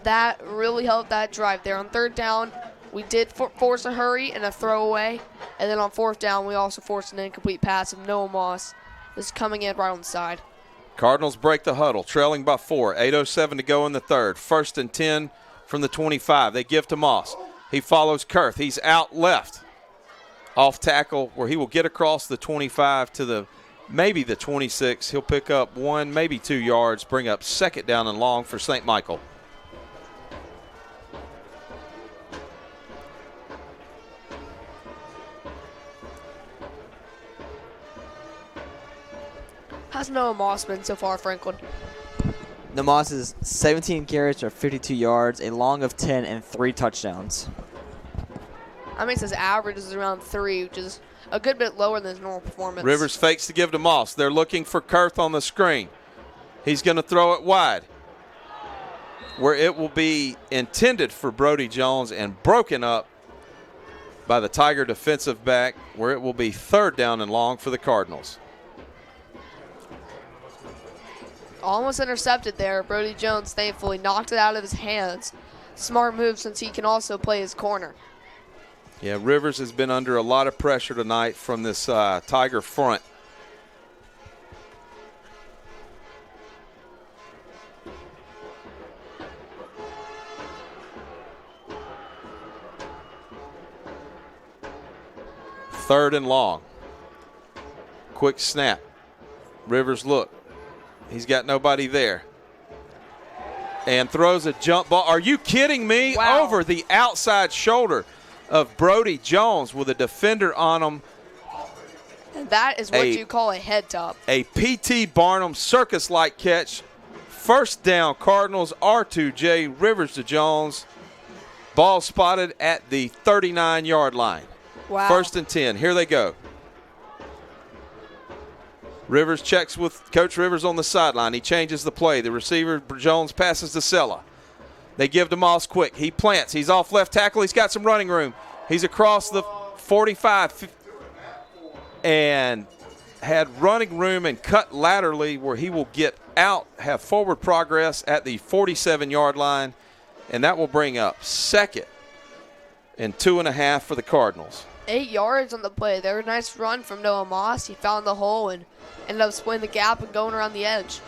That really helped that drive there. On third down, we did force a hurry and a throwaway. And then on fourth down, we also forced an incomplete pass of Noah Moss. This is coming in right on the side. Cardinals break the huddle, trailing by 4. 8:07 to go in the third. 1st and 10 from the 25. They give to Moss. He follows Kurth. He's out left. Off tackle where he will get across the 25 to maybe the 26. He'll pick up 1, maybe 2 yards, bring up 2nd down and long for St. Michael. How's Noah Moss been so far, Franklin? The Moss's 17 carries for 52 yards, a long of 10, and 3 touchdowns. That makes his average is around 3, which is a good bit lower than his normal performance. Rivers fakes to give to Moss. They're looking for Kurth on the screen. He's going to throw it wide, where it will be intended for Brody Jones and broken up by the Tiger defensive back, where it will be 3rd down and long for the Cardinals. Almost intercepted there. Brody Jones thankfully knocked it out of his hands. Smart move since he can also play his corner. Yeah, Rivers has been under a lot of pressure tonight from this Tiger front. Third and long. Quick snap. Rivers look. He's got nobody there. And throws a jump ball. Are you kidding me? Wow. Over the outside shoulder of Brody Jones with a defender on him. And that is what you call a head top. A P.T. Barnum circus-like catch. 1st down, Cardinals, R2J, Rivers to Jones. Ball spotted at the 39-yard line. Wow. 1st and 10. Here they go. Rivers checks with Coach Rivers on the sideline. He changes the play. The receiver, Jones, passes to Sella. They give to Moss quick. He plants. He's off left tackle. He's got some running room. He's across the 45 and had running room and cut laterally where he will get out, have forward progress at the 47-yard line, and that will bring up 2nd and 2.5 for the Cardinals. 8 yards on the play. There was a nice run from Noah Moss. He found the hole and ended up splitting the gap and going around the edge.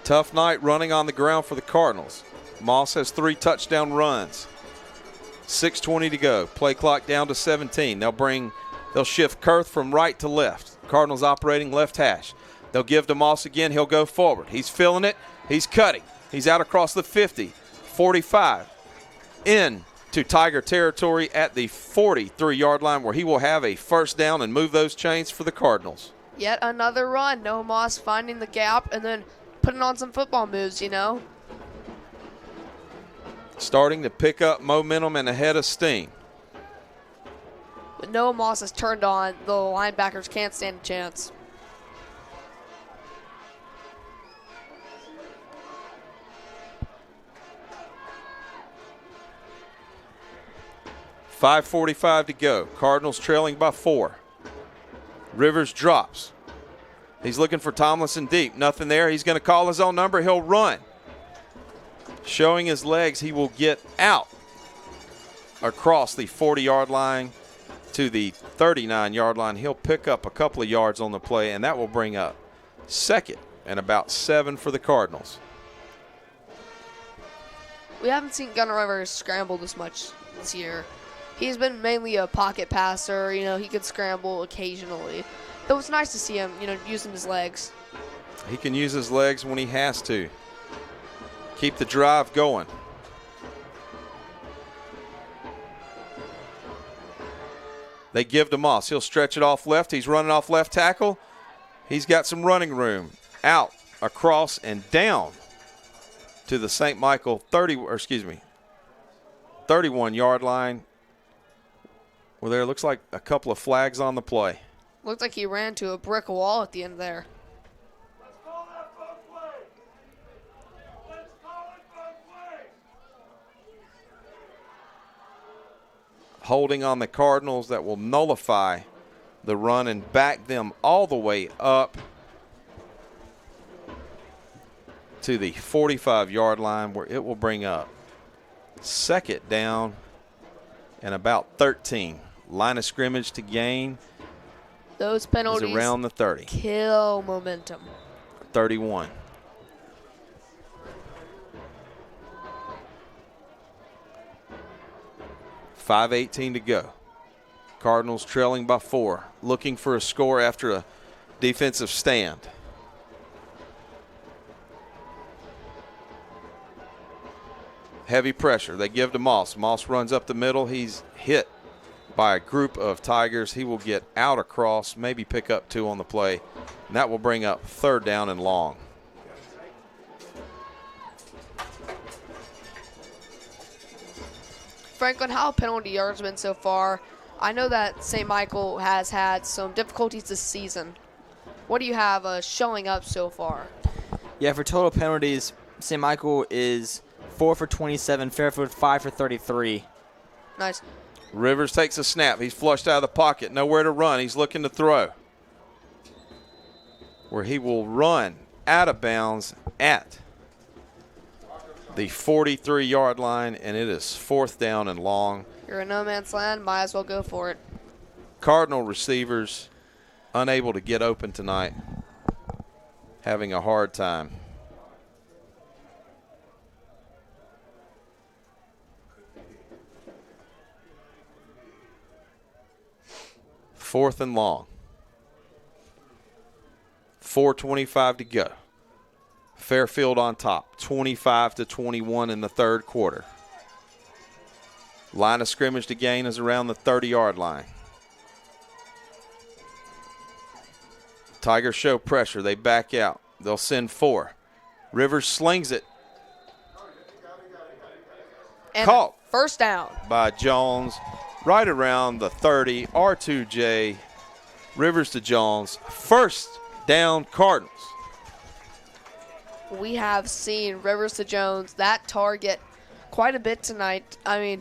Tough night running on the ground for the Cardinals. Moss has 3 touchdown runs. 6:20 to go. Play clock down to 17. They'll shift Kurth from right to left. Cardinals operating left hash. They'll give to Moss again. He'll go forward. He's filling it. He's cutting. He's out across the 50, 45, into Tiger territory at the 43-yard line, where he will have a 1st down and move those chains for the Cardinals. Yet another run. Noah Moss finding the gap and then putting on some football moves, you know. Starting to pick up momentum and ahead of steam. But Noah Moss has turned on. The linebackers can't stand a chance. .545 to go. Cardinals trailing by 4. Rivers drops. He's looking for Tomlinson deep. Nothing there. He's going to call his own number. He'll run. Showing his legs, he will get out across the 40-yard line to the 39-yard line. He'll pick up a couple of yards on the play, and that will bring up 2nd and about 7 for the Cardinals. We haven't seen Gunnar Rivers scramble this much this year. He's been mainly a pocket passer. You know, he could scramble occasionally. Though it's nice to see him, you know, using his legs. He can use his legs when he has to. Keep the drive going. They give to Moss. He'll stretch it off left. He's running off left tackle. He's got some running room. Out, across, and down to the St. Michael 31-yard line. Well, there looks like a couple of flags on the play. Looked like he ran to a brick wall at the end there. Holding on the Cardinals that will nullify the run and back them all the way up to the 45-yard line, where it will bring up 2nd down and about 13. Line of scrimmage to gain. Those is penalties around the 30. kill momentum. 31. .5:18 to go. Cardinals trailing by 4, looking for a score after a defensive stand. Heavy pressure. They give to Moss. Moss runs up the middle. He's hit by a group of Tigers. He will get out across, maybe pick up 2 on the play, and that will bring up 3rd down and long. Franklin, how have penalty yards been so far? I know that St. Michael has had some difficulties this season. What do you have showing up so far? Yeah, for total penalties, St. Michael is 4 for 27, Fairfield 5 for 33. Nice. Rivers takes a snap. He's flushed out of the pocket. Nowhere to run. He's looking to throw. Where he will run out of bounds at the 43-yard line, and it is 4th down and long. You're in no man's land. Might as well go for it. Cardinal receivers unable to get open tonight. Having a hard time. Fourth and long. 4:25 to go. Fairfield on top, 25-21 in the 3rd quarter. Line of scrimmage to gain is around the 30-yard line. Tigers show pressure. They back out. They'll send 4. Rivers slings it. And Caught. First down. By Jones. Right around the 30. R2J. Rivers to Jones. First down Cardinals. We have seen Rivers to Jones, that target, quite a bit tonight. I mean,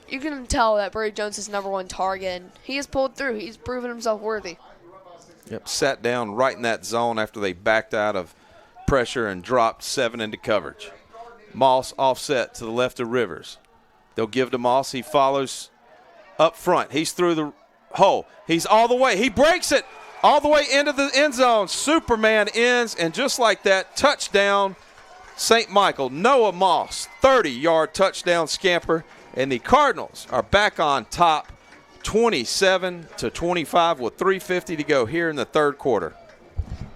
you can tell that Brady Jones is #1 target, and he has pulled through. He's proven himself worthy. Yep, sat down right in that zone after they backed out of pressure and dropped 7 into coverage. Moss offset to the left of Rivers. They'll give to Moss. He follows up front. He's through the hole. He's all the way. He breaks it all the way into the end zone. Superman ends, and just like that, touchdown, St. Michael. Noah Moss, 30-yard touchdown scamper, and the Cardinals are back on top, 27-25 with 3:50 to go here in the 3rd quarter.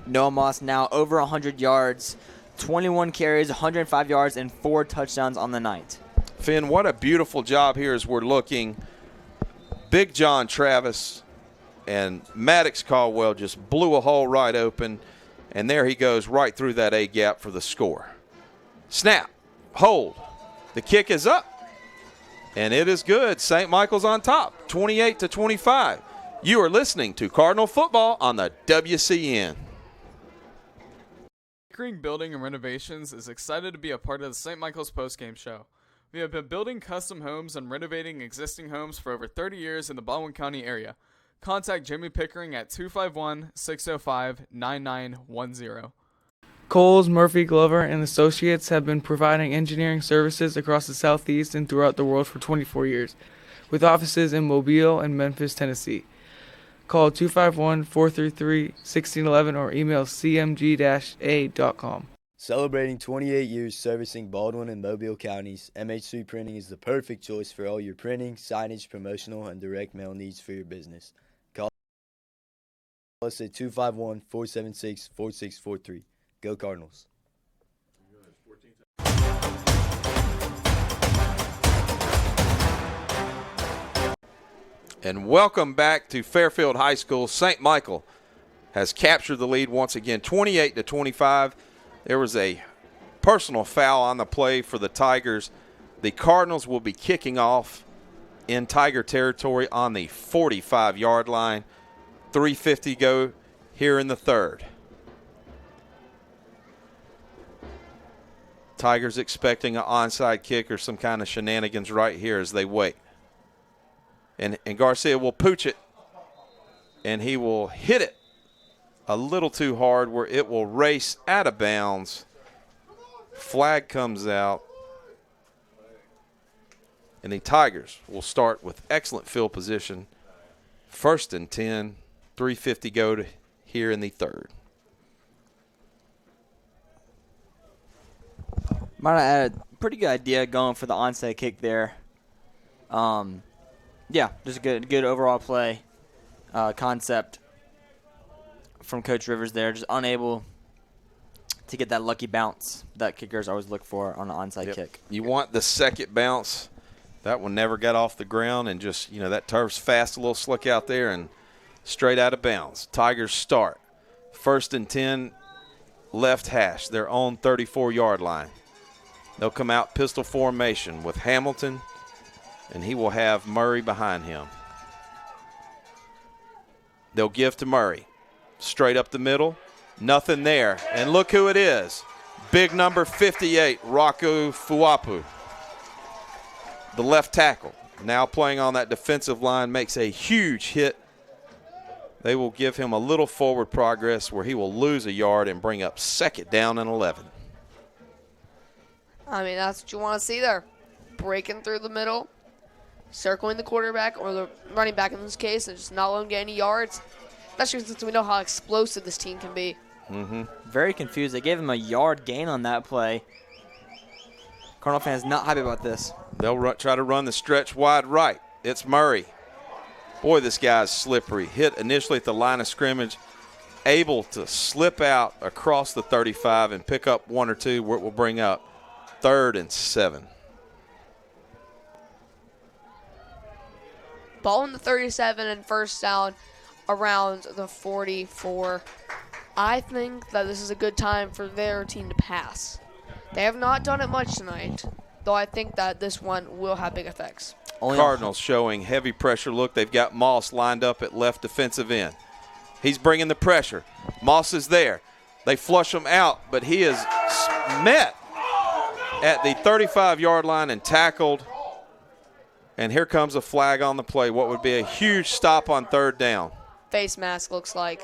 Noah Moss now over 100 yards, 21 carries, 105 yards, and 4 touchdowns on the night. Finn, what a beautiful job here as we're looking. Big John Travis and Maddox Caldwell just blew a hole right open, and there he goes right through that A gap for the score. Snap, hold, the kick is up, and it is good. St. Michael's on top, 28-25. You are listening to Cardinal Football on the WCN. Pickering Building and Renovations is excited to be a part of the St. Michael's postgame show. We have been building custom homes and renovating existing homes for over 30 years in the Baldwin County area. Contact Jimmy Pickering at 251-605-9910. Coles, Murphy, Glover, and Associates have been providing engineering services across the Southeast and throughout the world for 24 years, with offices in Mobile and Memphis, Tennessee. Call 251-433-1611 or email cmg-a.com. Celebrating 28 years servicing Baldwin and Mobile counties, MH3 Printing is the perfect choice for all your printing, signage, promotional, and direct mail needs for your business. Call us at 251-476-4643. Go Cardinals. And welcome back to Fairfield High School. St. Michael has captured the lead once again, 28-25. There was a personal foul on the play for the Tigers. The Cardinals will be kicking off in Tiger territory on the 45-yard line. 3:50 go here in the 3rd. Tigers expecting an onside kick or some kind of shenanigans right here as they wait. And Garcia will pooch it, and he will hit it a little too hard where it will race out of bounds. Flag comes out, and the Tigers will start with excellent field position. 1st and 10 3:50 go to here in the third. Might have had a pretty good idea going for the onside kick there. Yeah, just a good overall play concept from Coach Rivers there. Just unable to get that lucky bounce that kickers always look for on an onside kick. You want the second bounce. That one never got off the ground, and just, that turf's fast, a little slick out there, and straight out of bounds. Tigers start. 1st and 10, left hash, their own 34-yard line. They'll come out pistol formation with Hamilton, and he will have Murray behind him. They'll give to Murray. Straight up the middle. Nothing there. And look who it is. Big number 58, Rocco Fuapu. The left tackle. Now playing on that defensive line, makes a huge hit. They will give him a little forward progress where he will lose a yard and bring up 2nd down and 11. I mean, that's what you want to see there. Breaking through the middle, circling the quarterback or the running back in this case, and just not letting him get any yards. Especially since we know how explosive this team can be. Very confused. They gave him a yard gain on that play. Cardinal fans not happy about this. They'll try to run the stretch wide right. It's Murray. Boy, this guy's slippery. Hit initially at the line of scrimmage, able to slip out across the 35 and pick up 1 or 2, where it will bring up 3rd and 7. Ball in the 37 and 1st down around the 44. I think that this is a good time for their team to pass. They have not done it much tonight, though I think that this one will have big effects. Cardinals showing heavy pressure look. They've got Moss lined up at left defensive end. He's bringing the pressure. Moss is there. They flush him out, but he is met at the 35-yard line and tackled. And here comes a flag on the play. What would be a huge stop on 3rd down. Face mask looks like.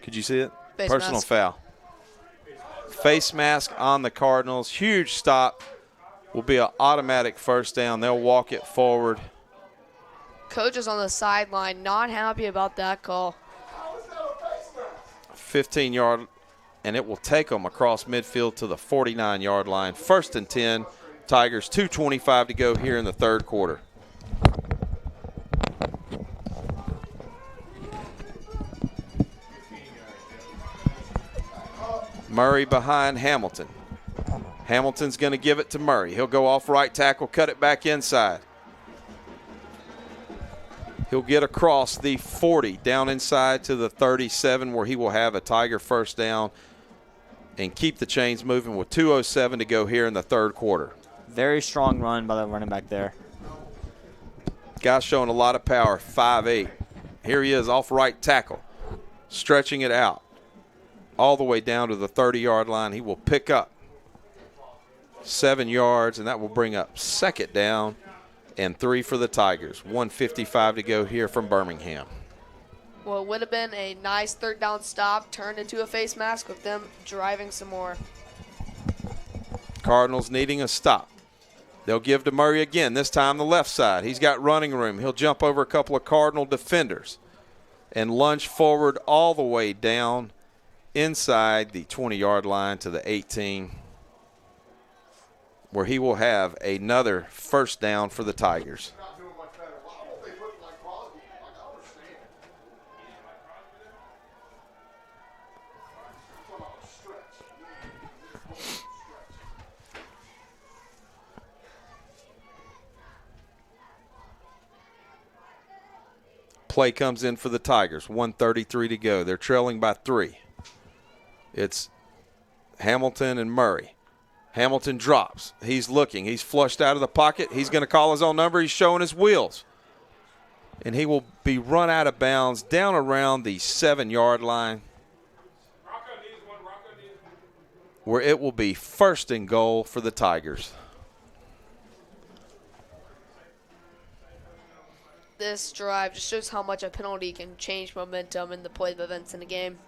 Could you see it? Face Personal mask. foul. Face mask on the Cardinals. Huge stop. Will be an automatic 1st down. They'll walk it forward. Coach is on the sideline, not happy about that call. 15-yard, and it will take them across midfield to the 49-yard line. 1st and 10. Tigers, 2:25 to go here in the 3rd quarter. Murray behind Hamilton. Hamilton's going to give it to Murray. He'll go off right tackle, cut it back inside. He'll get across the 40, down inside to the 37, where he will have a Tiger 1st down and keep the chains moving with 2:07 to go here in the 3rd quarter. Very strong run by the running back there. Guy's showing a lot of power, 5'8". Here he is off right tackle, stretching it out all the way down to the 30-yard line. He will pick up 7 yards, and that will bring up 2nd down and 3 for the Tigers. 1:55 to go here from Birmingham. Well, it would have been a nice 3rd down stop, turned into a face mask with them driving some more. Cardinals needing a stop. They'll give to Murray again, this time the left side. He's got running room. He'll jump over a couple of Cardinal defenders and lunge forward all the way down inside the 20-yard line to the 18, where he will have another 1st down for the Tigers. Play comes in for the Tigers. 1:33 to go. They're trailing by 3. It's Hamilton and Murray. Hamilton drops. He's looking. He's flushed out of the pocket. He's going to call his own number. He's showing his wheels. And he will be run out of bounds down around the 7-yard line, where it will be 1st and goal for the Tigers. this drive just shows how much a penalty can change momentum in the play of events in a game.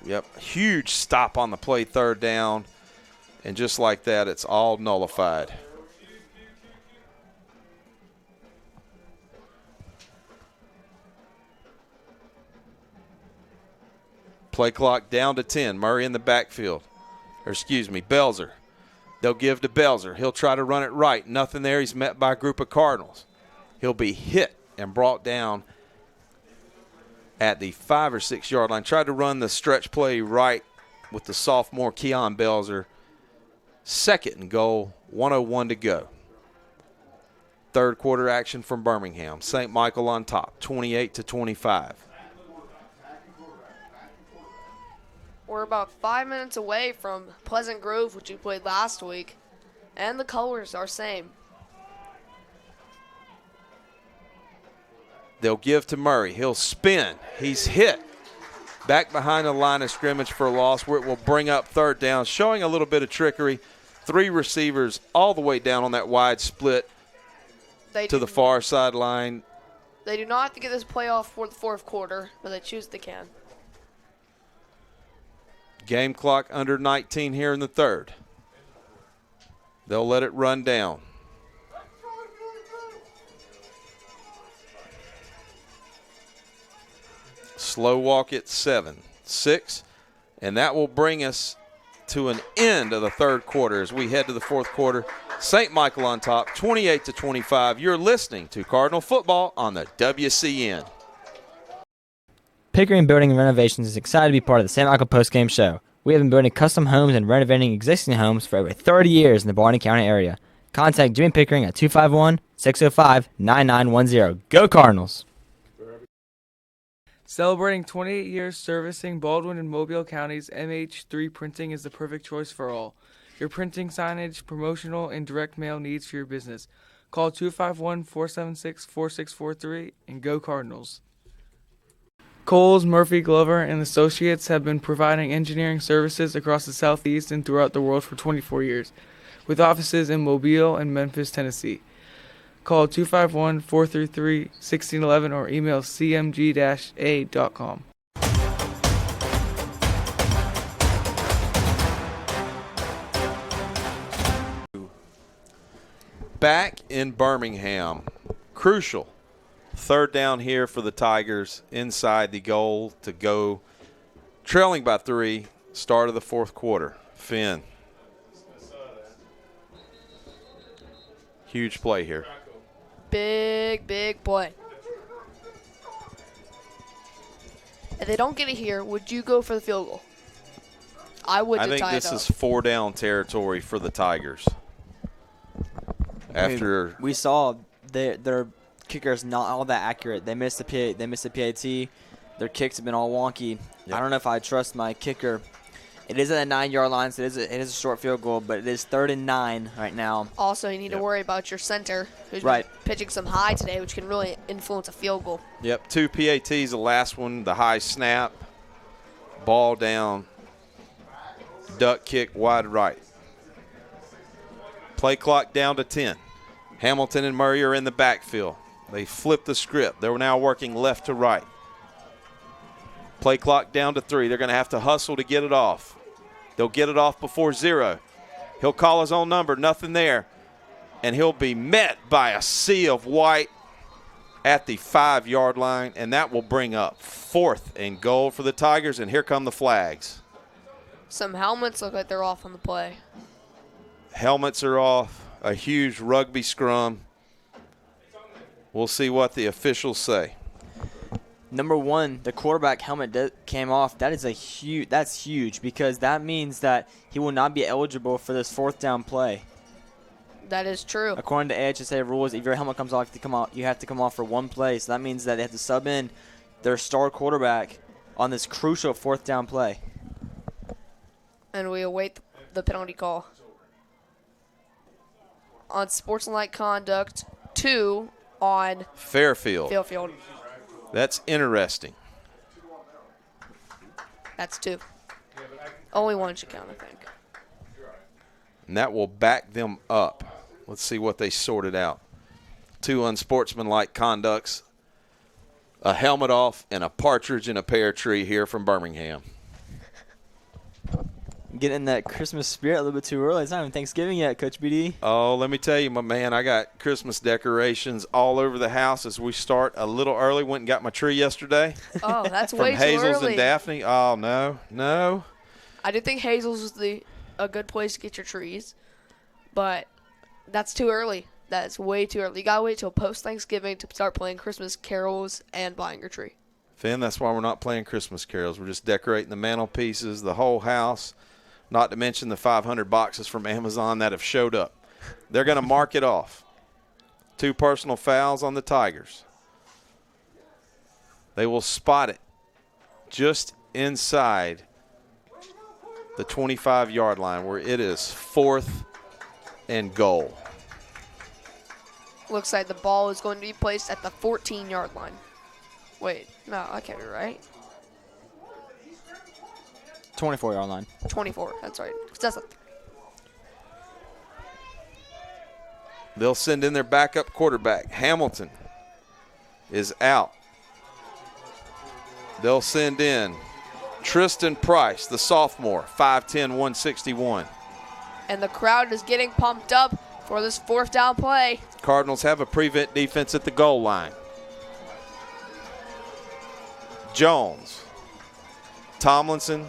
Yep. Huge stop on the play, third down. And just like that, it's all nullified. Play clock down to 10. Murray in the backfield. Belzer. They'll give to Belzer. He'll try to run it right. Nothing there. He's met by a group of Cardinals. He'll be hit and brought down at the 5 or 6 yard line. Tried to run the stretch play right with the sophomore Keon Belzer. 2nd and goal, 1:01 to go. Third quarter action from Birmingham. St. Michael on top, 28-25. We're about 5 minutes away from Pleasant Grove, which we played last week, and the colors are same. They'll give to Murray. He'll spin. He's hit. Back behind the line of scrimmage for a loss, where it will bring up third down, showing a little bit of trickery. 3 receivers all the way down on that wide split to the far sideline. They do not have to get this play off for the fourth quarter, but they choose they can. Game clock under 19 here in the third. They'll let it run down. Slow walk at 7, 6, and that will bring us to an end of the third quarter as we head to the fourth quarter. St. Michael on top, 28-25. You're listening to Cardinal Football on the WCN. Pickering Building and Renovations is excited to be part of the St. Michael Postgame Show. We have been building custom homes and renovating existing homes for over 30 years in the Baldwin County area. Contact Jimmy Pickering at 251-605-9910. Go Cardinals! Celebrating 28 years servicing Baldwin and Mobile counties, MH3 Printing is the perfect choice for all. Your printing, signage, promotional, and direct mail needs for your business. Call 251-476-4643 and go Cardinals. Coles, Murphy, Glover, and Associates have been providing engineering services across the Southeast and throughout the world for 24 years, with offices in Mobile and Memphis, Tennessee. Call 251-433-1611 or email cmg-a.com. Back in Birmingham. Crucial. Third down here for the Tigers inside the goal to go. Trailing by 3, start of the fourth quarter. Finn. Huge play here. Big play. If they don't get it here, would you go for the field goal? I would. I think this is 4-down territory for the Tigers. After we saw their kicker's not all that accurate. They missed the PAT. Their kicks have been all wonky. Yep. I don't know if I trust my kicker. It is at the 9-yard line, so it is a short field goal, but it is 3rd and 9 right now. Also, you need to worry about your center, who's pitching some high today, which can really influence a field goal. Yep, 2 PATs. The last one, the high snap, ball down, duck kick wide right. Play clock down to 10. Hamilton and Murray are in the backfield. They flip the script. They're now working left to right. Play clock down to 3. They're going to have to hustle to get it off. They'll get it off before 0. He'll call his own number. Nothing there. And he'll be met by a sea of white at the 5-yard line, and that will bring up 4th and goal for the Tigers, and here come the flags. Some helmets look like they're off on the play. Helmets are off. A huge rugby scrum. We'll see what the officials say. Number 1, the quarterback helmet came off. That's huge because that means that he will not be eligible for this 4th down play. That is true. According to AHSAA rules, if your helmet comes off, you have to come off for 1 play. So that means that they have to sub in their star quarterback on this crucial 4th down play. And we await the penalty call. On sportsmanlike conduct, 2 on Fairfield. That's interesting. That's 2. Only 1 should count, I think. And that will back them up. Let's see what they sorted out. two unsportsmanlike conducts, a helmet off, and a partridge in a pear tree here from Birmingham. Getting in that Christmas spirit a little bit too early. It's not even Thanksgiving yet, Coach BD. Oh, let me tell you, my man, I got Christmas decorations all over the house as we start a little early. Went and got my tree yesterday. Oh, that's from way too Hazel's early. and Daphne. Oh, no. I do think Hazel's is a good place to get your trees, but that's too early. That's way too early. You gotta wait till post-Thanksgiving to start playing Christmas carols and buying your tree. Finn, that's why we're not playing Christmas carols. We're just decorating the mantelpieces, the whole house, not to mention the 500 boxes from Amazon that have showed up. They're going to mark it off. 2 personal fouls on the Tigers. They will spot it just inside the 25-yard line where it is 4th and goal. Looks like the ball is going to be placed at the 14-yard line. Wait, no, I can't be right. 24-yard line. 24, that's right. That's They'll send in their backup quarterback. Hamilton is out. They'll send in Tristan Price, the sophomore, 5'10", 161. and the crowd is getting pumped up for this 4th down play. Cardinals have a prevent defense at the goal line. Jones, Tomlinson,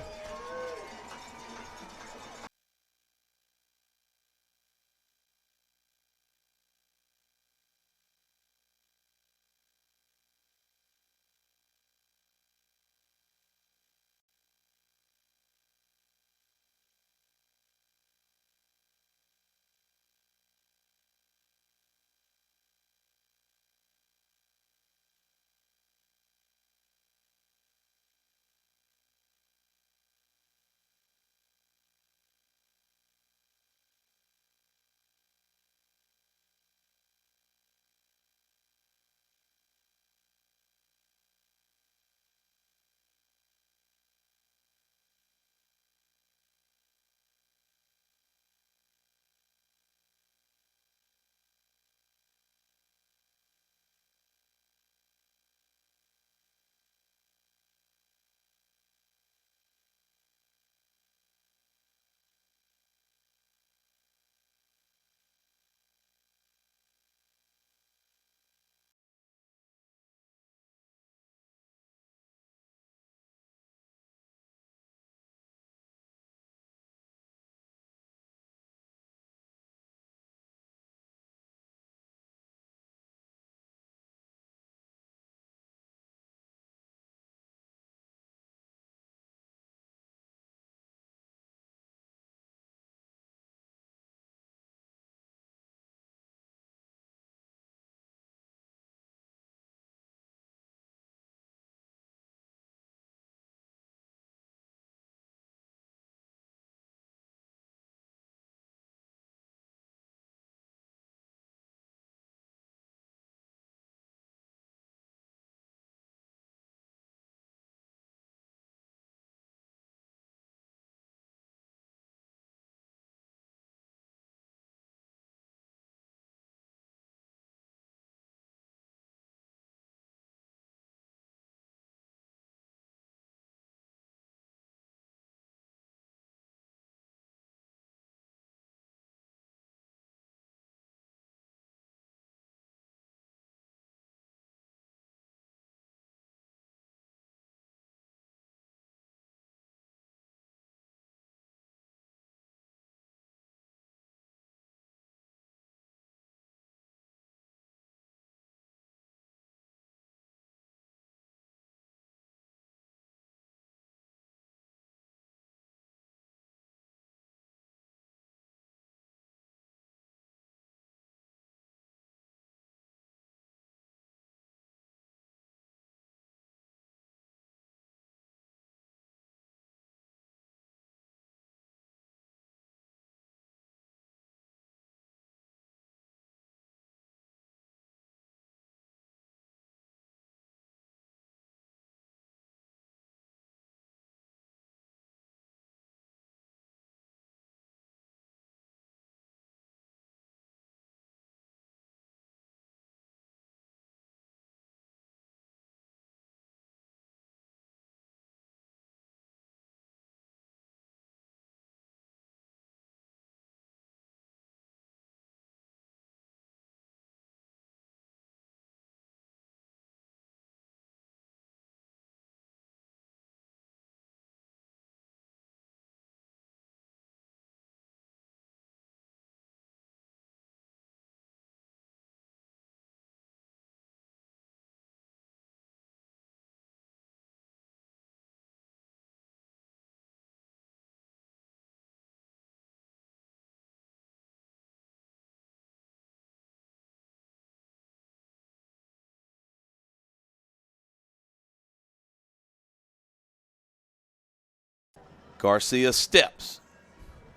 Garcia steps,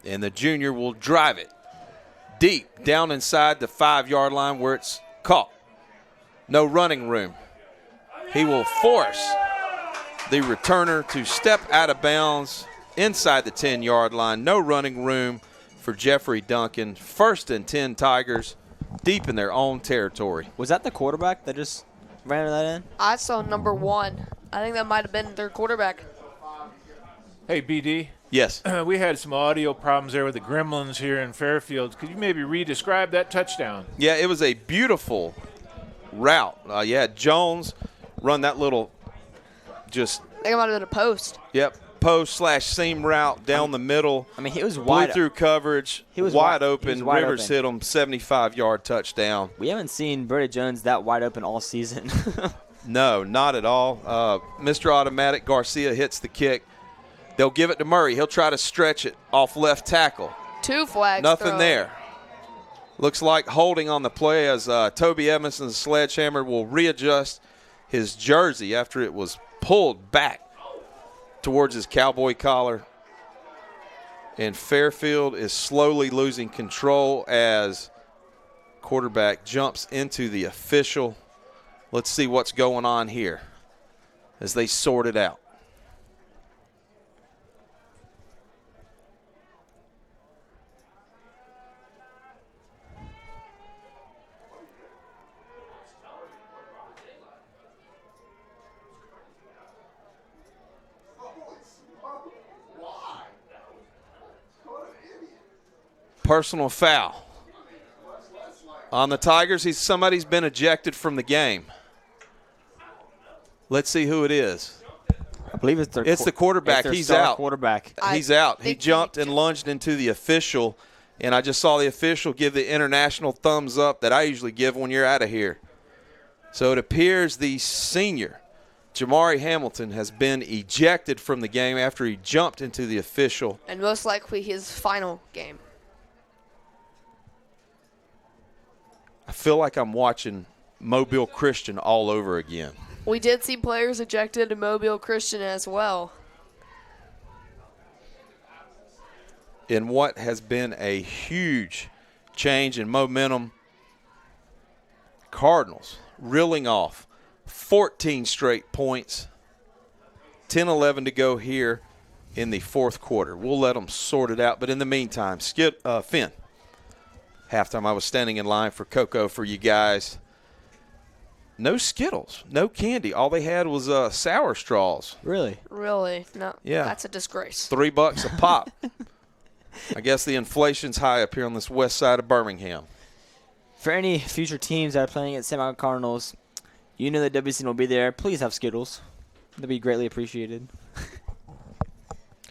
and the junior will drive it deep down inside the 5-yard line where it's caught. No running room. He will force the returner to step out of bounds inside the 10-yard line. No running room for Jeffrey Duncan. 1st and 10 Tigers deep in their own territory. Was that the quarterback that just ran that in? I saw number 1. I think that might have been their quarterback. Hey, BD. Yes. We had some audio problems there with the Gremlins here in Fairfield. Could you maybe re-describe that touchdown? Yeah, it was a beautiful route. You had Jones run that little just. I think it might have been a post. Yep. Post/seam route down the middle. I mean, he was blew wide through coverage. He was wide wi- open. he was wide Rivers open. hit him 75-yard touchdown. We haven't seen Brody Jones that wide open all season. No, not at all. Mr. Automatic Garcia hits the kick. They'll give it to Murray. He'll try to stretch it off left tackle. 2 flags. Nothing thrown. there. Looks like holding on the play as Toby Edmondson's sledgehammer will readjust his jersey after it was pulled back towards his cowboy collar. And Fairfield is slowly losing control as quarterback jumps into the official. Let's see what's going on here as they sort it out. Personal foul on the Tigers. Somebody's been ejected from the game. Let's see who it is. I believe it's the quarterback. It's their He's star out. Quarterback. He's out. He jumped and lunged into the official, and I just saw the official give the international thumbs up that I usually give when you're out of here. So it appears the senior, Jamari Hamilton, has been ejected from the game after he jumped into the official. And most likely his final game. I feel like I'm watching Mobile Christian all over again. We did see players ejected in Mobile Christian as well. In what has been a huge change in momentum, Cardinals reeling off 14 straight points, 10-11 to go here in the 4th quarter. We'll let them sort it out, but in the meantime, Finn. Halftime, I was standing in line for cocoa for you guys. No Skittles, no candy. All they had was sour straws. Really? Really? No. Yeah. That's a disgrace. $3 a pop. I guess the inflation's high up here on this west side of Birmingham. For any future teams that are playing at St. Michael Cardinals, you know that WCN will be there. Please have Skittles. That'd be greatly appreciated.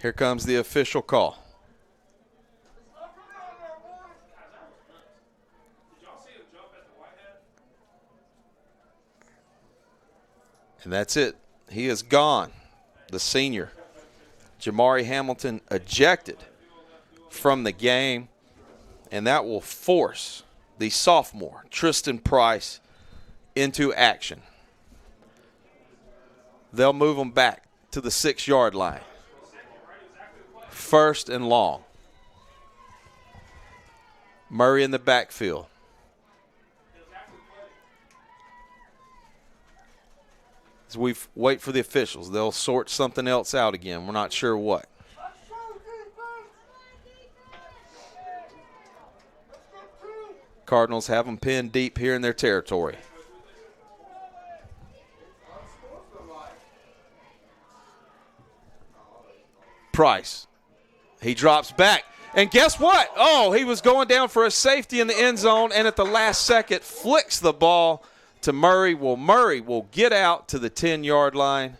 Here comes the official call. And that's it. He is gone. The senior, Jamari Hamilton, ejected from the game. And that will force the sophomore, Tristan Price, into action. They'll move him back to the 6-yard line. 1st and long. Murray in the backfield. As we wait for the officials, they'll sort something else out again. We're not sure what. Cardinals have them pinned deep here in their territory. Price. He drops back. And guess what? Oh, he was going down for a safety in the end zone, and at the last second flicks the ball to Murray. Well, Murray will get out to the 10-yard line.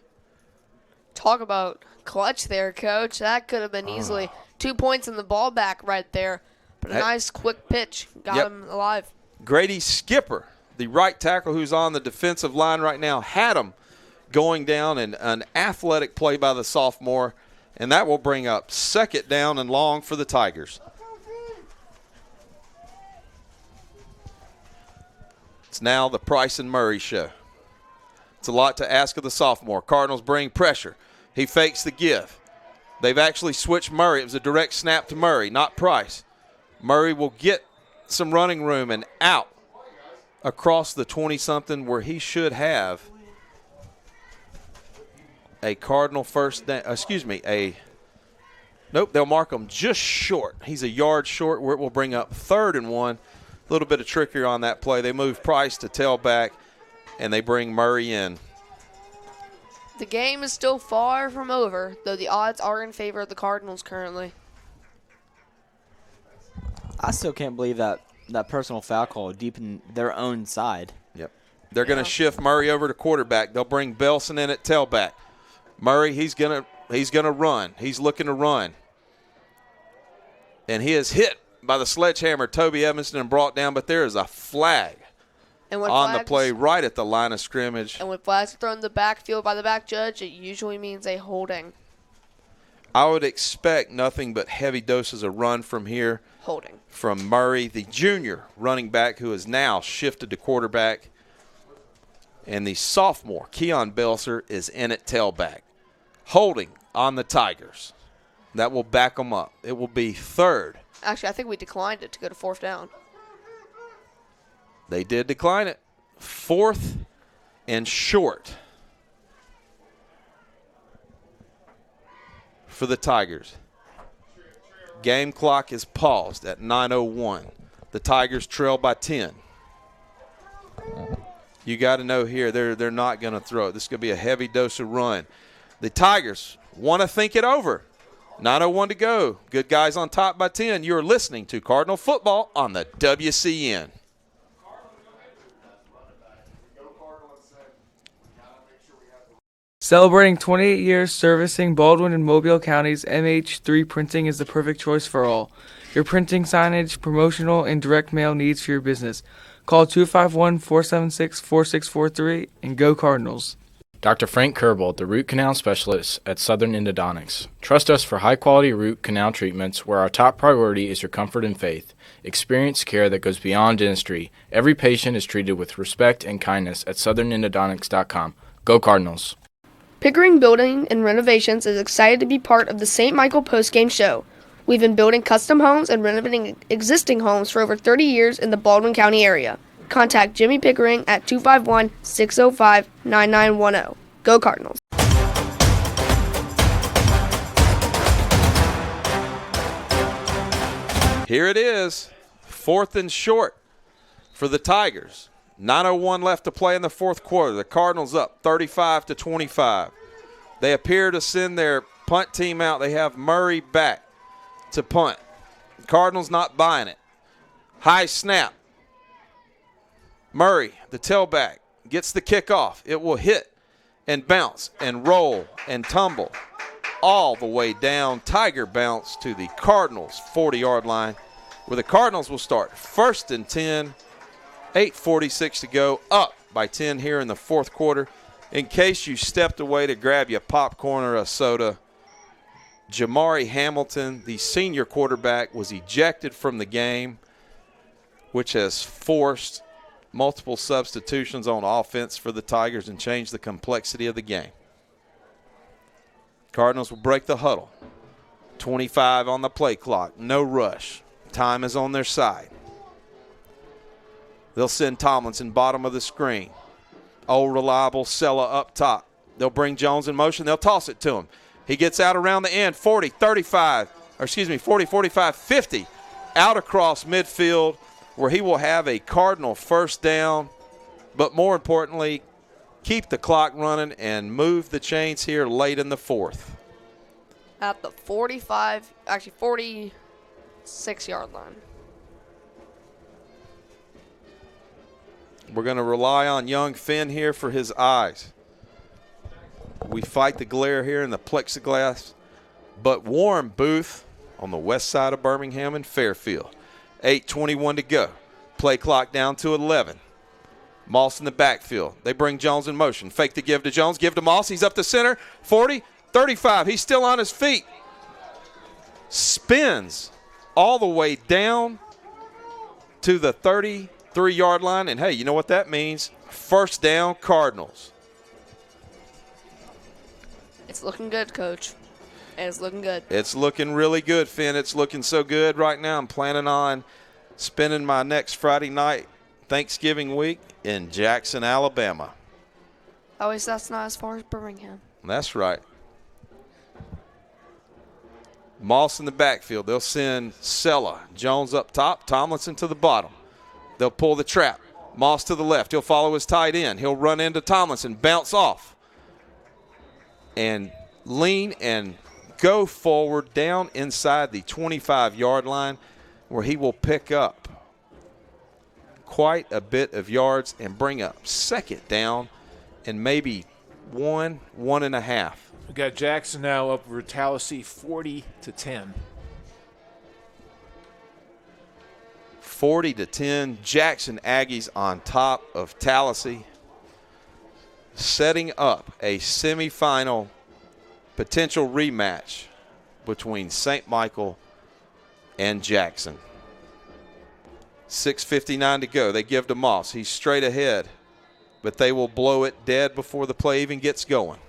Talk about clutch there, Coach. That could have been easily 2 points in the ball back right there. But a nice quick pitch got him alive. Grady Skipper, the right tackle who's on the defensive line right now, had him going down, and an athletic play by the sophomore. And that will bring up 2nd down and long for the Tigers. It's now the Price and Murray show. It's a lot to ask of the sophomore. Cardinals bring pressure. He fakes the give. They've actually switched Murray. It was a direct snap to Murray, not Price. Murray will get some running room and out across the 20-something where he should have a Cardinal first down. Nope, they'll mark him just short. He's a yard short where it will bring up 3rd and 1. A little bit of trickery on that play. They move Price to tailback, and they bring Murray in. The game is still far from over, though the odds are in favor of the Cardinals currently. I still can't believe that personal foul call deep in their own side. Yep. They're going to shift Murray over to quarterback. They'll bring Belson in at tailback. Murray, he's going to run. He's looking to run. And he is hit by the sledgehammer, Toby Evanston, and brought down, but there is a flag on the play right at the line of scrimmage. And when flags are thrown in the backfield by the back judge, it usually means a holding. I would expect nothing but heavy doses of run from here. Holding. From Murray, the junior running back who is now shifted to quarterback. And the sophomore, Keon Belser, is in at tailback. Holding on the Tigers. That will back them up. It will be 3rd. Actually, I think we declined it to go to 4th down. They did decline it. 4th and short for the Tigers. Game clock is paused at 9:01. The Tigers trail by 10. You got to know here they're not going to throw it. This is going to be a heavy dose of run. The Tigers want to think it over. 9:01 to go. Good guys on top by 10. You're listening to Cardinal Football on the WCN. Celebrating 28 years servicing Baldwin and Mobile counties, MH3 Printing is the perfect choice for all. Your printing, signage, promotional, and direct mail needs for your business. Call 251-476-4643 and go Cardinals. Dr. Frank Kerbel, the root canal specialist at Southern Endodontics. Trust us for high-quality root canal treatments where our top priority is your comfort and faith. Experience care that goes beyond dentistry. Every patient is treated with respect and kindness at southernendodontics.com. Go Cardinals. Pickering Building and Renovations is excited to be part of the St. Michael postgame show. We've been building custom homes and renovating existing homes for over 30 years in the Baldwin County area. Contact Jimmy Pickering at 251-605-9910. Go Cardinals. Here it is, 4th and short for the Tigers. 9:01 left to play in the 4th quarter. The Cardinals up 35-25. They appear to send their punt team out. They have Murray back to punt. Cardinals not buying it. High snap. Murray, the tailback, gets the kickoff. It will hit and bounce and roll and tumble all the way down. Tiger bounce to the Cardinals' 40-yard line, where the Cardinals will start 1st and 10. 8:46 to go, up by 10 here in the 4th quarter. In case you stepped away to grab your popcorn or a soda, Jamari Hamilton, the senior quarterback, was ejected from the game, which has forced multiple substitutions on offense for the Tigers and changed the complexity of the game. Cardinals will break the huddle. 25 on the play clock, no rush. Time is on their side. They'll send Tomlinson bottom of the screen. Old reliable Sella up top. They'll bring Jones in motion. They'll toss it to him. He gets out around the end, 40, 45, 45, 50. Out across midfield where he will have a Cardinal first down. But more importantly, keep the clock running and move the chains here late in the 4th. At the 46-yard line. We're going to rely on young Finn here for his eyes. We fight the glare here in the plexiglass. But Warren Booth on the west side of Birmingham and Fairfield. 8:21 to go. Play clock down to 11. Moss in the backfield. They bring Jones in motion. Fake the give to Jones. Give to Moss. He's up the center. 40, 35. He's still on his feet. Spins all the way down to the 33-yard line. And, hey, you know what that means? First down, Cardinals. It's looking good, Coach. And it's looking good. It's looking really good, Finn. It's looking so good right now. I'm planning on spending my next Friday night Thanksgiving week in Jackson, Alabama. At least that's not as far as Birmingham. That's right. Moss in the backfield. They'll send Sella. Jones up top, Tomlinson to the bottom. They'll pull the trap. Moss to the left. He'll follow his tight end. He'll run into Tomlinson, bounce off, and lean and go forward down inside the 25-yard line, where he will pick up quite a bit of yards and bring up second down and maybe 1.5. We got Jackson now up over Tallahassee 40-10. 40-10. Jackson Aggies on top of Tallahassee, setting up a semifinal potential rematch between St. Michael and Jackson. 6:59 to go. They give to Moss. He's straight ahead, but they will blow it dead before the play even gets going.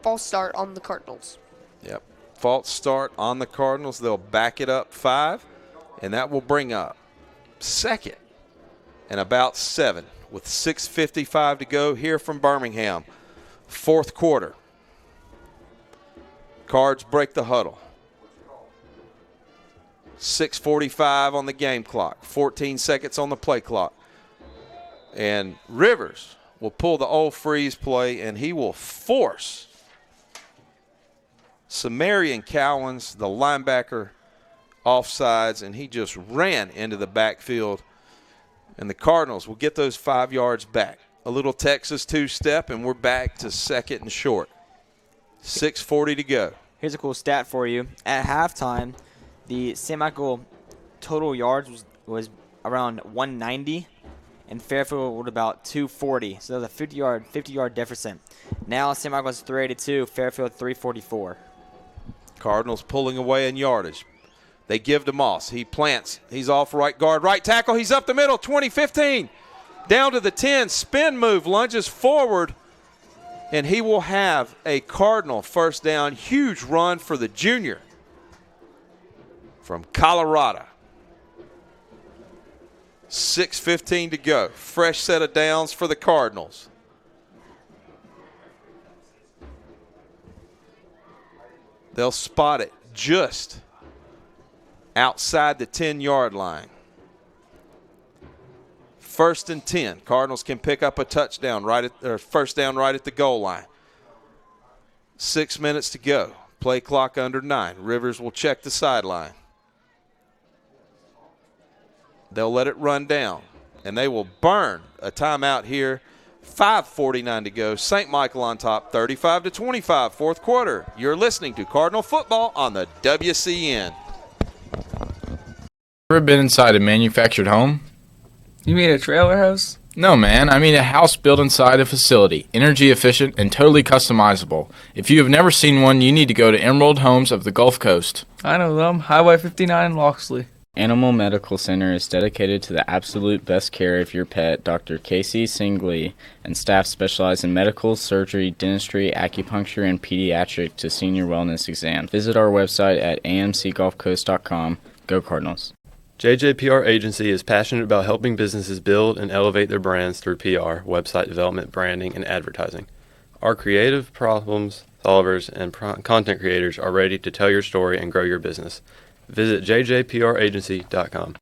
False start on the Cardinals. Yep. False start on the Cardinals. They'll back it up 5, and that will bring up second and about 7 with 6:55 to go here from Birmingham. Fourth quarter. Cards break the huddle. 6:45 on the game clock. 14 seconds on the play clock. And Rivers will pull the old freeze play, and he will force Samarian Cowens, the linebacker, offsides, and he just ran into the backfield. And the Cardinals will get those 5 yards back. A little Texas two-step, and we're back to second and short. 6:40 to go. Here's a cool stat for you. At halftime, the St. Michael total yards was around 190, and Fairfield was about 240. So there's a 50-yard deficit. Now St. Michael's 382, Fairfield 344. Cardinals pulling away in yardage. They give to Moss. He plants. He's off right guard. Right tackle. He's up the middle. 20-15. Down to the 10. Spin move. Lunges forward. And he will have a Cardinal first down. Huge run for the junior from Colorado. 6:15 to go. Fresh set of downs for the Cardinals. They'll spot it just outside the 10-yard line. First and 10. Cardinals can pick up a touchdown first down right at the goal line. 6 minutes to go. Play clock under 9. Rivers will check the sideline. They'll let it run down, and they will burn a timeout here. 5:49 to go. St. Michael on top, 35-25, fourth quarter. You're listening to Cardinal Football on the WCN. Ever been inside a manufactured home? You mean a trailer house? No, man. I mean a house built inside a facility, energy efficient and totally customizable. If you have never seen one, you need to go to Emerald Homes of the Gulf Coast. I know them. Highway 59 in Loxley. Animal Medical Center is dedicated to the absolute best care of your pet. Dr. Casey Singley and staff specialize in medical, surgery, dentistry, acupuncture, and pediatric to senior wellness exams. Visit our website at amcgulfcoast.com. Go Cardinals. JJPR Agency is passionate about helping businesses build and elevate their brands through PR, website development, branding, and advertising. Our creative problem solvers and content creators are ready to tell your story and grow your business. Visit jjpragency.com.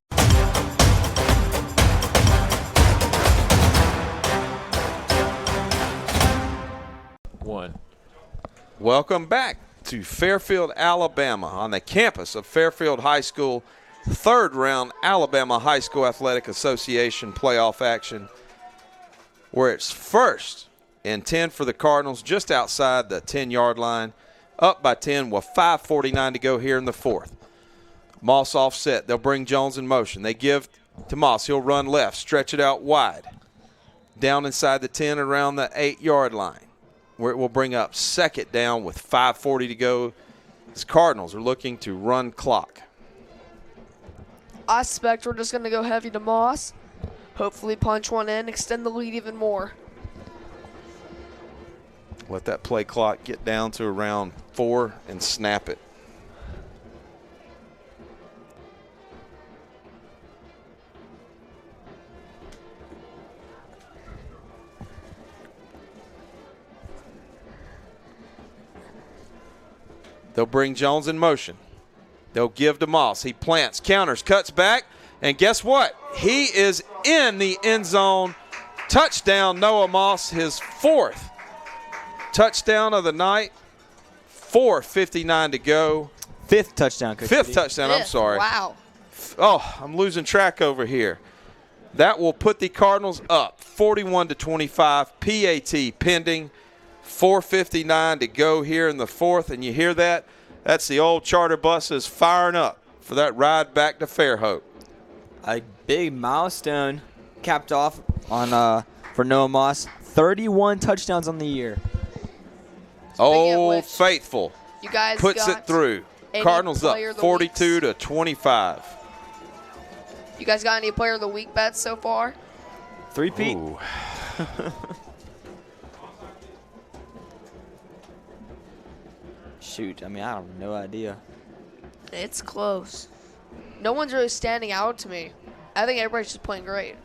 Welcome back to Fairfield, Alabama, on the campus of Fairfield High School. Third round Alabama High School Athletic Association playoff action, where it's first and 10 for the Cardinals just outside the 10-yard line, up by 10 with 5:49 to go here in the fourth. Moss offset. They'll bring Jones in motion. They give to Moss. He'll run left, stretch it out wide. Down inside the 10 around the 8-yard line, where it will bring up second down with 5:40 to go. The Cardinals are looking to run clock. I suspect we're just going to go heavy to Moss. hopefully punch one in, extend the lead even more. Let that play clock get down to around 4 and snap it. They'll bring Jones in motion. They'll give to Moss. He plants, counters, cuts back, and guess what? He is in the end zone. Touchdown, Noah Moss, his 4th touchdown of the night. 4:59 to go. 5th touchdown, Coach. 5th touchdown, I'm sorry. Wow. Oh, I'm losing track over here. That will put the Cardinals up 41-25. PAT pending. 4:59 to go here in the 4th, and you hear that? That's the old charter buses firing up for that ride back to Fairhope. A big milestone capped off on for Noah Moss. 31 touchdowns on the year. Old Faithful You guys puts got it through. any Cardinals up player of the 42-25. You guys got any player of the week bets so far? 3-peat. Shoot, I mean, I have no idea. It's close. No one's really standing out to me. I think everybody's just playing great.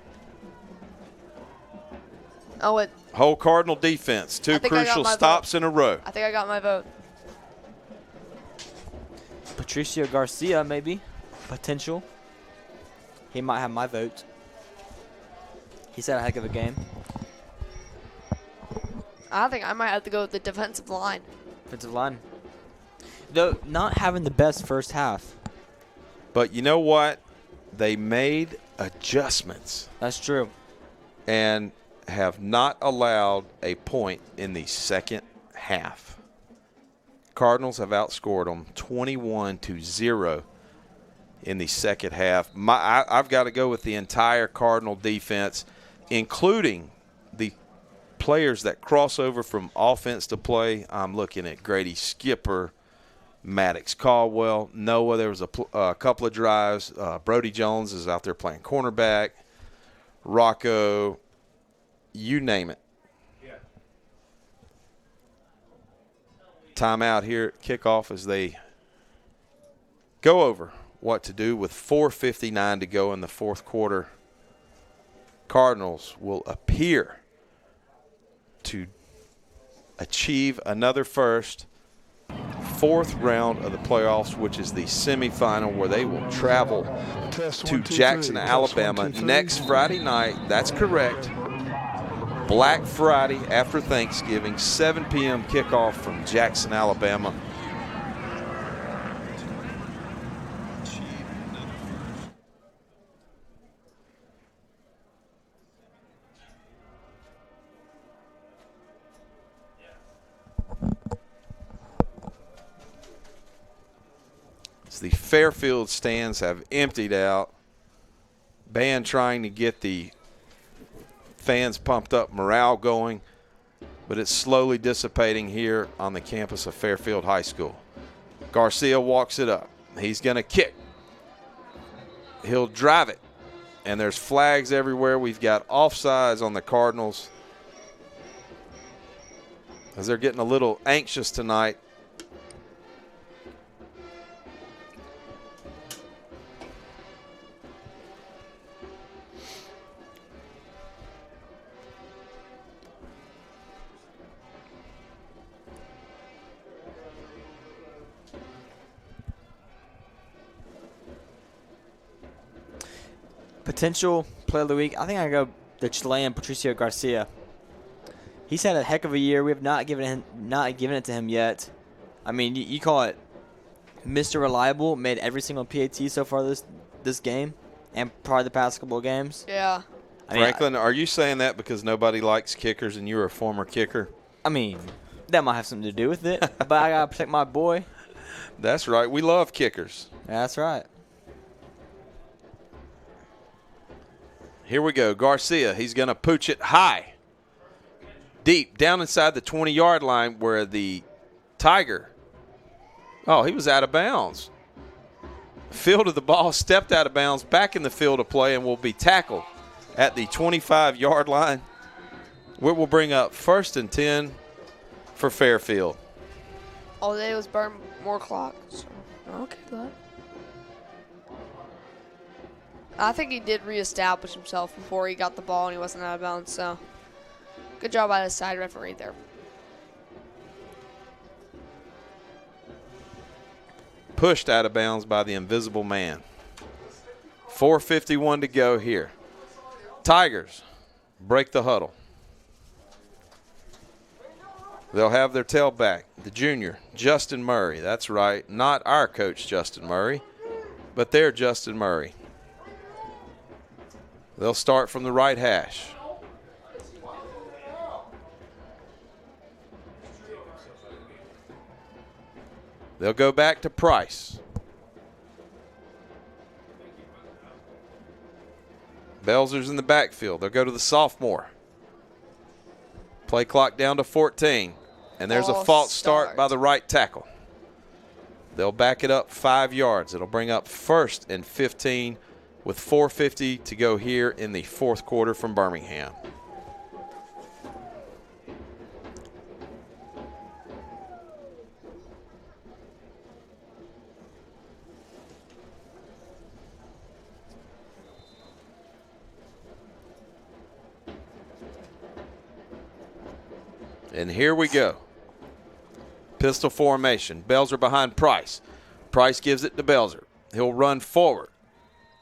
Oh, it. Whole Cardinal defense. 2 crucial stops in a row. I think I got my vote. Patricio Garcia, maybe. Potential. He might have my vote. He's had a heck of a game. I think I might have to go with the defensive line. Defensive line. Though not having the best first half. But you know what? They made adjustments. That's true. And have not allowed a point in the second half. Cardinals have outscored them 21-0 in the second half. I've got to go with the entire Cardinal defense, including the players that cross over from offense to play. I'm looking at Grady Skipper, Maddox Caldwell, Noah. There was a couple of drives. Brody Jones is out there playing cornerback. Rocco, you name it. Yeah. Timeout here at kickoff as they go over what to do with 4:59 to go in the 4th quarter. Cardinals will appear to achieve another first. 4th round of the playoffs, which is the semifinal, where they will travel to Jackson, Alabama next Friday night. That's correct. Black Friday after Thanksgiving, 7 p.m. kickoff from Jackson, Alabama. The Fairfield stands have emptied out. Band trying to get the fans pumped up, morale going, but it's slowly dissipating here on the campus of Fairfield High School. Garcia walks it up. He's going to kick. He'll drive it, and there's flags everywhere. We've got offsides on the Cardinals as they're getting a little anxious tonight. Potential player of the week. I think I go the Chilean Patricio Garcia. He's had a heck of a year. We have not given it to him yet. I mean, you call it Mr. Reliable. Made every single PAT so far this game, and probably the past couple of games. Yeah. Franklin, are you saying that because nobody likes kickers and you're a former kicker? I mean, that might have something to do with it, but I gotta protect my boy. That's right. We love kickers. That's right. Here we go. Garcia, he's going to pooch it high, deep, down inside the 20-yard line where the Tiger, he was out of bounds. Fielded the ball, stepped out of bounds, back in the field of play, and will be tackled at the 25-yard line. We will bring up 1st and 10 for Fairfield. All they did was burn more clock. So, okay, that. I think he did reestablish himself before he got the ball and he wasn't out of bounds. So, good job by the side referee there. Pushed out of bounds by the invisible man. 4:51 to go here. Tigers break the huddle. They'll have their tailback, the junior, Justin Murray. That's right, not our coach, Justin Murray, but their Justin Murray. They'll start from the right hash. They'll go back to Price. Belzer's in the backfield. They'll go to the sophomore. Play clock down to 14. And there's a false start by the right tackle. They'll back it up 5 yards. It'll bring up 1st and 15 with 4:50 to go here in the 4th quarter from Birmingham. And here we go. Pistol formation. Belzer behind Price. Price gives it to Belzer. He'll run forward,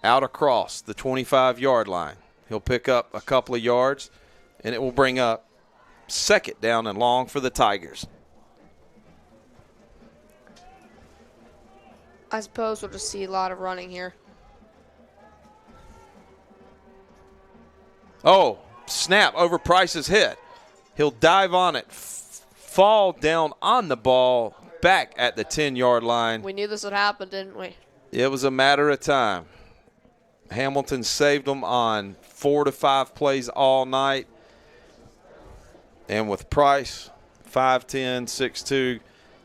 out across the 25-yard line. He'll pick up a couple of yards, and it will bring up 2nd down and long for the Tigers. I suppose we'll just see a lot of running here. Oh, snap over Price's head. He'll dive on it, fall down on the ball, back at the 10-yard line. We knew this would happen, didn't we? It was a matter of time. Hamilton saved them on 4 to 5 plays all night. And with Price, 5'10", 6'2",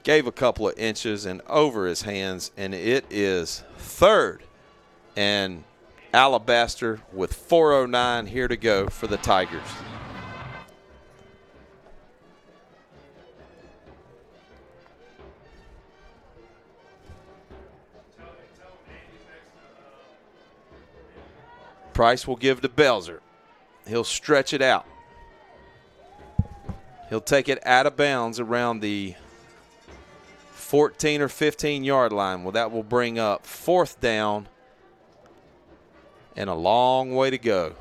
gave a couple of inches and over his hands, and it is 3rd and Alabaster with 4:09 here to go for the Tigers. Price will give to Belzer. He'll stretch it out. He'll take it out of bounds around the 14 or 15-yard line. Well, that will bring up 4th down and a long way to go.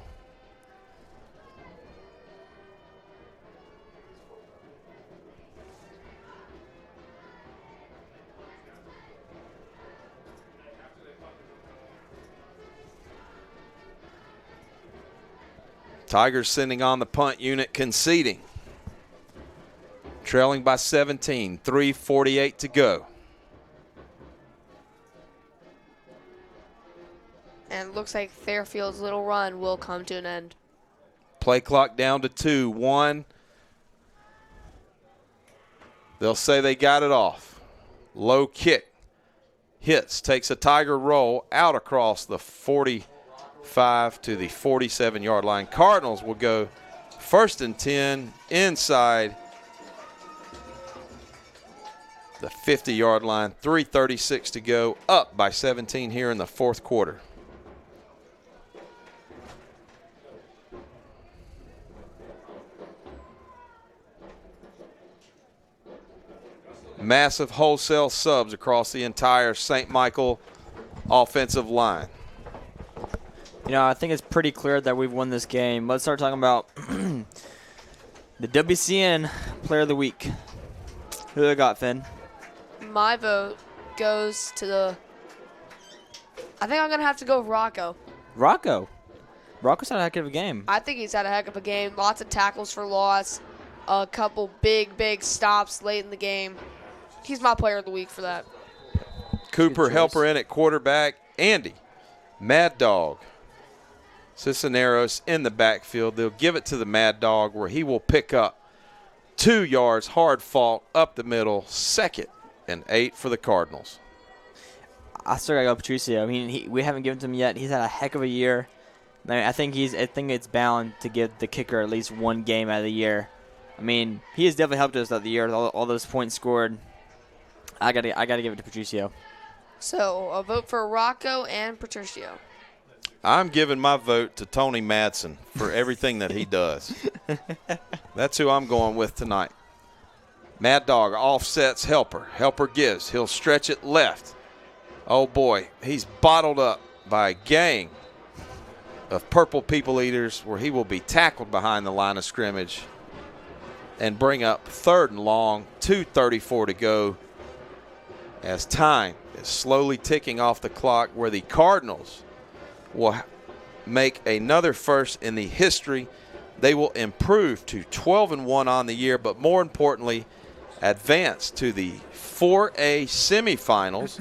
Tigers sending on the punt unit, conceding. Trailing by 17, 3:48 to go. And it looks like Fairfield's little run will come to an end. Play clock down to 2, 1. They'll say they got it off. Low kick. Hits, takes a Tiger roll out across the 45 to the 47-yard line. Cardinals will go 1st and 10 inside the 50-yard line. 3:36 to go, up by 17 here in the 4th quarter. Massive wholesale subs across the entire St. Michael offensive line. You know, I think it's pretty clear that we've won this game. Let's start talking about the WCN Player of the Week. Who I got, Finn? My vote goes to the... I think I'm going to have to go with Rocco. Rocco. Rocco's had a heck of a game. I think he's had a heck of a game. Lots of tackles for loss. A couple big stops late in the game. He's my player of the week for that. Cooper helper in at quarterback. Andy, Mad Dog, Cisneros in the backfield. They'll give it to the Mad Dog where he will pick up 2 yards, hard fought up the middle, 2nd and 8 for the Cardinals. I still got to go Patricio. I mean, we haven't given to him yet. He's had a heck of a year. I think it's bound to give the kicker at least one game out of the year. I mean, he has definitely helped us throughout the year with all those points scored. I gotta give it to Patricio. So a vote for Rocco and Patricio. I'm giving my vote to Tony Madsen for everything that he does. That's who I'm going with tonight. Mad Dog offsets Helper. Helper gives. He'll stretch it left. Oh, boy. He's bottled up by a gang of purple people eaters where he will be tackled behind the line of scrimmage and bring up 3rd and long, 2:34 to go as time is slowly ticking off the clock, where the Cardinals will make another first in the history. They will improve to 12-1 on the year, but more importantly, advance to the 4A semifinals,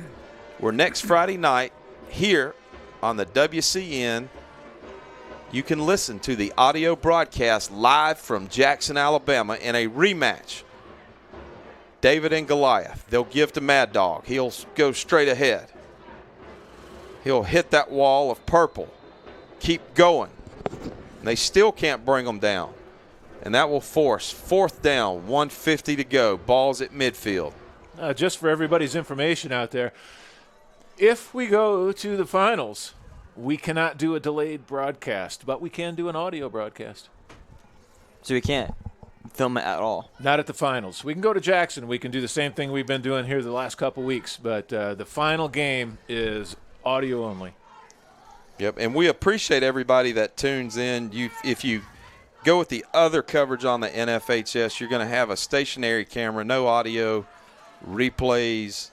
where next Friday night here on the WCN, you can listen to the audio broadcast live from Jackson, Alabama in a rematch. David and Goliath. They'll give to Mad Dog. He'll go straight ahead. He'll hit that wall of purple. Keep going. They still can't bring them down. And that will force 4th down, 1:50 to go. Ball's at midfield. Just for everybody's information out there, if we go to the finals, we cannot do a delayed broadcast, but we can do an audio broadcast. So we can't film it at all? Not at the finals. We can go to Jackson. We can do the same thing we've been doing here the last couple weeks, but the final game is audio only. Yep, and we appreciate everybody that tunes in. If you go with the other coverage on the NFHS, you're going to have a stationary camera, no audio, replays,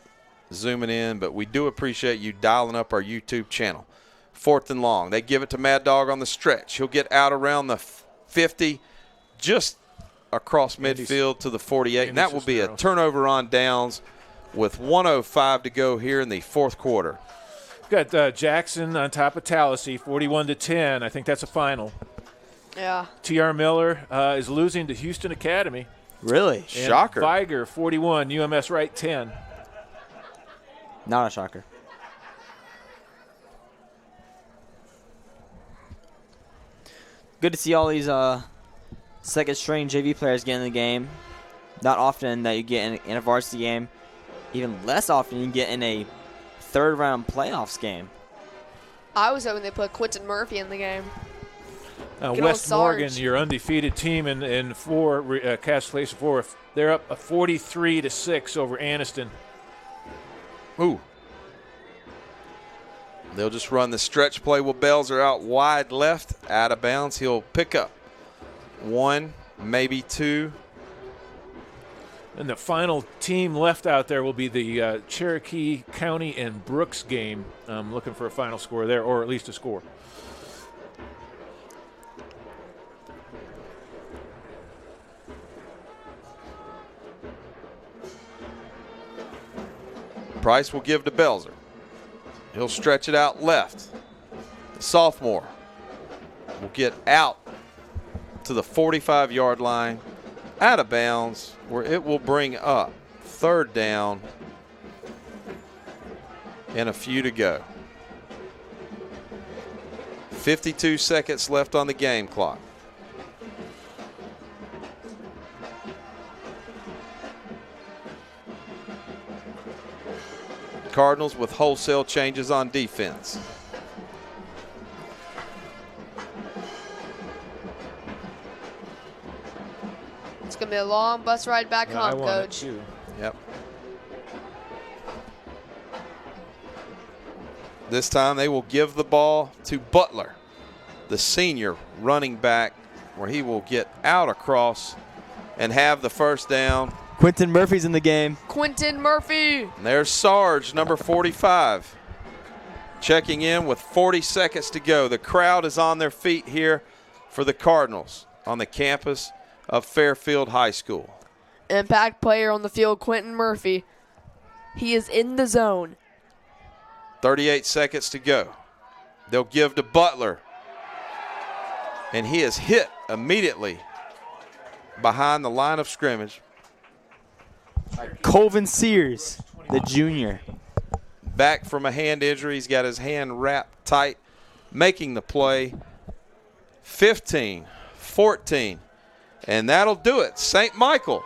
zooming in, but we do appreciate you dialing up our YouTube channel. 4th and long. They give it to Mad Dog on the stretch. He'll get out around the 50, just across midfield to the 48, and that will be a turnover on downs with 1:05 to go here in the 4th quarter. We've got Jackson on top of Tallahassee, 41-10. I think that's a final. Yeah. T.R. Miller is losing to Houston Academy. Really? And Shocker. Viger, 41, UMS Wright 10. Not a shocker. Good to see all these second-string JV players get in the game. Not often that you get in a varsity game. Even less often you get in a third-round playoffs game. I was hoping they put Quentin Murphy in the game. West Morgan, your undefeated team in Castellation 4, they're up 43-6 over Anniston. Ooh. They'll just run the stretch play. Will Belzer out wide left, out of bounds. He'll pick up 1, maybe 2. And the final team left out there will be the Cherokee County and Brooks game. I'm looking for a final score there, or at least a score. Price will give to Belzer. He'll stretch it out left. The sophomore will get out to the 45-yard line, out of bounds, where it will bring up 3rd down and a few to go. 52 seconds left on the game clock. Cardinals with wholesale changes on defense. It's going to be a long bus ride back home, Coach. Yep. This time they will give the ball to Butler, the senior running back, where he will get out across and have the 1st down. Quentin Murphy's in the game. Quentin Murphy. And there's Sarge, number 45, checking in with 40 seconds to go. The crowd is on their feet here for the Cardinals on the campus of Fairfield High School. Impact player on the field, Quentin Murphy. He is in the zone. 38 seconds to go. They'll give to Butler. And he is hit immediately behind the line of scrimmage. Colvin Sears, the junior. Back from a hand injury. He's got his hand wrapped tight, making the play 15-14. And that'll do it. St. Michael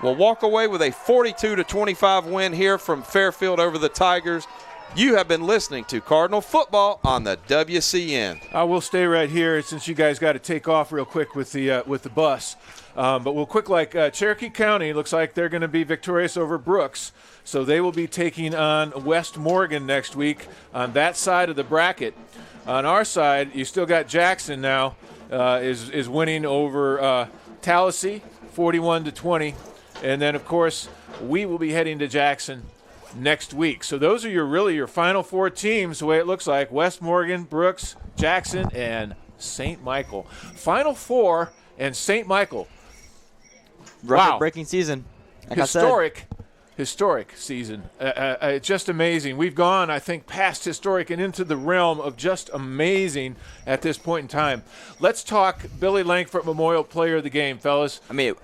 will walk away with a 42-25 win here from Fairfield over the Tigers. You have been listening to Cardinal Football on the WCN. I will stay right here since you guys got to take off real quick with the bus. But we'll quick Cherokee County looks like they're going to be victorious over Brooks. So they will be taking on West Morgan next week on that side of the bracket. On our side, you still got Jackson now is winning over Tallahassee 41-20. And then, of course, we will be heading to Jackson next week. So those are your final four teams, the way it looks like: West Morgan, Brooks, Jackson, and St. Michael. Final four and St. Michael. Record-breaking season. Like Historic season. Just amazing. We've gone, I think, past historic and into the realm of just amazing at this point in time. Let's talk Billy Langford Memorial Player of the Game, fellas. I mean,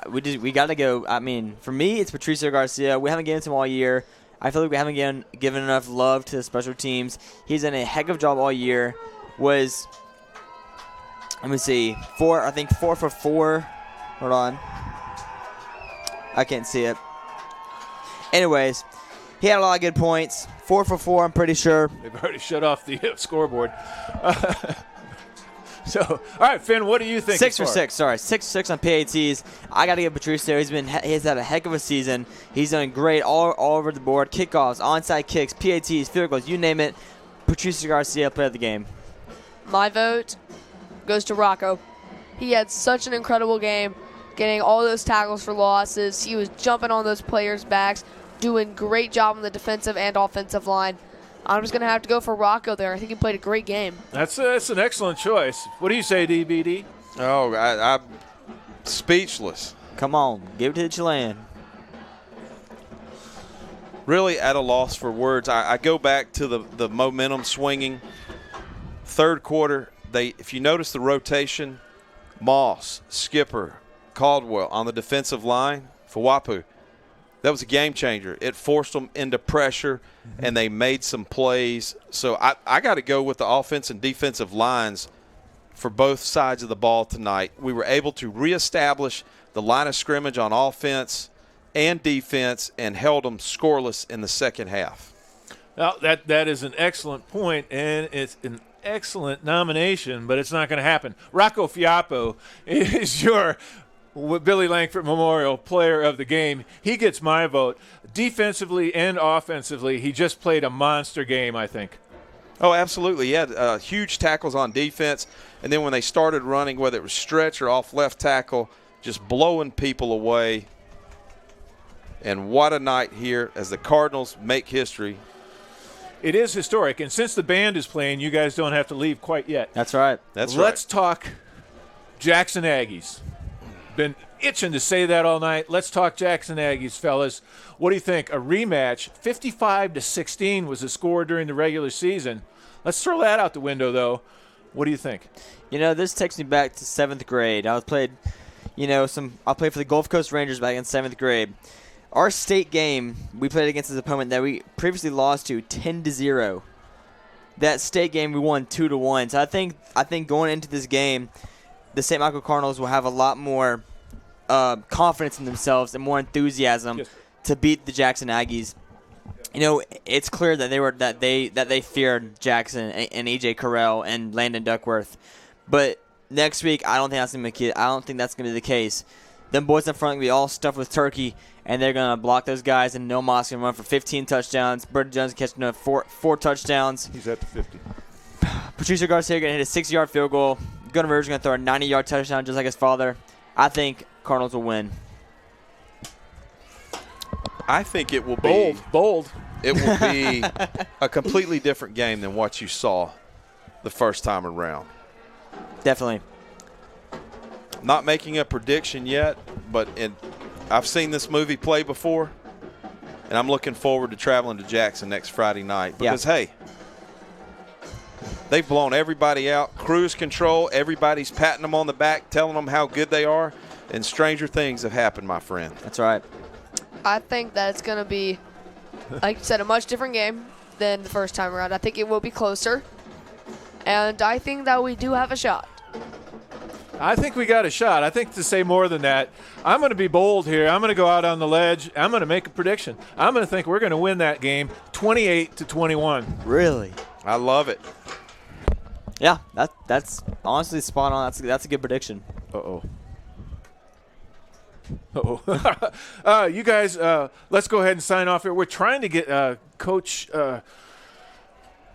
we got to go. I mean, for me, it's Patricio Garcia. We haven't given it to him all year. I feel like we haven't given enough love to the special teams. He's done a heck of a job all year. Let me see, 4 for 4. Hold on. I can't see it. Anyways, he had a lot of good points. 4 for 4, I'm pretty sure. They've already shut off the scoreboard. So, all right, Finn, what do you think? 6 for 6. Sorry, 6 for 6 on PATs. I got to give Patricio. He's had a heck of a season. He's done great all over the board. Kickoffs, onside kicks, PATs, field goals, you name it. Patricio Garcia, Player of the Game. My vote goes to Rocco. He had such an incredible game, getting all those tackles for losses. He was jumping on those players' backs, doing great job on the defensive and offensive line. I'm just going to have to go for Rocco there. I think he played a great game. That's an excellent choice. What do you say, DBD? Oh, I'm speechless. Come on, give it to the Chilean. Really at a loss for words. I go back to the momentum swinging. Third quarter, if you notice the rotation, Moss, Skipper, Caldwell on the defensive line for Wapu. That was a game changer. It forced them into pressure, and they made some plays. So I got to go with the offense and defensive lines for both sides of the ball tonight. We were able to reestablish the line of scrimmage on offense and defense and held them scoreless in the second half. Well, that is an excellent point, and it's an excellent nomination, but it's not going to happen. Rocco Fiapo is your Billy Langford Memorial Player of the Game. He gets my vote. Defensively and offensively, he just played a monster game, I think. Oh, absolutely. He had huge tackles on defense, and then when they started running, whether it was stretch or off left tackle, just blowing people away. And what a night here as the Cardinals make history. It is historic, and since the band is playing, you guys don't have to leave quite yet. That's right. Let's talk Jackson Aggies. Been itching to say that all night. Let's talk Jackson Aggies, fellas. What do you think? A rematch, 55-16 was the score during the regular season. Let's throw that out the window, though. What do you think? This takes me back to 7th grade. I played for the Gulf Coast Rangers back in 7th grade. Our state game, we played against this opponent that we previously lost to 10-0. That state game, we won 2-1. So I think going into this game, the St. Michael Cardinals will have a lot more confidence in themselves and more enthusiasm to beat the Jackson Aggies. It's clear that they feared Jackson and EJ Carell and Landon Duckworth, but next week I don't think that's gonna be the case. Them boys in front will be all stuffed with turkey, and they're gonna block those guys. And Noah Moss gonna run for 15 touchdowns. Burton Jones catching four touchdowns. He's at the 50. Patricio Garcia gonna hit a 60-yard field goal. Gunnar Rivers gonna throw a 90-yard touchdown just like his father. I think Cardinals will win. I think it will be bold. It will be a completely different game than what you saw the first time around. Definitely. Not making a prediction yet, but I've seen this movie play before, and I'm looking forward to traveling to Jackson next Friday night because, hey, they've blown everybody out. Cruise control, everybody's patting them on the back, telling them how good they are, and stranger things have happened, my friend. That's right. I think that it's going to be, like you said, a much different game than the first time around. I think it will be closer, and I think that we do have a shot. I think we got a shot. I think to say more than that, I'm going to be bold here. I'm going to go out on the ledge. I'm going to make a prediction. I'm going to think we're going to win that game 28-21. Really? I love it. Yeah, that's honestly spot on. That's a good prediction. Uh-oh. You guys, let's go ahead and sign off here. We're trying to get Coach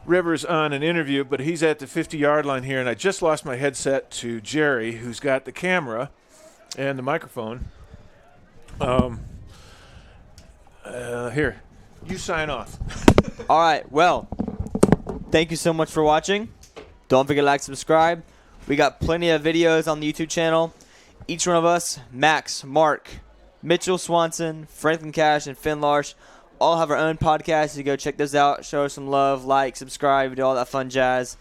Rivers on an interview, but he's at the 50-yard line here, and I just lost my headset to Jerry, who's got the camera and the microphone. Here, you sign off. All right, well, thank you so much for watching. Don't forget to like, subscribe. We got plenty of videos on the YouTube channel. Each one of us, Max, Mark, Mitchell Swanson, Franklin Cash, and Finn Larsh, all have our own podcasts. You go check those out, show us some love, like, subscribe, do all that fun jazz.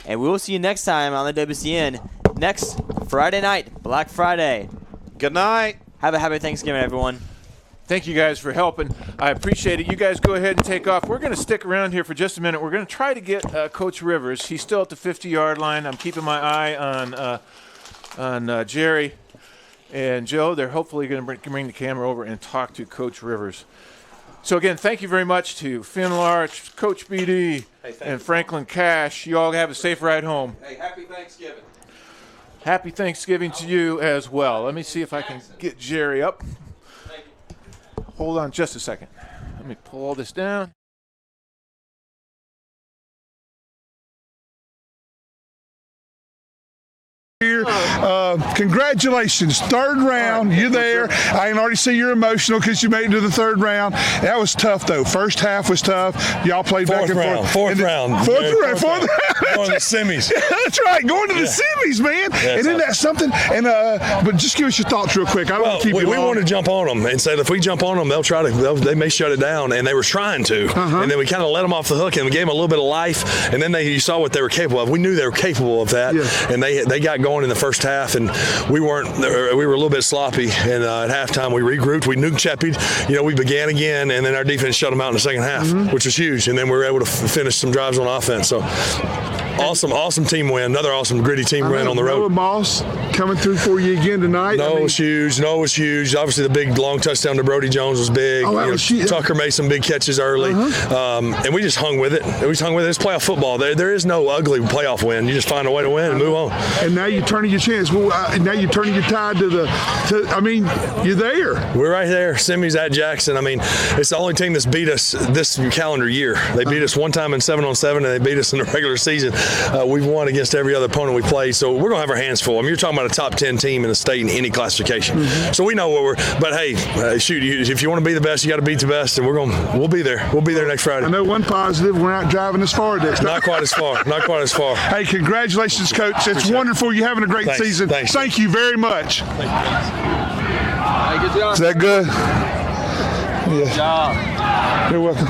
And we will see you next time on the WCN next Friday night, Black Friday. Good night. Have a happy Thanksgiving, everyone. Thank you guys for helping. I appreciate it. You guys go ahead and take off. We're going to stick around here for just a minute. We're going to try to get Coach Rivers. He's still at the 50-yard line. I'm keeping my eye on Jerry and Joe. They're hopefully going to bring the camera over and talk to Coach Rivers. So, again, thank you very much to Finn Larch, Coach BD, and Franklin Cash. You all have a safe ride home. Hey, happy Thanksgiving. Happy Thanksgiving to you as well. Let me see if I can get Jerry up. Hold on just a second. Let me pull all this down. Congratulations, third round. You're there. I can already see you're emotional because you made it to the third round. That was tough though. First half was tough. Y'all played back and forth. Fourth round. Going to the semis. That's right. Going to the semis, man. And isn't that something? And but just give us your thoughts real quick. I don't want to keep you long. We want to jump on them and said if we jump on them, they'll try to. They may shut it down, and they were trying to. And then we kind of let them off the hook and we gave them a little bit of life. And then you saw what they were capable of. We knew they were capable of that. Yeah. And they got going in the first half, and we were a little bit sloppy. And at halftime, we regrouped. We nuked Cheppy. We began again, and then our defense shut them out in the second half, which was huge. And then we were able to finish some drives on offense. So awesome team win. Another awesome gritty team win on the road. Noah Moss coming through for you again tonight. Noah was huge. Obviously, the big long touchdown to Brody Jones was big. Tucker made some big catches early, and we just hung with it. It's playoff football. There is no ugly playoff win. You just find a way to win and move on. And now you're turning your chance. Now you're turning your tide you're there. We're right there. Semis at Jackson. It's the only team that's beat us this calendar year. They beat us one time in 7-on-7, and they beat us in the regular season. We've won against every other opponent we played, so we're going to have our hands full. You're talking about a top 10 team in the state in any classification. So we know what but hey, if you want to be the best, you got to beat the best, and we'll be there. We'll be there next Friday. I know one positive, we're not driving as far next time. Not quite as far. Hey, congratulations, Coach. It's wonderful. You're having a great season. Thank you very much. Thank you, guys. Is that good? Good job. You're welcome.